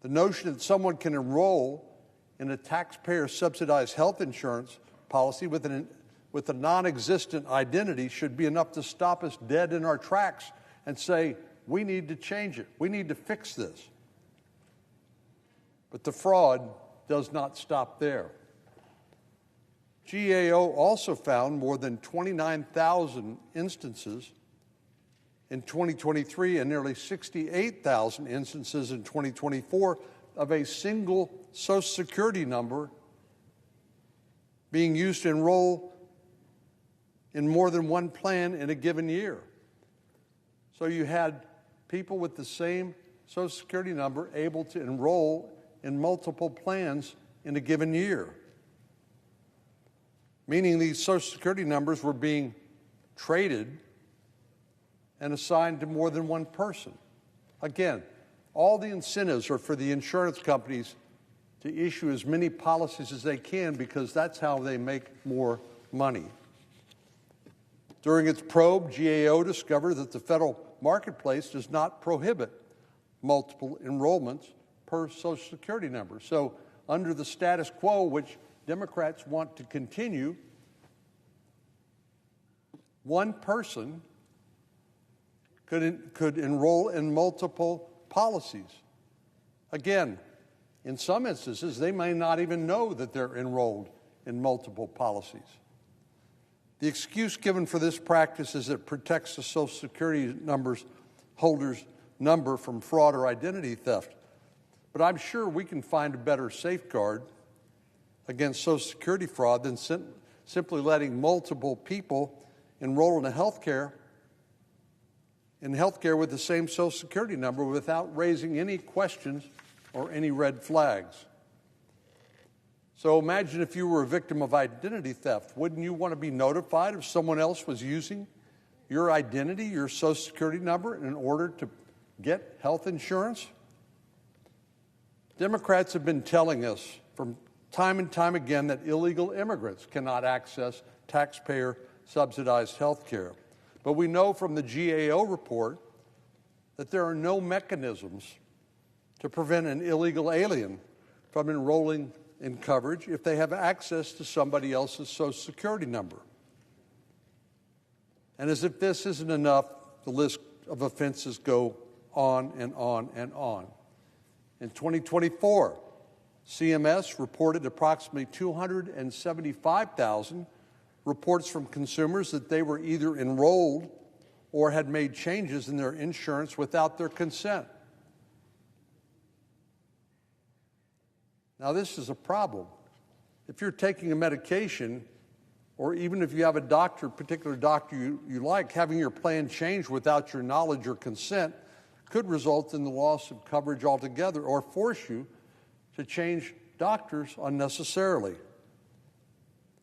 The notion that someone can enroll in a taxpayer-subsidized health insurance policy with a non-existent identity should be enough to stop us dead in our tracks and say, we need to change it. We need to fix this. But the fraud does not stop there. GAO also found more than 29,000 instances in 2023 and nearly 68,000 instances in 2024 of a single Social Security number being used to enroll in more than one plan in a given year. So you had people with the same Social Security number able to enroll in multiple plans in a given year, meaning these Social Security numbers were being traded and assigned to more than one person. Again, all the incentives are for the insurance companies to issue as many policies as they can because that's how they make more money. During its probe, GAO discovered that the federal marketplace does not prohibit multiple enrollments per Social Security number. So under the status quo, which Democrats want to continue, one person could enroll in multiple policies. Again, in some instances, they may not even know that they're enrolled in multiple policies. The excuse given for this practice is it protects the Social Security holder's number from fraud or identity theft. But I'm sure we can find a better safeguard against Social Security fraud than simply letting multiple people enroll in healthcare with the same Social Security number without raising any questions or any red flags. So imagine if you were a victim of identity theft. Wouldn't you want to be notified if someone else was using your identity, your Social Security number, in order to get health insurance? Democrats have been telling us from time and time again that illegal immigrants cannot access taxpayer-subsidized health care. But we know from the GAO report that there are no mechanisms to prevent an illegal alien from enrolling in coverage if they have access to somebody else's Social Security number. And as if this isn't enough, the list of offenses go on and on and on. In 2024, CMS reported approximately 275,000 reports from consumers that they were either enrolled or had made changes in their insurance without their consent. Now, this is a problem. If you're taking a medication, or even if you have a particular doctor you like, having your plan changed without your knowledge or consent could result in the loss of coverage altogether or force you to change doctors unnecessarily.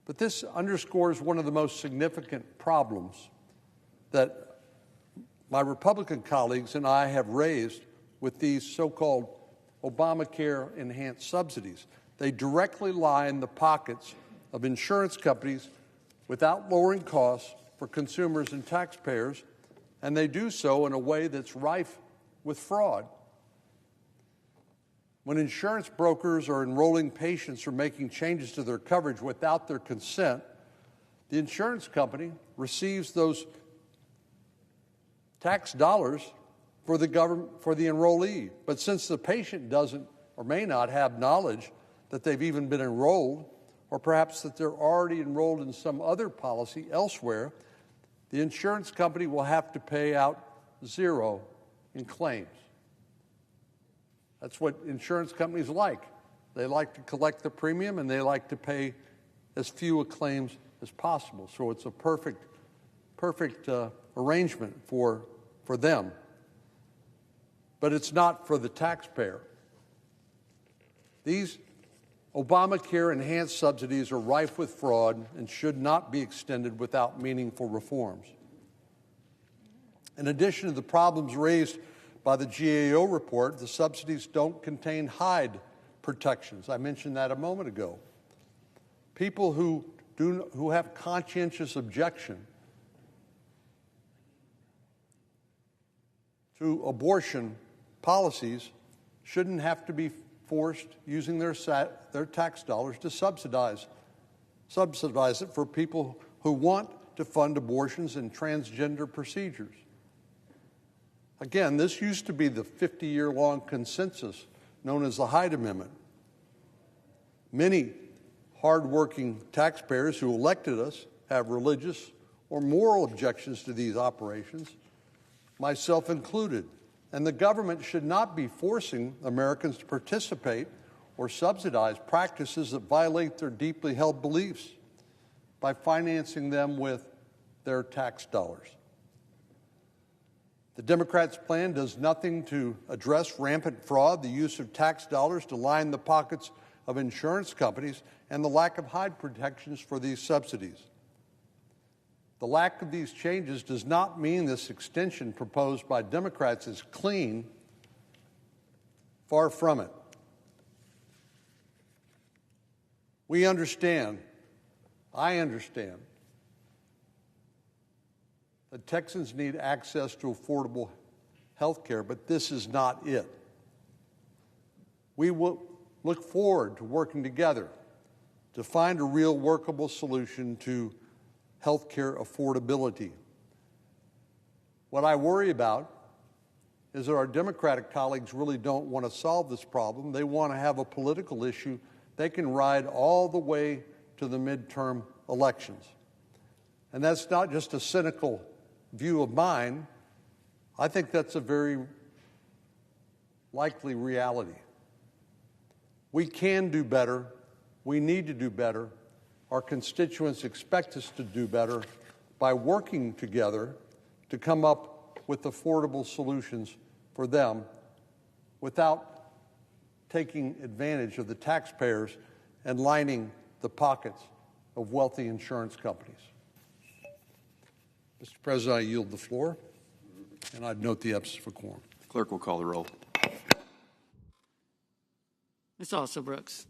But this underscores one of the most significant problems that my Republican colleagues and I have raised with these so-called Obamacare enhanced subsidies. They directly line the pockets of insurance companies without lowering costs for consumers and taxpayers, and they do so in a way that's rife with fraud. When insurance brokers are enrolling patients or making changes to their coverage without their consent, the insurance company receives those tax dollars for the enrollee. But since the patient doesn't or may not have knowledge that they've even been enrolled, or perhaps that they're already enrolled in some other policy elsewhere, the insurance company will have to pay out zero in claims. That's what insurance companies like. They like to collect the premium and they like to pay as few claims as possible. So it's a perfect arrangement for them. But it's not for the taxpayer. These Obamacare enhanced subsidies are rife with fraud and should not be extended without meaningful reforms. In addition to the problems raised by the GAO report, the subsidies don't contain hide protections. I mentioned that a moment ago. People who have conscientious objection to abortion policies shouldn't have to be forced using their tax dollars to subsidize it for people who want to fund abortions and transgender procedures. Again, this used to be the 50-year-long consensus known as the Hyde Amendment. Many hardworking taxpayers who elected us have religious or moral objections to these operations, myself included. And the government should not be forcing Americans to participate or subsidize practices that violate their deeply held beliefs by financing them with their tax dollars. The Democrats' plan does nothing to address rampant fraud, the use of tax dollars to line the pockets of insurance companies, and the lack of Hyde protections for these subsidies. The lack of these changes does not mean this extension proposed by Democrats is clean. Far from it. We understand, I understand, that Texans need access to affordable health care, but this is not it. We will look forward to working together to find a real workable solution to health care affordability. What I worry about is that our Democratic colleagues really don't want to solve this problem. They want to have a political issue they can ride all the way to the midterm elections. And that's not just a cynical view of mine. I think that's a very likely reality. We can do better. We need to do better. Our constituents expect us to do better by working together to come up with affordable solutions for them without taking advantage of the taxpayers and lining the pockets of wealthy insurance companies. Mr. President, I yield the floor, and I'd note the absence of quorum. Clerk will call the roll. Ms. Alsobrooks.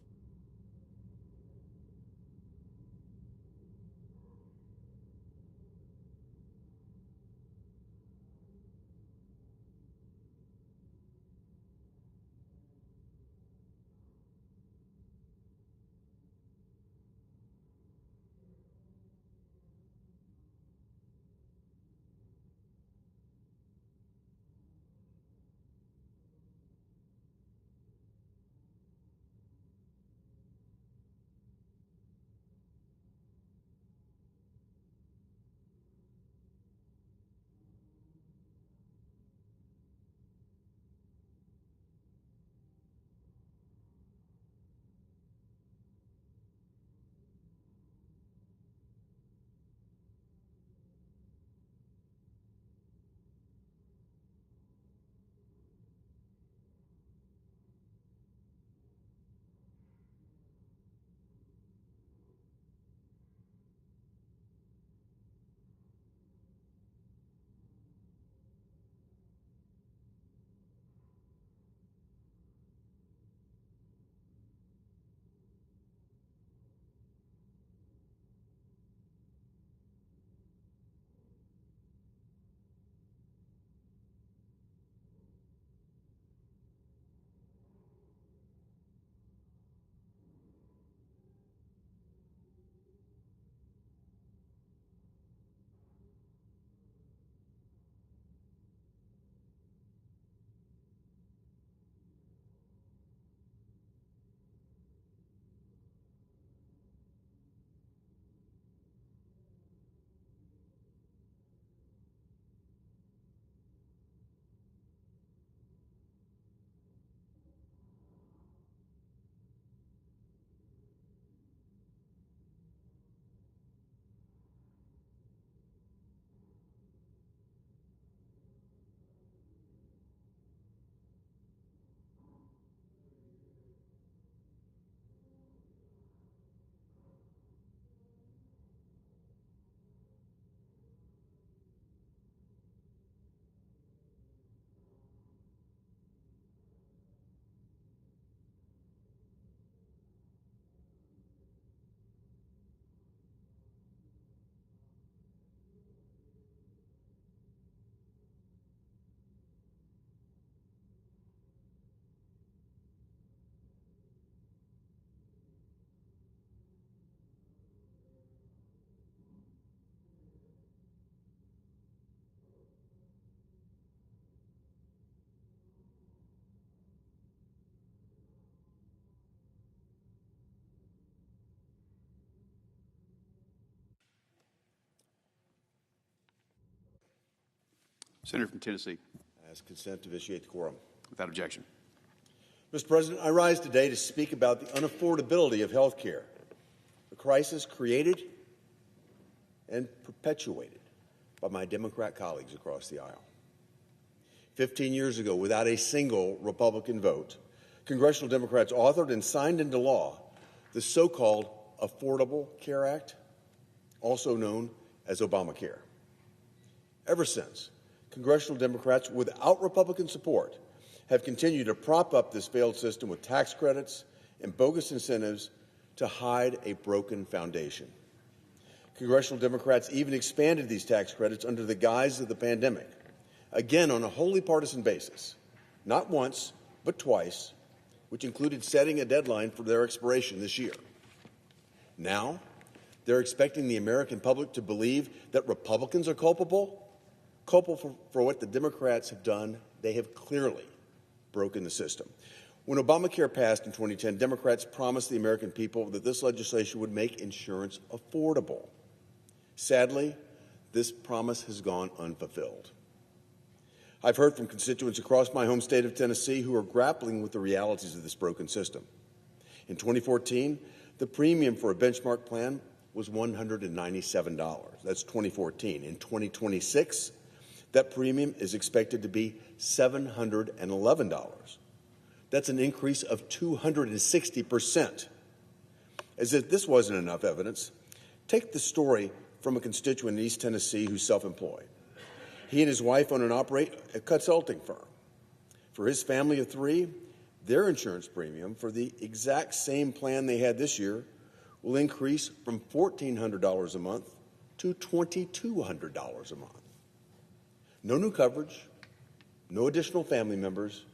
Senator from Tennessee. Ask consent to vitiate the quorum. Without objection. Mr. President, I rise today to speak about the unaffordability of health care, a crisis created and perpetuated by my Democrat colleagues across the aisle. 15 years ago, without a single Republican vote, congressional Democrats authored and signed into law the so-called Affordable Care Act, also known as Obamacare. Ever since, congressional Democrats, without Republican support, have continued to prop up this failed system with tax credits and bogus incentives to hide a broken foundation. Congressional Democrats even expanded these tax credits under the guise of the pandemic, again on a wholly partisan basis, not once, but twice, which included setting a deadline for their expiration this year. Now, they're expecting the American public to believe that Republicans are culpable for what the Democrats have done. They have clearly broken the system. When Obamacare passed in 2010, Democrats promised the American people that this legislation would make insurance affordable. Sadly, this promise has gone unfulfilled. I've heard from constituents across my home state of Tennessee who are grappling with the realities of this broken system. In 2014, the premium for a benchmark plan was $197. That's 2014. In 2026, that premium is expected to be $711. That's an increase of 260%. As if this wasn't enough evidence, take the story from a constituent in East Tennessee who's self-employed. He and his wife own and operate a consulting firm. For his family of three, their insurance premium for the exact same plan they had this year will increase from $1,400 a month to $2,200 a month. No new coverage, no additional family members,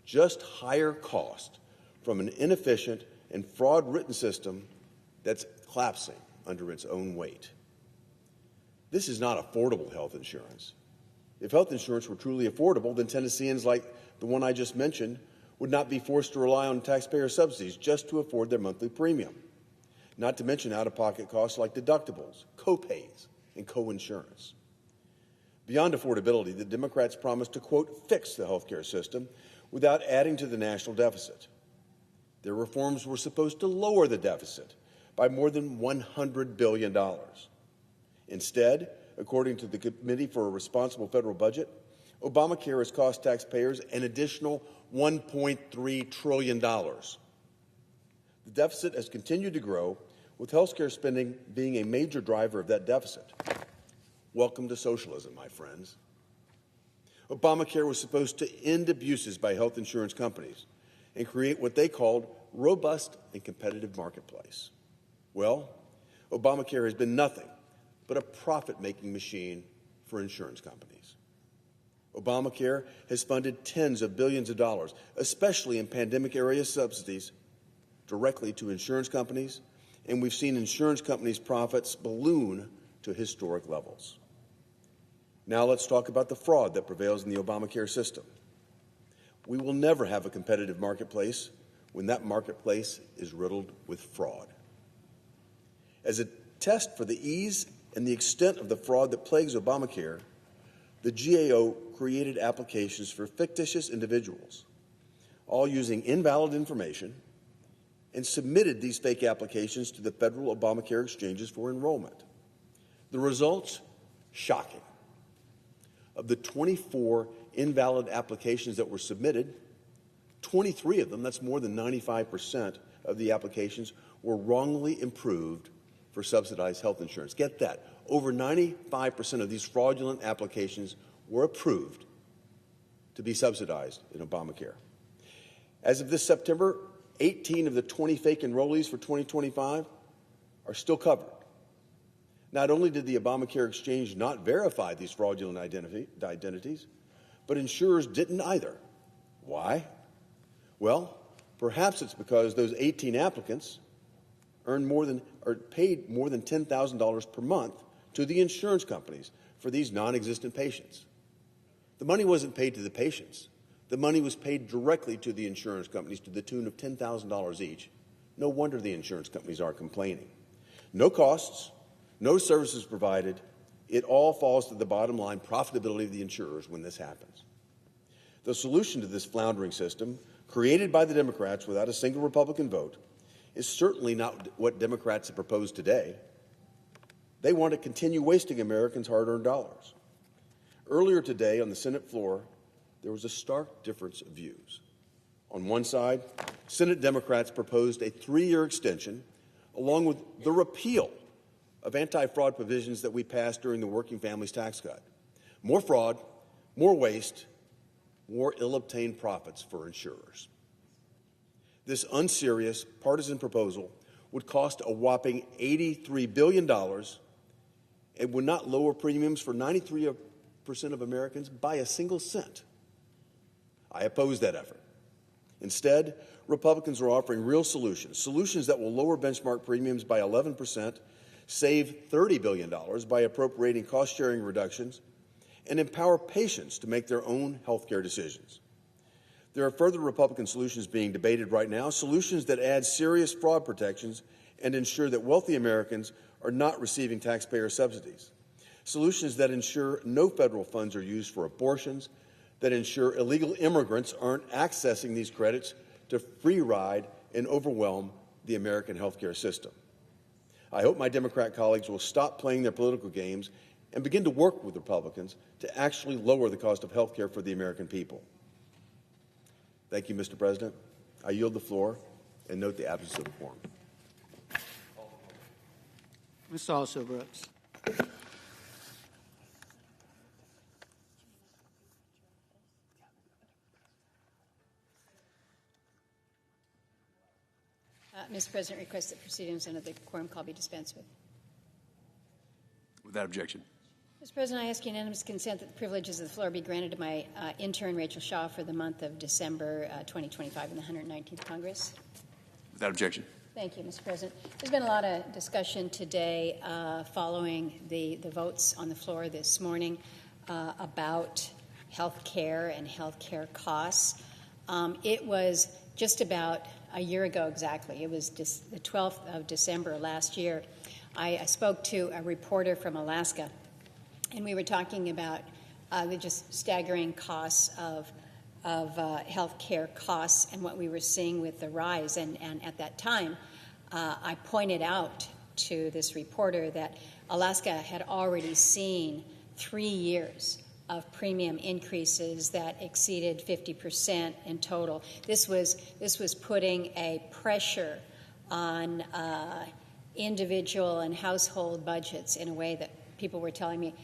just higher cost from an inefficient and fraud-ridden system that's collapsing under its own weight. This is not affordable health insurance. If health insurance were truly affordable, then Tennesseans like the one I just mentioned would not be forced to rely on taxpayer subsidies just to afford their monthly premium, not to mention out-of-pocket costs like deductibles, co-pays, and co-insurance. Beyond affordability, the Democrats promised to, quote, fix the health care system without adding to the national deficit. Their reforms were supposed to lower the deficit by more than $100 billion. Instead, according to the Committee for a Responsible Federal Budget, Obamacare has cost taxpayers an additional $1.3 trillion. The deficit has continued to grow, with health care spending being a major driver of that deficit. Welcome to socialism, my friends. Obamacare was supposed to end abuses by health insurance companies and create what they called robust and competitive marketplace. Well, Obamacare has been nothing but a profit-making machine for insurance companies. Obamacare has funded tens of billions of dollars, especially in pandemic-area subsidies, directly to insurance companies, and we've seen insurance companies' profits balloon to historic levels. Now let's talk about the fraud that prevails in the Obamacare system. We will never have a competitive marketplace when that marketplace is riddled with fraud. As a test for the ease and the extent of the fraud that plagues Obamacare, the GAO created applications for fictitious individuals, all using invalid information, and submitted these fake applications to the federal Obamacare exchanges for enrollment. The results? Shocking. Of the 24 invalid applications that were submitted, 23 of them, that's more than 95% of the applications, were wrongly improved for subsidized health insurance. Get that. Over 95% of these fraudulent applications were approved to be subsidized in Obamacare. As of this September, 18 of the 20 fake enrollees for 2025 are still covered. Not only did the Obamacare exchange not verify these fraudulent identities, but insurers didn't either. Why? Well, perhaps it's because those 18 applicants paid more than $10,000 per month to the insurance companies for these non-existent patients. The money wasn't paid to the patients. The money was paid directly to the insurance companies to the tune of $10,000 each. No wonder the insurance companies are complaining. No costs, no services provided, It all falls to the bottom line profitability of the insurers when this happens. The solution to this floundering system, created by the Democrats without a single Republican vote, is certainly not what Democrats have proposed today. They want to continue wasting Americans' hard-earned dollars. Earlier today on the Senate floor, there was a stark difference of views. On one side, Senate Democrats proposed a 3-year extension, along with the repeal of anti-fraud provisions that we passed during the Working Families Tax Cut. More fraud, more waste, more ill-obtained profits for insurers. This unserious partisan proposal would cost a whopping $83 billion and would not lower premiums for 93% of Americans by a single cent. I oppose that effort. Instead, Republicans are offering real solutions that will lower benchmark premiums by 11%, save $30 billion by appropriating cost-sharing reductions, and empower patients to make their own health care decisions. There are further Republican solutions being debated right now, solutions that add serious fraud protections and ensure that wealthy Americans are not receiving taxpayer subsidies, solutions that ensure no federal funds are used for abortions, that ensure illegal immigrants aren't accessing these credits to free ride and overwhelm the American healthcare system. I hope my Democrat colleagues will stop playing their political games and begin to work with Republicans to actually lower the cost of health care for the American people. Thank you, Mr. President. I yield the floor and note the absence of a quorum. Mr. Also Brooks. Mr. President, request that proceedings under the quorum call be dispensed with. Without objection. Mr. President, I ask unanimous consent that the privileges of the floor be granted to my intern, Rachel Shaw, for the month of December 2025 in the 119th Congress. Without objection. Thank you, Mr. President. There's been a lot of discussion today following the votes on the floor this morning about health care and health care costs. It was just about a year ago exactly. It was the 12th of December last year. I spoke to a reporter from Alaska, and we were talking about the just staggering costs of health care costs and what we were seeing with the rise. And at that time, I pointed out to this reporter that Alaska had already seen 3 years of premium increases that exceeded 50% in total. This was putting a pressure on individual and household budgets in a way that people were telling me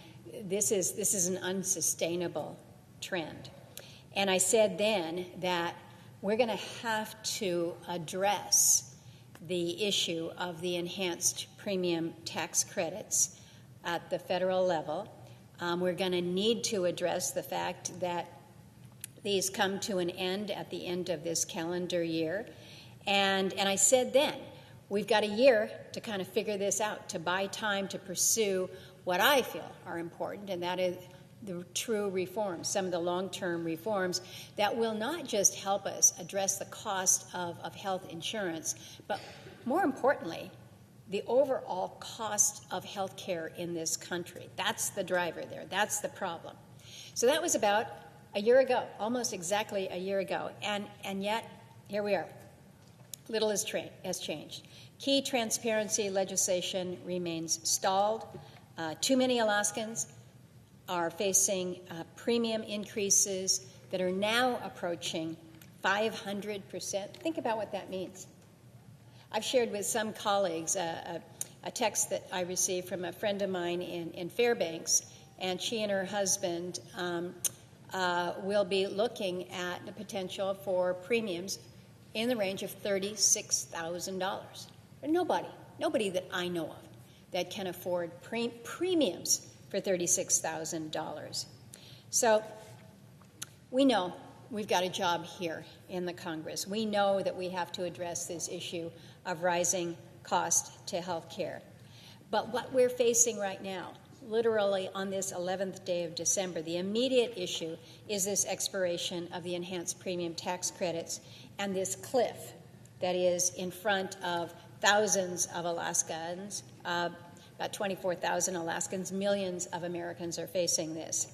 this is an unsustainable trend. And I said then that we're going to have to address the issue of the enhanced premium tax credits at the federal level. We're going to need to address the fact that these come to an end at the end of this calendar year. And I said then, we've got a year to kind of figure this out, to buy time to pursue what I feel are important, and that is the true reforms, some of the long-term reforms that will not just help us address the cost of health insurance, but more importantly, the overall cost of health care in this country. That's the driver there. That's the problem. So that was about a year ago, almost exactly a year ago. And yet, here we are. Little has changed. Key transparency legislation remains stalled. Too many Alaskans are facing premium increases that are now approaching 500%. Think about what that means. I've shared with some colleagues a text that I received from a friend of mine in Fairbanks, and she and her husband will be looking at the potential for premiums in the range of $36,000. Nobody that I know of that can afford premiums for $36,000. So we know we've got a job here in the Congress. We know that we have to address this issue of rising cost to health care. But what we're facing right now, literally on this 11th day of December, the immediate issue is this expiration of the enhanced premium tax credits and this cliff that is in front of thousands of Alaskans, about 24,000 Alaskans. Millions of Americans are facing this.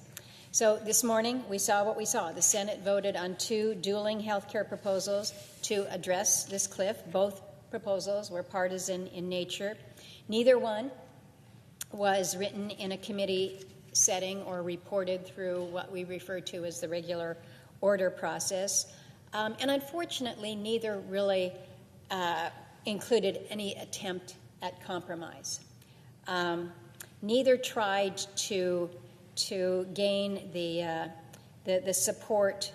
So this morning, we saw what we saw. The Senate voted on 2 dueling health care proposals to address this cliff. Both proposals were partisan in nature. Neither one was written in a committee setting or reported through what we refer to as the regular order process. And unfortunately, neither really included any attempt at compromise. Neither tried to gain the support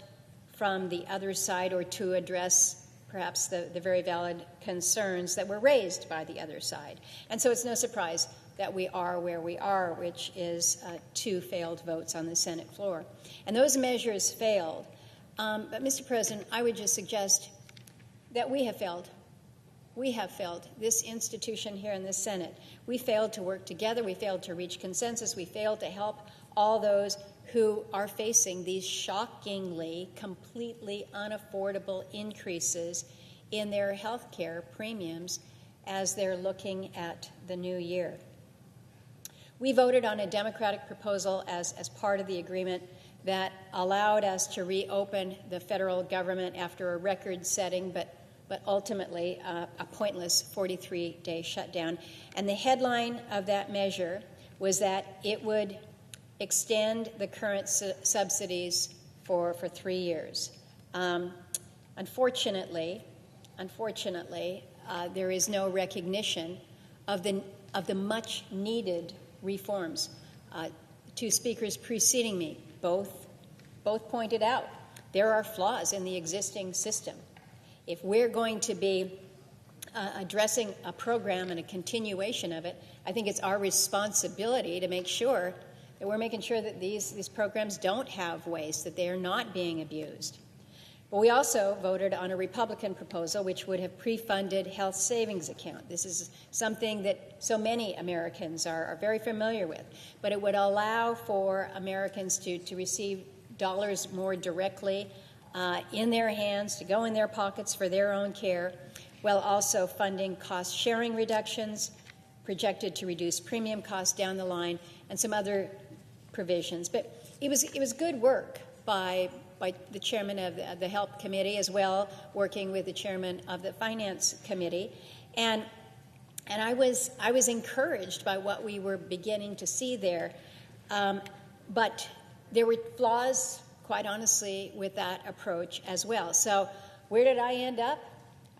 from the other side or to address perhaps the very valid concerns that were raised by the other side. And so it's no surprise that we are where we are, which is 2 failed votes on the Senate floor. And those measures failed. But, Mr. President, I would just suggest that we have failed. We have failed. This institution here in the Senate. We failed to work together. We failed to reach consensus. We failed to help all those who are facing these shockingly, completely unaffordable increases in their health care premiums as they're looking at the new year. We voted on a Democratic proposal as part of the agreement that allowed us to reopen the federal government after a record-setting but ultimately a pointless 43-day shutdown. And the headline of that measure was that it would extend the current subsidies for 3 years. Unfortunately, there is no recognition of the much-needed reforms. 2 speakers preceding me both pointed out there are flaws in the existing system. If we're going to be addressing a program and a continuation of it, I think it's our responsibility to make sure that we're making sure that these programs don't have waste, that they are not being abused. But we also voted on a Republican proposal which would have pre-funded health savings account. This is something that so many Americans are very familiar with, but it would allow for Americans to receive dollars more directly in their hands, to go in their pockets for their own care, while also funding cost-sharing reductions, projected to reduce premium costs down the line, and some other provisions. But it was good work by the chairman of the Health Committee, as well, working with the chairman of the Finance Committee, and I was encouraged by what we were beginning to see there, but there were flaws, quite honestly, with that approach as well. So where did I end up?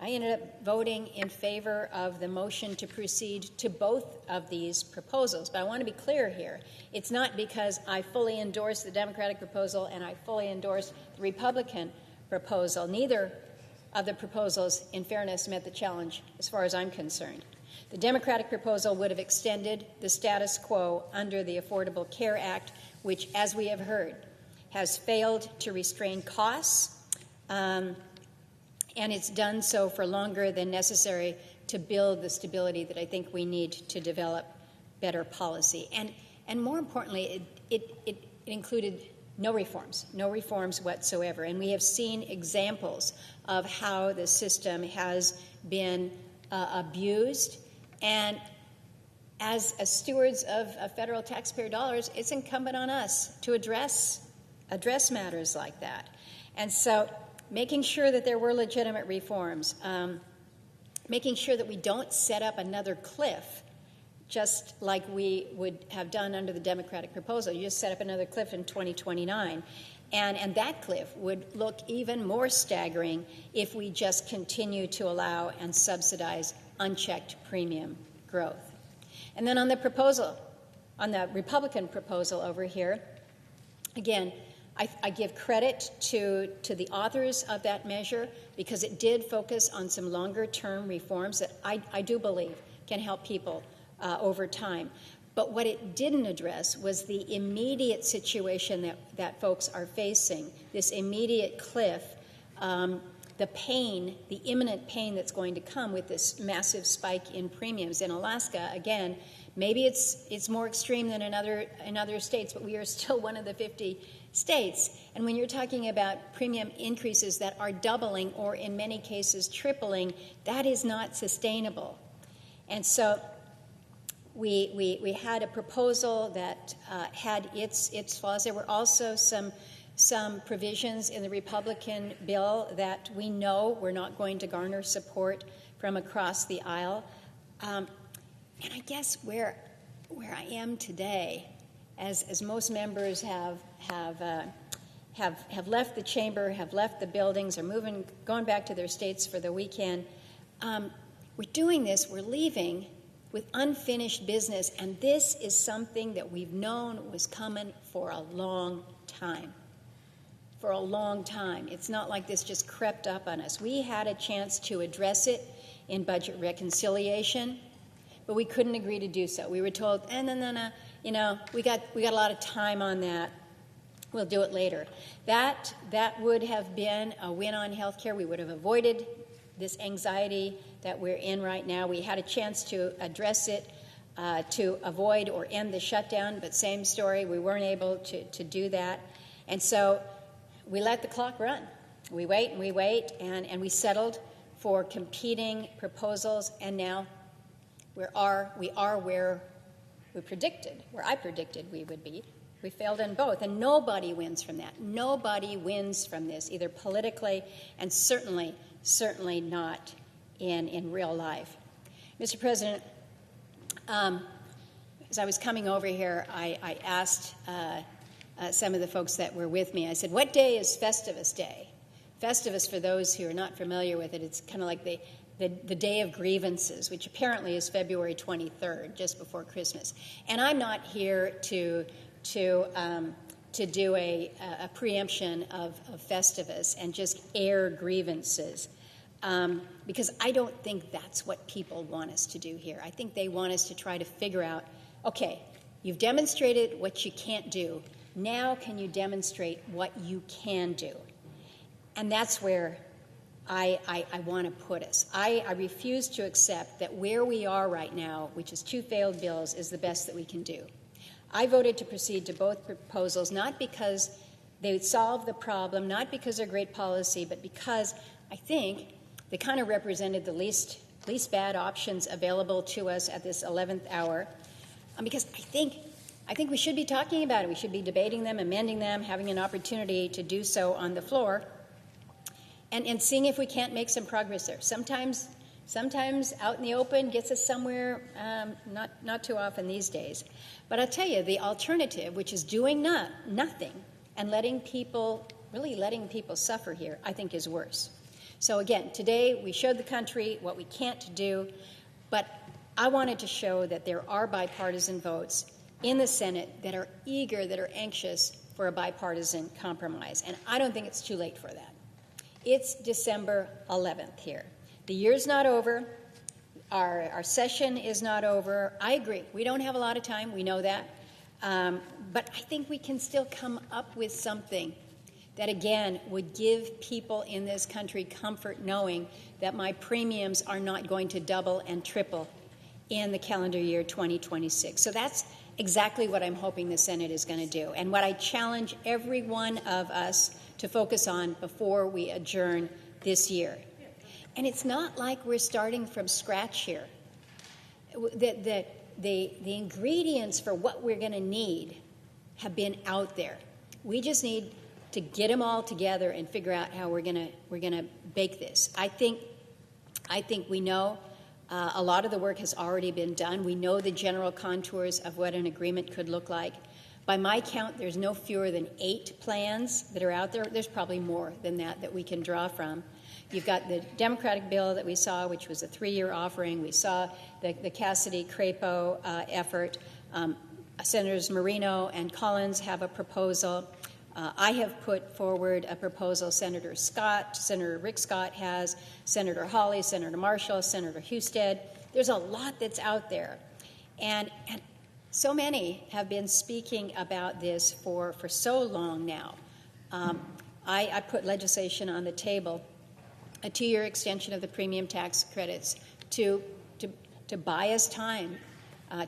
I ended up voting in favor of the motion to proceed to both of these proposals. But I want to be clear here. It's not because I fully endorse the Democratic proposal and I fully endorse the Republican proposal. Neither of the proposals, in fairness, met the challenge as far as I'm concerned. The Democratic proposal would have extended the status quo under the Affordable Care Act, which, as we have heard, has failed to restrain costs, and it's done so for longer than necessary to build the stability that I think we need to develop better policy. And more importantly, it included no reforms whatsoever. And we have seen examples of how the system has been abused. And as stewards of federal taxpayer dollars, it's incumbent on us to address matters like that. And so making sure that there were legitimate reforms, making sure that we don't set up another cliff, just like we would have done under the Democratic proposal. You just set up another cliff in 2029. And that cliff would look even more staggering if we just continue to allow and subsidize unchecked premium growth. And then on the Republican proposal over here, again, I give credit to the authors of that measure because it did focus on some longer-term reforms that I do believe can help people over time. But what it didn't address was the immediate situation that folks are facing, this immediate cliff, the pain, the imminent pain that's going to come with this massive spike in premiums. In Alaska, again, maybe it's more extreme than in other states, but we are still one of the 50 states. And when you're talking about premium increases that are doubling or in many cases tripling, that is not sustainable. And so we had a proposal that had its flaws. There were also some provisions in the Republican bill that we know were not going to garner support from across the aisle. And I guess where I am today, as most members have left the chamber, have left the buildings, are going back to their states for the weekend, we're doing this. We're leaving with unfinished business, and this is something that we've known was coming for a long time. For a long time. It's not like this just crept up on us. We had a chance to address it in budget reconciliation, but we couldn't agree to do so. We were told, no, we got a lot of time on that. We'll do it later. That would have been a win on health care. We would have avoided this anxiety that we're in right now. We had a chance to address it, to avoid or end the shutdown, but same story. We weren't able to do that. And so we let the clock run. We wait, and we settled for competing proposals, and now we are where we predicted, where I predicted we would be. We failed in both, and nobody wins from that. Nobody wins from this, either politically and certainly not in real life. Mr. President, as I was coming over here, I asked some of the folks that were with me, I said, what day is Festivus Day? Festivus, for those who are not familiar with it, it's kind of like the Day of Grievances, which apparently is February 23rd, just before Christmas. And I'm not here to do a preemption of Festivus and just air grievances, because I don't think that's what people want us to do here. I think they want us to try to figure out, okay, you've demonstrated what you can't do. Now can you demonstrate what you can do? And that's where I want to put us. I refuse to accept that where we are right now, which is 2 failed bills, is the best that we can do. I voted to proceed to both proposals, not because they would solve the problem, not because they're great policy, but because I think they kind of represented the least bad options available to us at this 11th hour. Because I think we should be talking about it. We should be debating them, amending them, having an opportunity to do so on the floor, and seeing if we can't make some progress there. Sometimes out in the open gets us somewhere, not too often these days. But I'll tell you, the alternative, which is doing nothing and letting people suffer here, I think is worse. So again, today we showed the country what we can't do, but I wanted to show that there are bipartisan votes in the Senate that are eager, that are anxious for a bipartisan compromise. And I don't think it's too late for that. It's December 11th here. The year's not over. Our session is not over. I agree. We don't have a lot of time. We know that. But I think we can still come up with something that, again, would give people in this country comfort knowing that my premiums are not going to double and triple in the calendar year 2026. So that's exactly what I'm hoping the Senate is going to do, and what I challenge every one of us to focus on before we adjourn this year. And it's not like we're starting from scratch here. The ingredients for what we're going to need have been out there. We just need to get them all together and figure out how we're going to bake this. I think we know a lot of the work has already been done. We know the general contours of what an agreement could look like. By my count, there's no fewer than 8 plans that are out there. There's probably more than that we can draw from. You've got the Democratic bill that we saw, which was a 3-year offering. We saw the Cassidy-Crapo effort. Senators Marino and Collins have a proposal. I have put forward a proposal. Senator Rick Scott has, Senator Hawley, Senator Marshall, Senator Husted. There's a lot that's out there. And so many have been speaking about this for so long now. I put legislation on the table, a 2-year extension of the premium tax credits to buy us time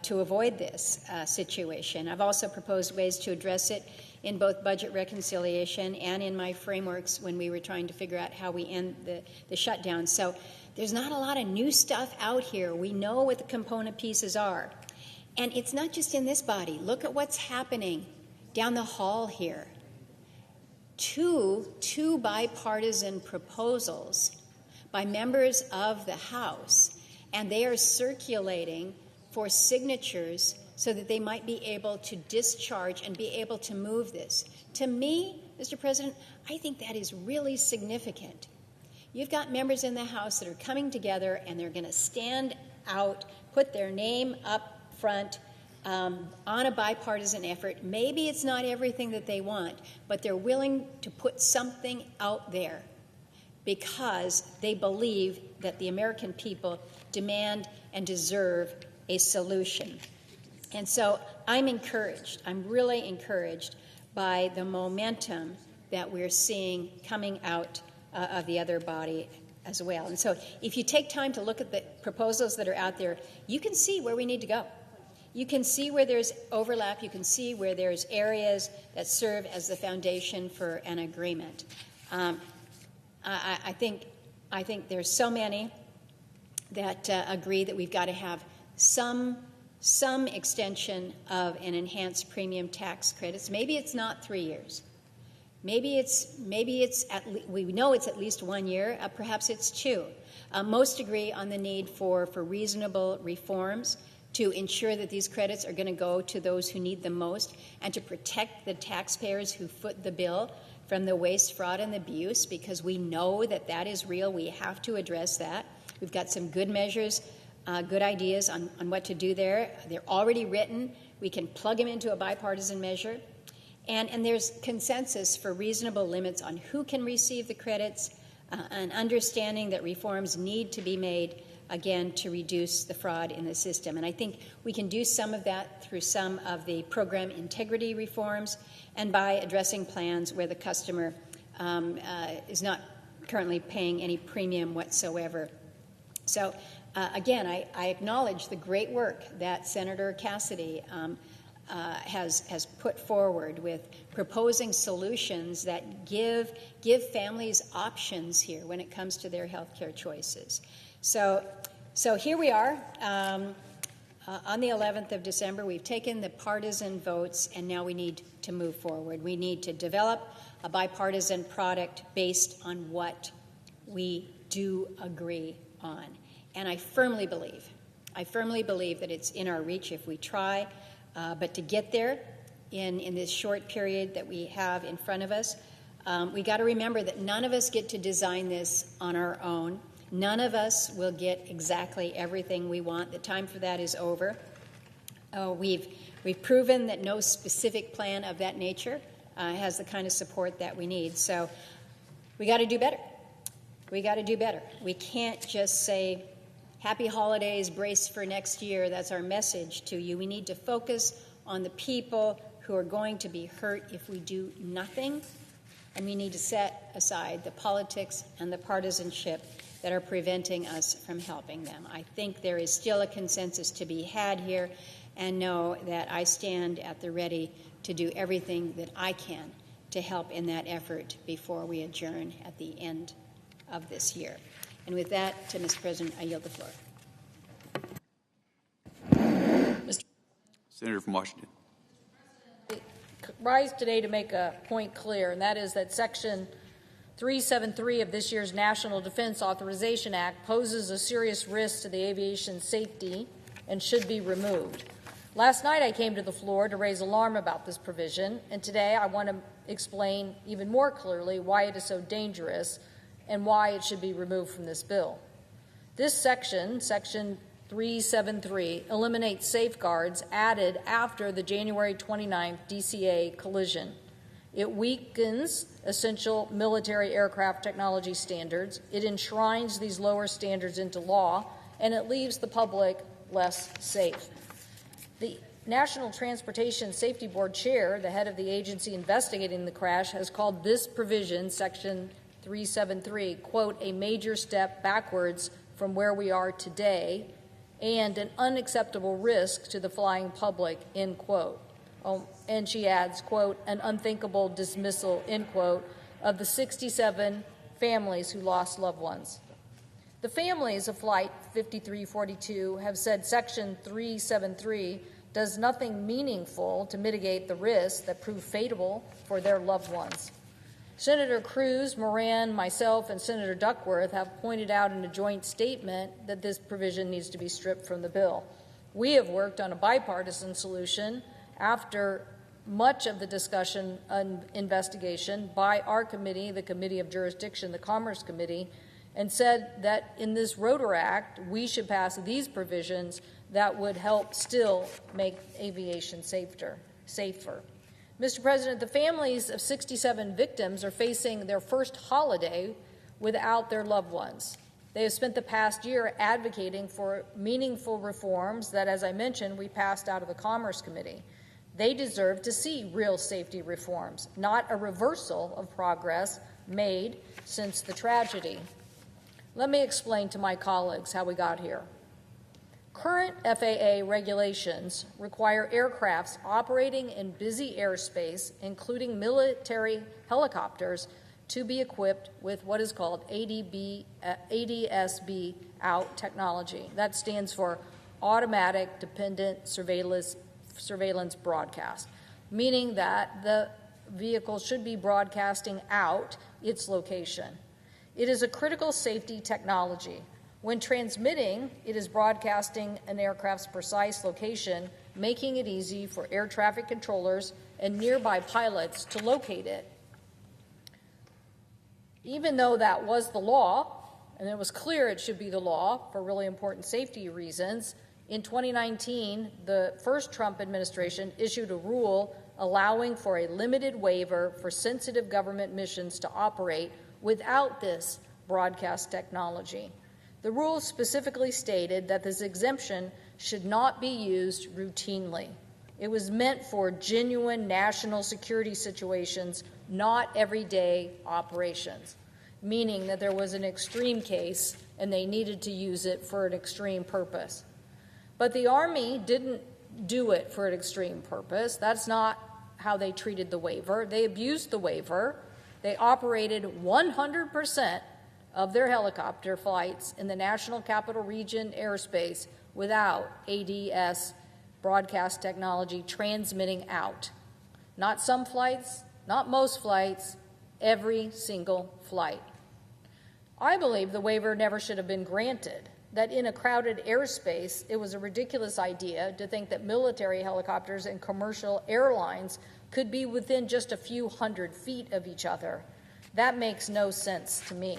to avoid this situation. I've also proposed ways to address it in both budget reconciliation and in my frameworks when we were trying to figure out how we end the shutdown. So there's not a lot of new stuff out here. We know what the component pieces are. And it's not just in this body. Look at what's happening down the hall here. Two bipartisan proposals by members of the House, and they are circulating for signatures so that they might be able to discharge and be able to move this. To me, Mr. President, I think that is really significant. You've got members in the House that are coming together and they're going to stand out, put their name up front on a bipartisan effort. Maybe it's not everything that they want, but they're willing to put something out there because they believe that the American people demand and deserve a solution. And so I'm encouraged. I'm really encouraged by the momentum that we're seeing coming out of the other body as well. And so if you take time to look at the proposals that are out there, you can see where we need to go. You can see where there's overlap. You can see where there's areas that serve as the foundation for an agreement. I think there's so many that agree that we've got to have some extension of an enhanced premium tax credits. Maybe it's not 3 years. Maybe it's we know it's at least 1 year. Perhaps it's 2. Most agree on the need for reasonable reforms to ensure that these credits are going to go to those who need them most and to protect the taxpayers who foot the bill from the waste, fraud, and abuse, because we know that that is real. We have to address that. We've got some good measures, good ideas on what to do there. They're already written. We can plug them into a bipartisan measure. And there's consensus for reasonable limits on who can receive the credits, and understanding that reforms need to be made, again, to reduce the fraud in the system. And I think we can do some of that through some of the program integrity reforms and by addressing plans where the customer is not currently paying any premium whatsoever. So, again, I acknowledge the great work that Senator Cassidy has put forward with proposing solutions that give families options here when it comes to their health care choices. So here we are. On the 11th of December, we've taken the partisan votes, and now we need to move forward. We need to develop a bipartisan product based on what we do agree on. And I firmly believe that it's in our reach if we try. But to get there in this short period that we have in front of us, we got to remember that none of us get to design this on our own. None of us will get exactly everything we want. The time for that is over. We've proven that no specific plan of that nature has the kind of support that we need. So we got to do better. We got to do better. We can't just say, happy holidays, brace for next year. That's our message to you. We need to focus on the people who are going to be hurt if we do nothing, and we need to set aside the politics and the partisanship that are preventing us from helping them. I think there is still a consensus to be had here, and know that I stand at the ready to do everything that I can to help in that effort before we adjourn at the end of this year. And with that, to Mr. President, I yield the floor. Senator from Washington. Rise today to make a point clear, and that is that Section 373 of this year's National Defense Authorization Act poses a serious risk to the aviation safety and should be removed. Last night I came to the floor to raise alarm about this provision, and today I want to explain even more clearly why it is so dangerous and why it should be removed from this bill. This section, Section 373, eliminates safeguards added after the January 29th DCA collision. It weakens essential military aircraft technology standards, it enshrines these lower standards into law, and it leaves the public less safe. The National Transportation Safety Board chair, the head of the agency investigating the crash, has called this provision, Section 373, quote, a major step backwards from where we are today and an unacceptable risk to the flying public, end quote. And she adds, quote, an unthinkable dismissal, end quote, of the 67 families who lost loved ones. The families of Flight 5342 have said Section 373 does nothing meaningful to mitigate the risks that prove fatal for their loved ones. Senator Cruz, Moran, myself, and Senator Duckworth have pointed out in a joint statement that this provision needs to be stripped from the bill. We have worked on a bipartisan solution after much of the discussion and investigation by our committee, the Committee of Jurisdiction, the Commerce Committee, and said that in this Rotor Act, we should pass these provisions that would help still make aviation safer. Mr. President, the families of 67 victims are facing their first holiday without their loved ones. They have spent the past year advocating for meaningful reforms that, as I mentioned, we passed out of the Commerce Committee. They deserve to see real safety reforms, not a reversal of progress made since the tragedy. Let me explain to my colleagues how we got here. Current FAA regulations require aircrafts operating in busy airspace, including military helicopters, to be equipped with what is called ADS-B out technology. That stands for Automatic Dependent Surveillance Broadcast, meaning that the vehicle should be broadcasting out its location. It is a critical safety technology. When transmitting, it is broadcasting an aircraft's precise location, making it easy for air traffic controllers and nearby pilots to locate it. Even though that was the law, and it was clear it should be the law for really important safety reasons, in 2019, the first Trump administration issued a rule allowing for a limited waiver for sensitive government missions to operate without this broadcast technology. The rule specifically stated that this exemption should not be used routinely. It was meant for genuine national security situations, not everyday operations, meaning that there was an extreme case and they needed to use it for an extreme purpose. But the Army didn't do it for an extreme purpose. That's not how they treated the waiver. They abused the waiver. They operated 100% of their helicopter flights in the National Capital Region airspace without ADS broadcast technology transmitting out. Not some flights, not most flights, every single flight. I believe the waiver never should have been granted, that in a crowded airspace, it was a ridiculous idea to think that military helicopters and commercial airlines could be within just a few hundred feet of each other. That makes no sense to me.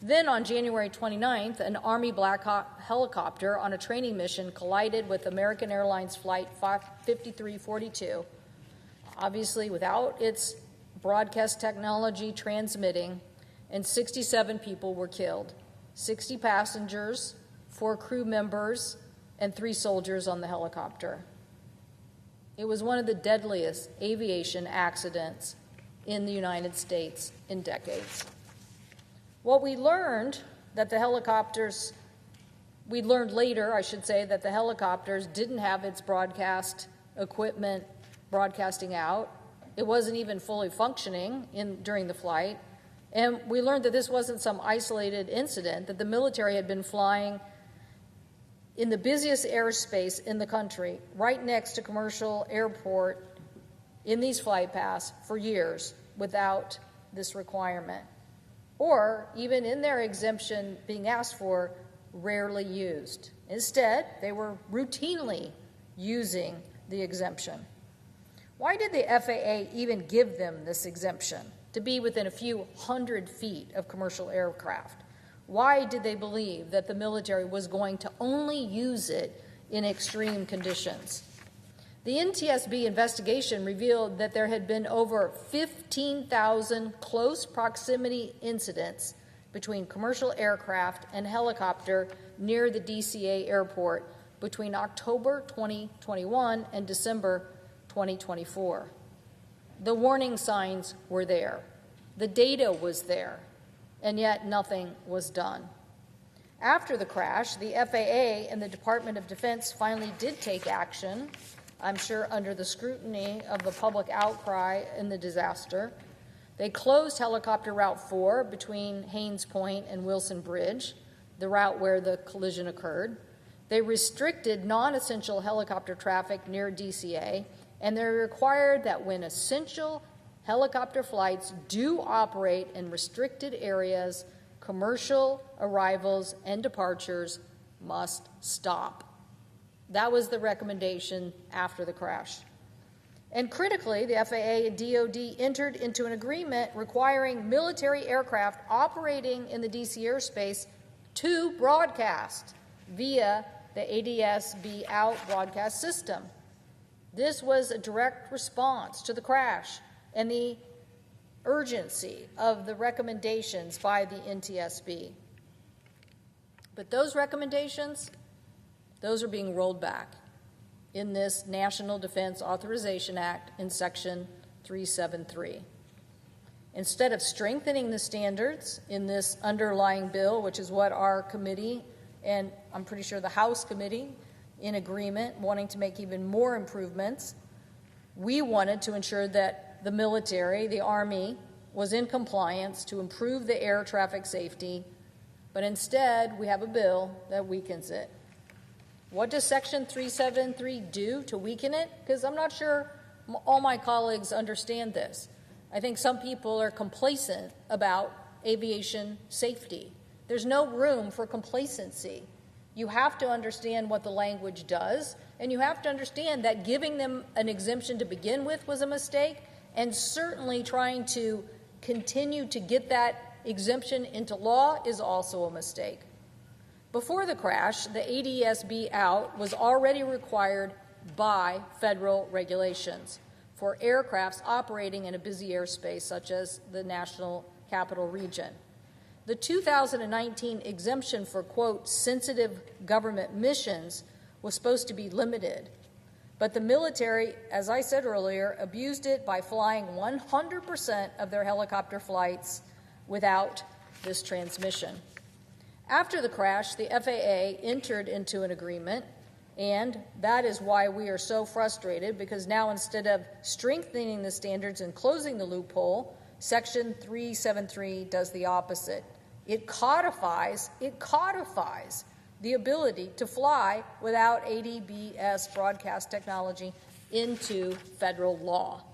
Then on January 29th, an Army Black Hawk helicopter on a training mission collided with American Airlines Flight 5342, obviously without its broadcast technology transmitting, and 67 people were killed, 60 passengers, 4 crew members, and 3 soldiers on the helicopter. It was one of the deadliest aviation accidents in the United States in decades. What we learned that the helicopters, we learned later, I should say, that the helicopters didn't have its broadcast equipment broadcasting out. It wasn't even fully functioning during the flight. And we learned that this wasn't some isolated incident, that the military had been flying in the busiest airspace in the country, right next to commercial airport in these flight paths for years without this requirement. Or even in their exemption being asked for, rarely used. Instead, they were routinely using the exemption. Why did the FAA even give them this exemption, to be within a few hundred feet of commercial aircraft? Why did they believe that the military was going to only use it in extreme conditions? The NTSB investigation revealed that there had been over 15,000 close proximity incidents between commercial aircraft and helicopter near the DCA airport between October 2021 and December 2024. The warning signs were there. The data was there, and yet nothing was done. After the crash, the FAA and the Department of Defense finally did take action, I'm sure under the scrutiny of the public outcry in the disaster. They closed Helicopter Route 4 between Haynes Point and Wilson Bridge, the route where the collision occurred. They restricted non-essential helicopter traffic near DCA, and they required that when essential helicopter flights do operate in restricted areas, commercial arrivals and departures must stop. That was the recommendation after the crash. And critically, the FAA and DoD entered into an agreement requiring military aircraft operating in the DC airspace to broadcast via the ADS-B out broadcast system. This was a direct response to the crash and the urgency of the recommendations by the NTSB. But those recommendations, those are being rolled back in this National Defense Authorization Act in Section 373. Instead of strengthening the standards in this underlying bill, which is what our committee, and I'm pretty sure the House committee, in agreement, wanting to make even more improvements, we wanted to ensure that the military, the Army, was in compliance to improve the air traffic safety, but instead we have a bill that weakens it. What does Section 373 do to weaken it? Because I'm not sure all my colleagues understand this. I think some people are complacent about aviation safety. There's no room for complacency. You have to understand what the language does, and you have to understand that giving them an exemption to begin with was a mistake, and certainly trying to continue to get that exemption into law is also a mistake. Before the crash, the ADS-B out was already required by federal regulations for aircrafts operating in a busy airspace such as the National Capital Region. The 2019 exemption for, quote, sensitive government missions was supposed to be limited, but the military, as I said earlier, abused it by flying 100% of their helicopter flights without this transmission. After the crash, the FAA entered into an agreement, and that is why we are so frustrated, because now instead of strengthening the standards and closing the loophole, Section 373 does the opposite. It codifies the ability to fly without ADBS broadcast technology into federal law.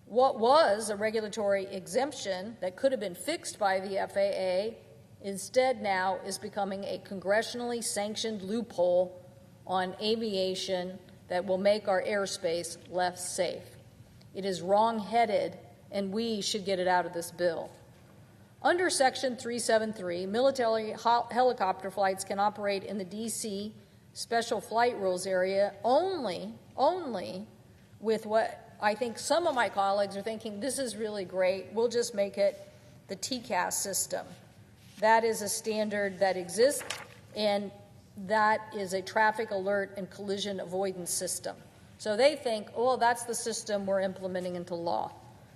What was a regulatory exemption that could have been fixed by the FAA instead now is becoming a congressionally sanctioned loophole on aviation that will make our airspace less safe. It is wrong-headed, and we should get it out of this bill. Under Section 373, military helicopter flights can operate in the D.C. Special Flight Rules area only with what I think some of my colleagues are thinking, this is really great, we'll just make it the TCAS system. That is a standard that exists, and that is a traffic alert and collision avoidance system. So they think, oh, that's the system we're implementing into law.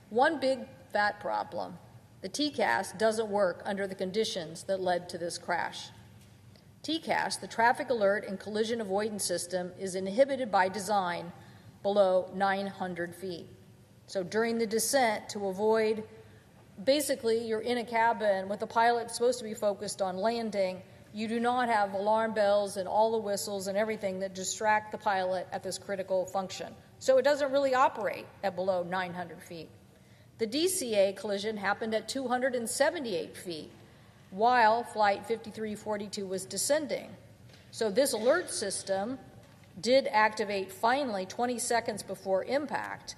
One big fat problem. The TCAS doesn't work under the conditions that led to this crash. TCAS, the Traffic Alert and Collision Avoidance System, is inhibited by design below 900 feet. So during the descent, to avoid, basically you're in a cabin with the pilot supposed to be focused on landing, you do not have alarm bells and all the whistles and everything that distract the pilot at this critical function. So it doesn't really operate at below 900 feet. The DCA collision happened at 278 feet, while Flight 5342 was descending. So this alert system did activate finally 20 seconds before impact,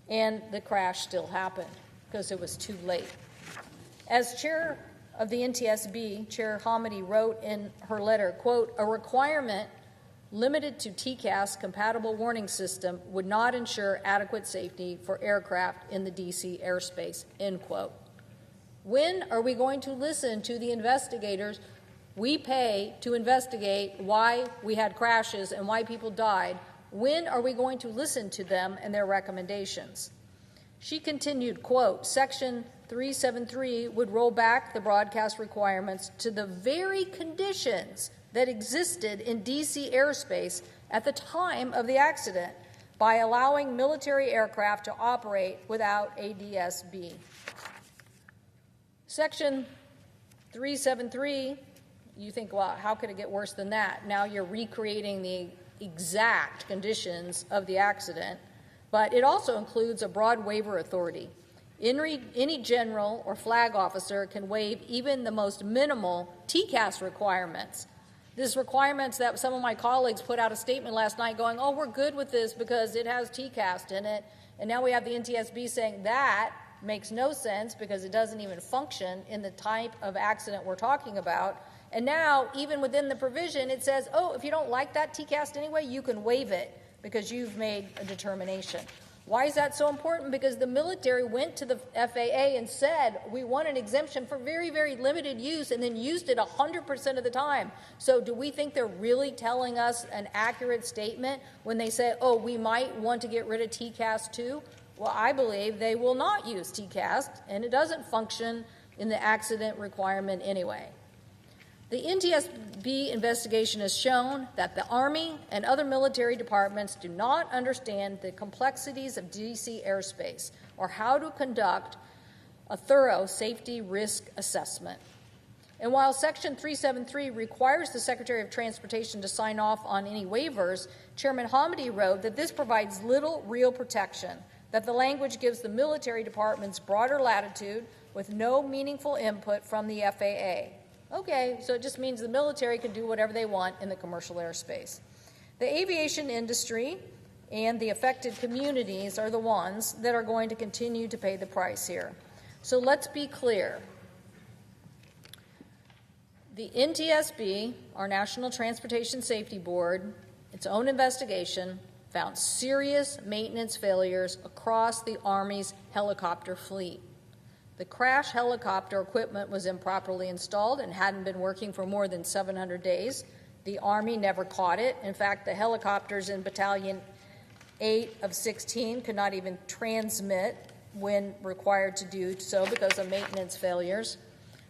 and the crash still happened because it was too late. As chair of the NTSB, Chair Hamady wrote in her letter, quote, a requirement limited to TCAS compatible warning system would not ensure adequate safety for aircraft in the DC airspace, end quote. When are we going to listen to the investigators we pay to investigate why we had crashes and why people died? When are we going to listen to them and their recommendations? She continued, quote, Section 373 would roll back the broadcast requirements to the very conditions that existed in D.C. airspace at the time of the accident by allowing military aircraft to operate without ADS-B. Section 373 You think, well, how could it get worse than that? Now you're recreating the exact conditions of the accident, but it also includes a broad waiver authority. Any general or flag officer can waive even the most minimal TCAS requirements. These requirements that some of my colleagues put out a statement last night going, oh, we're good with this because it has TCAS in it. And now we have the NTSB saying that makes no sense because it doesn't even function in the type of accident we're talking about. And now, even within the provision, it says, oh, if you don't like that TCAS anyway, you can waive it because you've made a determination. Why is that so important? Because the military went to the FAA and said, we want an exemption for very, very limited use, and then used it 100% of the time. So do we think they're really telling us an accurate statement when they say, oh, we might want to get rid of TCAS too? Well, I believe they will not use TCAS, and it doesn't function in the accident requirement anyway. The NTSB investigation has shown that the Army and other military departments do not understand the complexities of D.C. airspace or how to conduct a thorough safety risk assessment. And while Section 373 requires the Secretary of Transportation to sign off on any waivers, Chairman Hamady wrote that this provides little real protection, that the language gives the military departments broader latitude with no meaningful input from the FAA. Okay, so it just means the military can do whatever they want in the commercial airspace. The aviation industry and the affected communities are the ones that are going to continue to pay the price here. So let's be clear. The NTSB, our National Transportation Safety Board, its own investigation, found serious maintenance failures across the Army's helicopter fleet. The crash helicopter equipment was improperly installed and hadn't been working for more than 700 days. The Army never caught it. In fact, the helicopters in Battalion 8 of 16 could not even transmit when required to do so because of maintenance failures.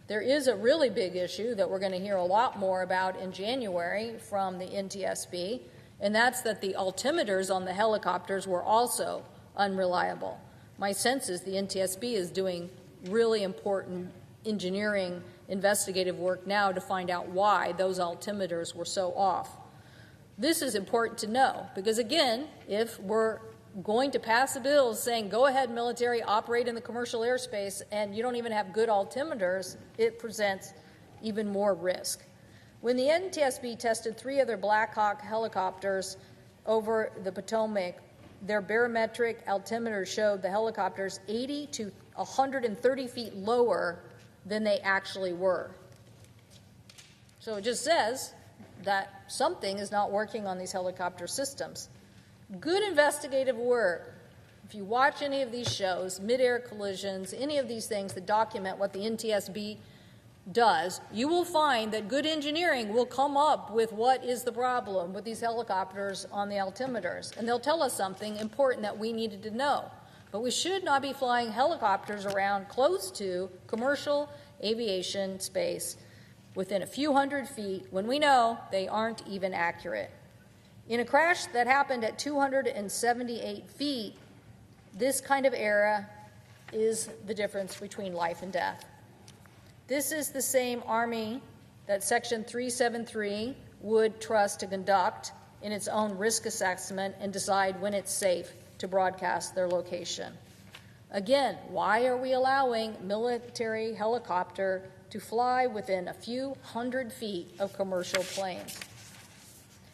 There is a really big issue that we're going to hear a lot more about in January from the NTSB, and that's that the altimeters on the helicopters were also unreliable. My sense is the NTSB is doing really important engineering investigative work now to find out why those altimeters were so off. This is important to know because, again, if we're going to pass a bill saying go ahead military, operate in the commercial airspace, and you don't even have good altimeters, it presents even more risk. When the NTSB tested 3 other Black Hawk helicopters over the Potomac, their barometric altimeters showed the helicopters 80 to 130 feet lower than they actually were. So it just says that something is not working on these helicopter systems. Good investigative work. If you watch any of these shows, mid-air collisions, any of these things that document what the NTSB does, you will find that good engineering will come up with what is the problem with these helicopters on the altimeters. And they'll tell us something important that we needed to know. But we should not be flying helicopters around close to commercial aviation space within a few hundred feet when we know they aren't even accurate. In a crash that happened at 278 feet, this kind of error is the difference between life and death. This is the same Army that Section 373 would trust to conduct in its own risk assessment and decide when it's safe to broadcast their location. Again, why are we allowing military helicopter to fly within a few hundred feet of commercial planes?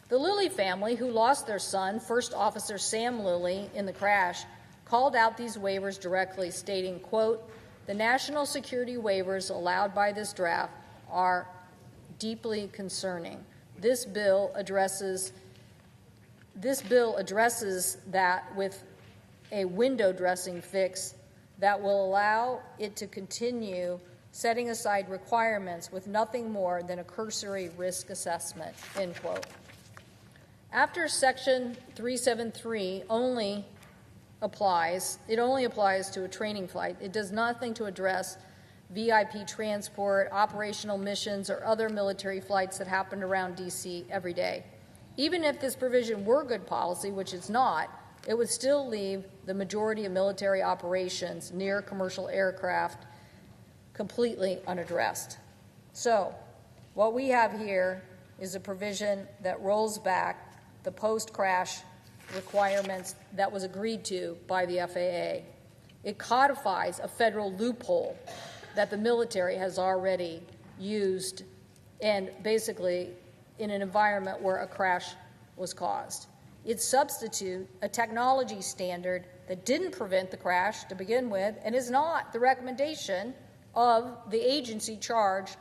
The Lilly family, who lost their son, First Officer Sam Lilly, in the crash, called out these waivers directly, stating, quote, "The national security waivers allowed by this draft are deeply concerning. This bill addresses that with a window dressing fix that will allow it to continue setting aside requirements with nothing more than a cursory risk assessment," end quote. After Section 373 only applies to a training flight. It does nothing to address VIP transport, operational missions, or other military flights that happen around D.C. every day. Even if this provision were good policy, which it's not, it would still leave the majority of military operations near commercial aircraft completely unaddressed. So, What we have here is a provision that rolls back the post-crash requirements that was agreed to by the FAA. It codifies a federal loophole that the military has already used, and basically in an environment where a crash was caused. It substitutes a technology standard that didn't prevent the crash to begin with and is not the recommendation of the agency charged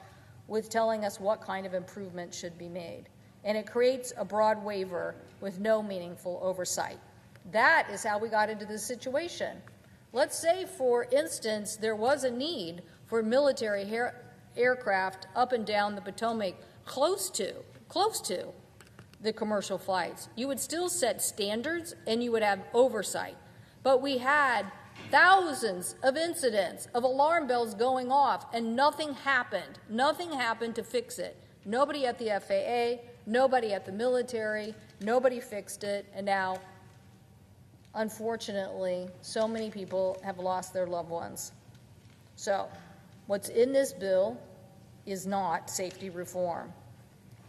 with telling us what kind of improvement should be made. And it creates a broad waiver with no meaningful oversight. That is how we got into this situation. Let's say, for instance, there was a need for military aircraft up and down the Potomac close to the commercial flights. You would still set standards and you would have oversight. But we had thousands of incidents of alarm bells going off and nothing happened. Nothing happened to fix it. Nobody at the FAA, nobody at the military, nobody fixed it, and now, unfortunately, so many people have lost their loved ones. So, what's in this bill is not safety reform.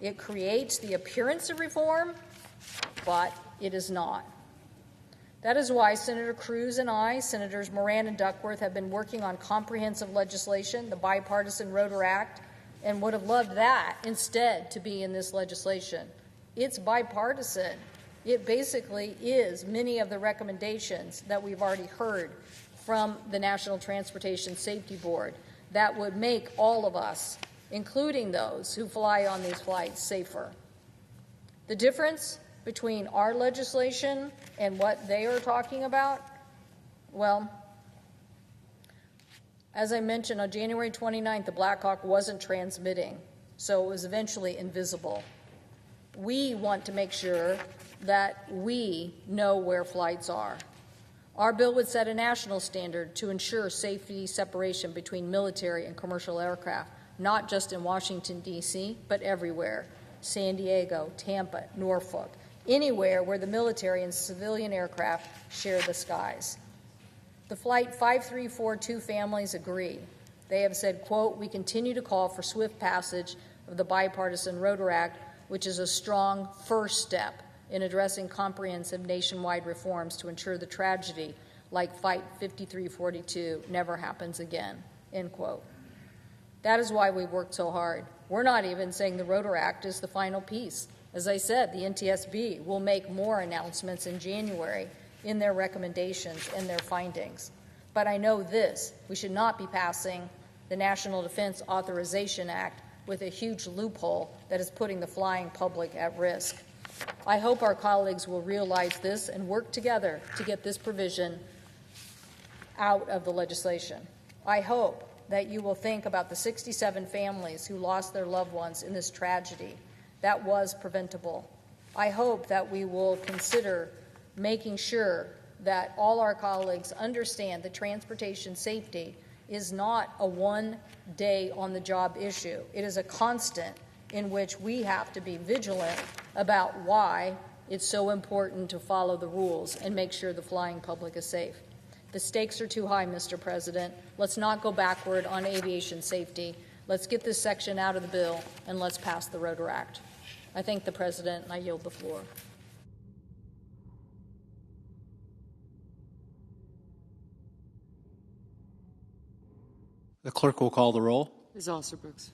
It creates the appearance of reform, but it is not. That is why Senator Cruz and I, Senators Moran and Duckworth, have been working on comprehensive legislation, the Bipartisan Rotor Act, and would have loved that instead to be in this legislation. It's bipartisan. It basically is many of the recommendations that we've already heard from the National Transportation Safety Board that would make all of us, including those who fly on these flights, safer. The difference between our legislation and what they are talking about, well, as I mentioned, on January 29th, the Black Hawk wasn't transmitting, so it was eventually invisible. We want to make sure that we know where flights are. Our bill would set a national standard to ensure safety separation between military and commercial aircraft, not just in Washington, D.C., but everywhere. San Diego, Tampa, Norfolk, anywhere where the military and civilian aircraft share the skies. The Flight 5342 families agree. They have said, quote, "We continue to call for swift passage of the Bipartisan Rotor Act, which is a strong first step in addressing comprehensive nationwide reforms to ensure the tragedy like Flight 5342 never happens again," end quote. That is why we worked so hard. We're not even saying the Rotor Act is the final piece. As I said, the NTSB will make more announcements in January in their recommendations and their findings. But I know this, we should not be passing the National Defense Authorization Act with a huge loophole that is putting the flying public at risk. I hope our colleagues will realize this and work together to get this provision out of the legislation. I hope that you will think about the 67 families who lost their loved ones in this tragedy. That was preventable. I hope that we will consider making sure that all our colleagues understand that transportation safety is not a one-day on-the-job issue. It is a constant in which we have to be vigilant about why it's so important to follow the rules and make sure the flying public is safe. The stakes are too high, Mr. President. Let's not go backward on aviation safety. Let's get this section out of the bill, and let's pass the Rotor Act. I thank the President, and I yield the floor. The clerk will call the roll. Ms. Alsobrooks.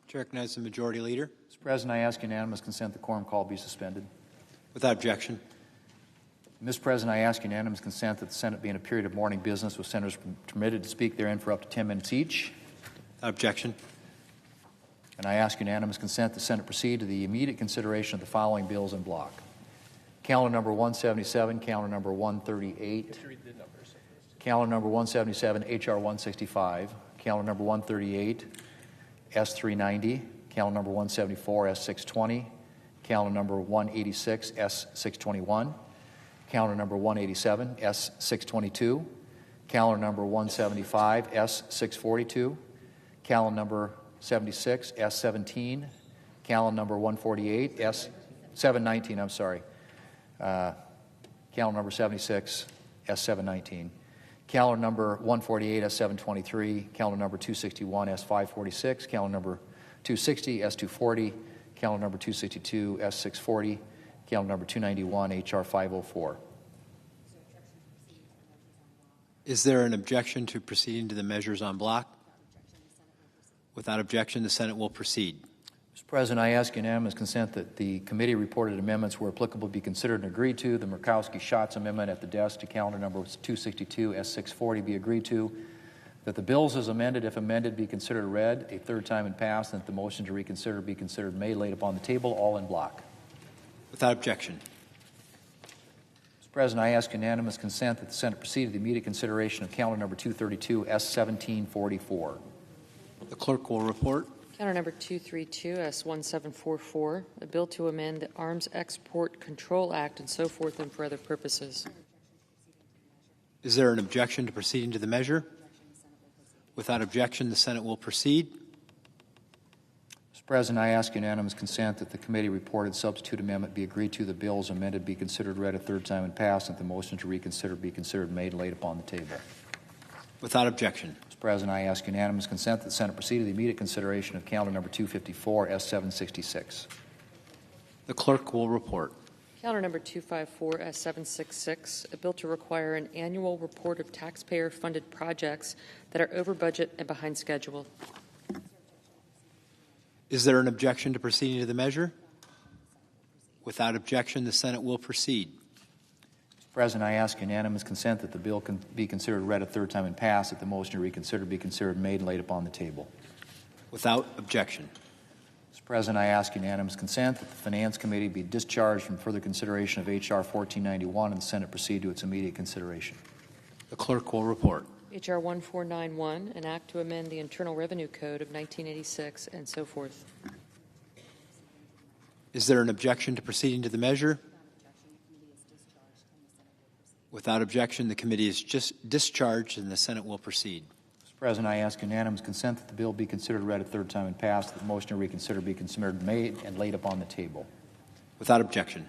Chair recognizes the Majority Leader. Mr. President, I ask unanimous consent the quorum call be suspended. Without objection. Mr. President, I ask unanimous consent that the Senate be in a period of morning business with senators permitted to speak therein for up to 10 minutes each. Without objection. And I ask unanimous consent the Senate proceed to the immediate consideration of the following bills in block. Calendar number 177, calendar number 138, calendar number 177, H.R. 165, calendar number 138, S390, calendar number 174, S620, calendar number 186, S621, calendar number 187, S622, calendar number 175, S642, calendar number 76, S17, calendar number 148, S719, I'm sorry, calendar number 76, S719, calendar number 148, S723, calendar number 261, S546, calendar number 260, S240, calendar number 262, S640, calendar number 291, HR 504. Is there an objection to proceeding to the measures on block? Without objection, the Senate will proceed. Mr. President, I ask unanimous consent that the committee reported amendments where applicable be considered and agreed to. The Murkowski-Schatz amendment at the desk to calendar number 262, S640 be agreed to. That the bills as amended, if amended, be considered read a third time and passed, and that the motion to reconsider be considered made, laid upon the table, all in block. Without objection. Mr. President, I ask unanimous consent that the Senate proceed to the immediate consideration of calendar number 232, S1744. The clerk will report. Calendar number 232, S1744, a bill to amend the Arms Export Control Act and so forth and for other purposes. Is there an objection to proceeding to the measure? Without objection, the Senate will proceed. Mr. President, I ask unanimous consent that the committee reported substitute amendment be agreed to, the bills amended be considered read a third time and passed, and the motion to reconsider be considered made and laid upon the table. Without objection. Mr. President, I ask unanimous consent that the Senate proceed to the immediate consideration of calendar number 254, S766. The clerk will report. Calendar number 254, S766, a bill to require an annual report of taxpayer-funded projects that are over budget and behind schedule. Is there an objection to proceeding to the measure? Without objection, the Senate will proceed. Mr. President, I ask unanimous consent that the bill can be considered read a third time and passed, that the motion to reconsider be considered made and laid upon the table. Without objection. Mr. President, I ask unanimous consent that the Finance Committee be discharged from further consideration of H.R. 1491 and the Senate proceed to its immediate consideration. The clerk will report. H.R. 1491, an act to amend the Internal Revenue Code of 1986 and so forth. Is there an objection to proceeding to the measure? Without objection, the committee is just discharged and the Senate will proceed. Mr. President, I ask unanimous consent that the bill be considered read a third time and passed, that the motion to reconsider be considered made and laid upon the table. Without objection.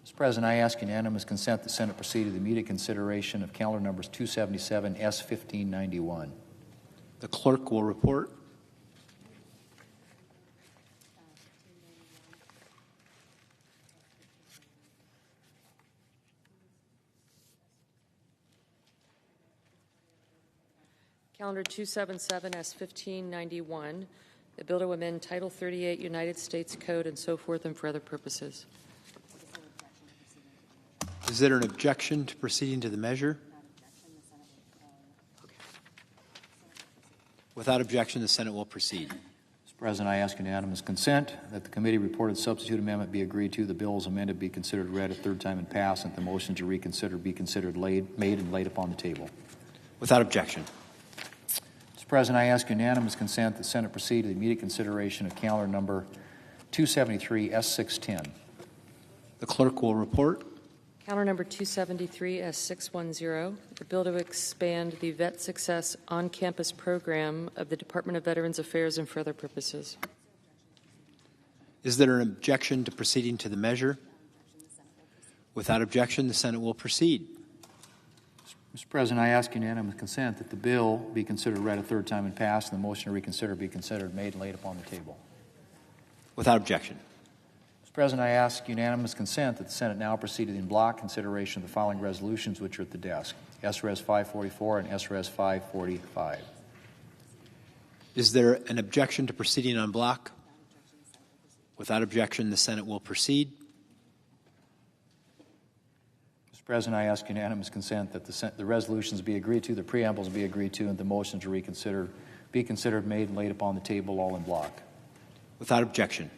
Mr. President, I ask unanimous consent the Senate proceed to the immediate consideration of calendar numbers 277, S1591. The clerk will report. Calendar 277, S1591, a bill to amend Title 38 United States Code and so forth and for other purposes. Is there an objection to proceeding to the measure? Without objection, the Senate will proceed. Mr. President, I ask unanimous consent that the committee reported substitute amendment be agreed to, the bills amended be considered read a third time and passed, and the motion to reconsider be considered made and laid upon the table. Without objection. Mr. President, I ask unanimous consent that the Senate proceed to the immediate consideration of calendar number 273, S610. The clerk will report. Calendar number 273, S610, a bill to expand the Vet Success on-campus program of the Department of Veterans Affairs and for other purposes. Is there an objection to proceeding to the measure? Without objection, the Senate will proceed. Mr. President, I ask unanimous consent that the bill be considered read a third time and passed, and the motion to reconsider be considered made and laid upon the table. Without objection. Mr. President, I ask unanimous consent that the Senate now proceed to the in block consideration of the following resolutions which are at the desk: S.Res. 544 and S.Res. 545. Is there an objection to proceeding on block? Without objection, the Senate will proceed. Mr. President, I ask unanimous consent that the resolutions be agreed to, the preambles be agreed to, and the motion to reconsider be considered made and laid upon the table all in block. Without objection.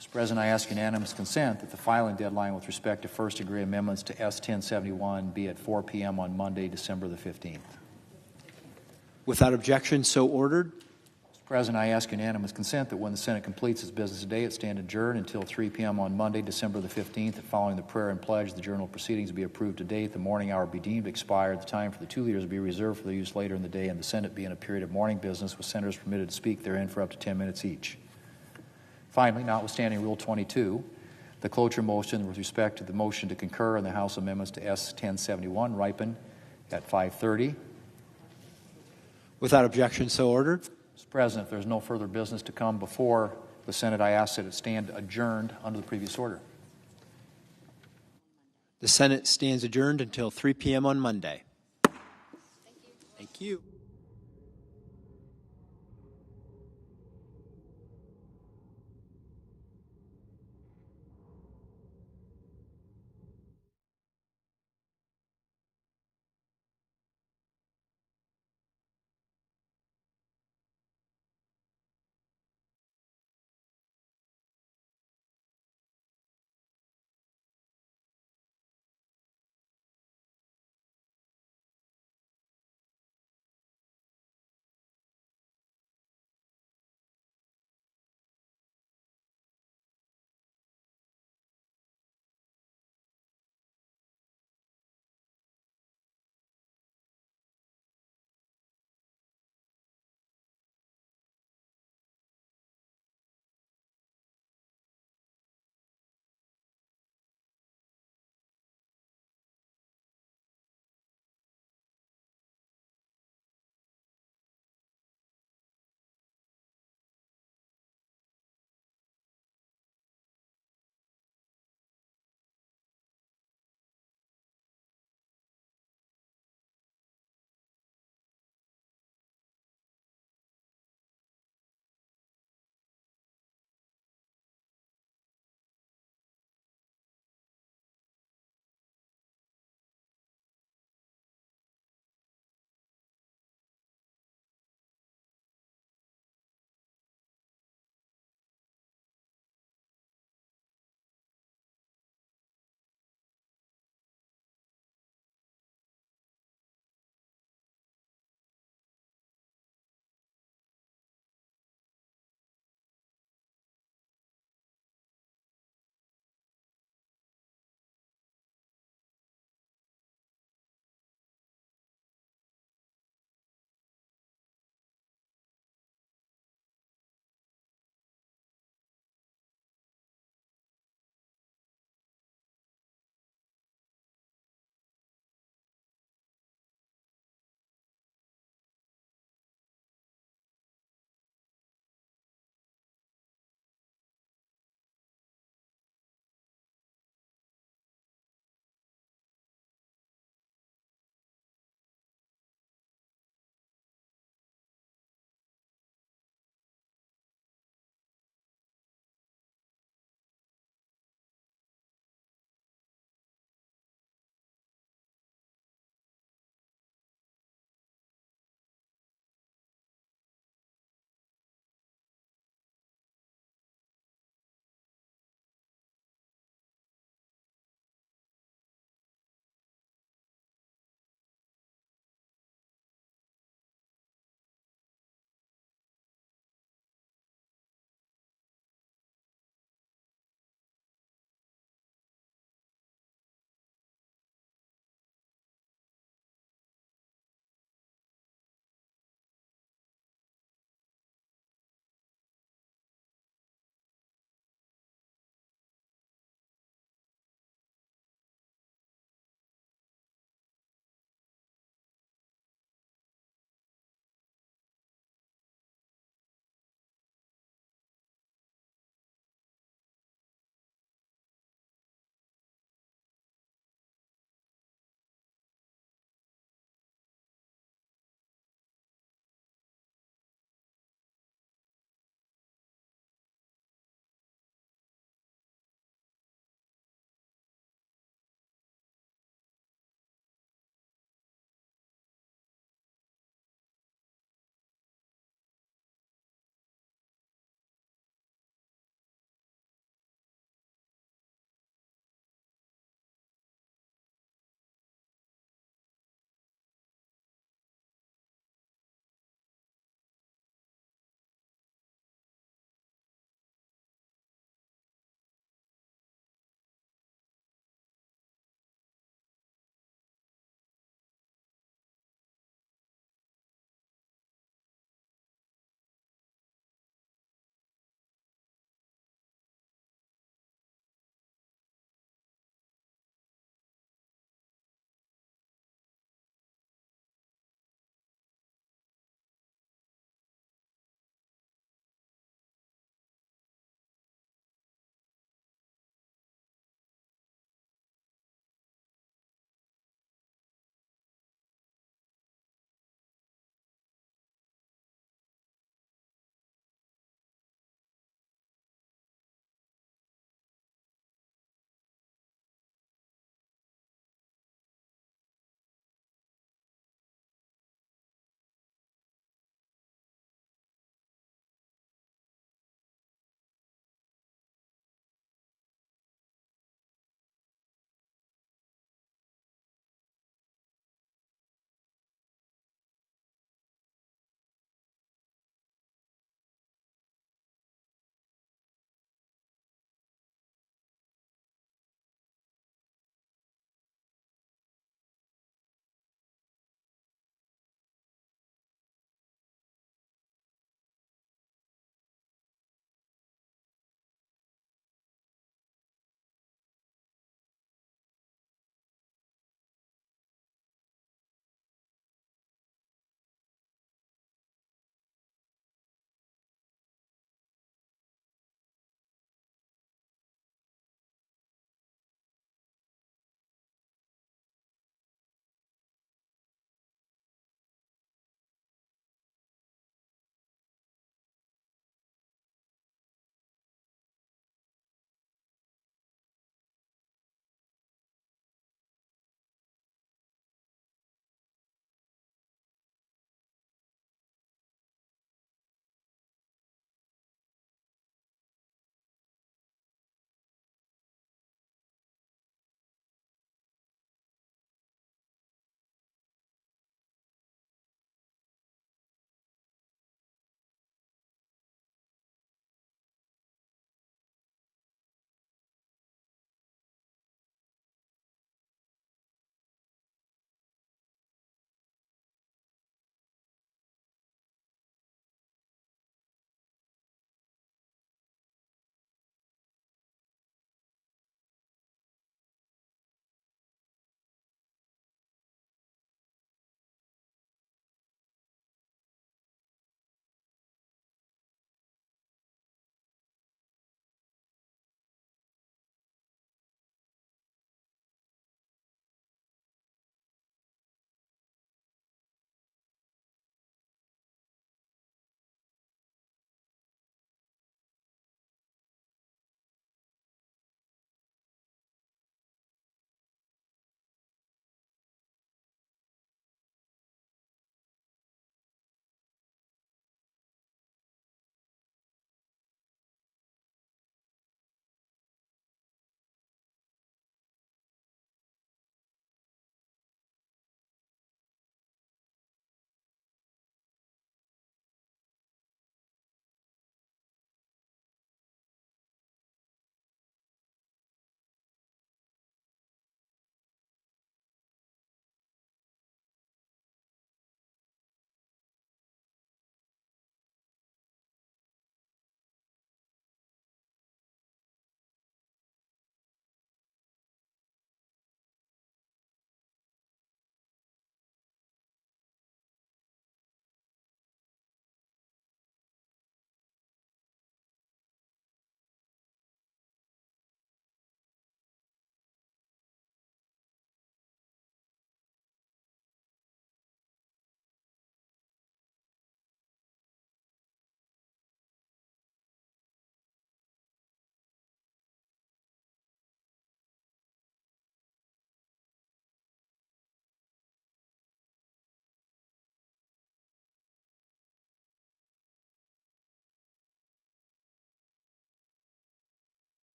Mr. President, I ask unanimous consent that the filing deadline with respect to first-degree amendments to S-1071 be at 4 p.m. on Monday, December the 15th. Without objection, so ordered. Mr. President, I ask unanimous consent that when the Senate completes its business today, it stand adjourned until 3 p.m. on Monday, December the 15th, and following the prayer and pledge, the journal proceedings be approved today, the morning hour be deemed expired, the time for the 2 leaders be reserved for their use later in the day, and the Senate be in a period of morning business with senators permitted to speak therein for up to 10 minutes each. Finally, notwithstanding Rule 22, the cloture motion with respect to the motion to concur in the House amendments to S-1071 ripen at 5:30. Without objection, so ordered. Mr. President, if there's no further business to come before the Senate, I ask that it stand adjourned under the previous order. The Senate stands adjourned until 3 p.m. on Monday. Thank you.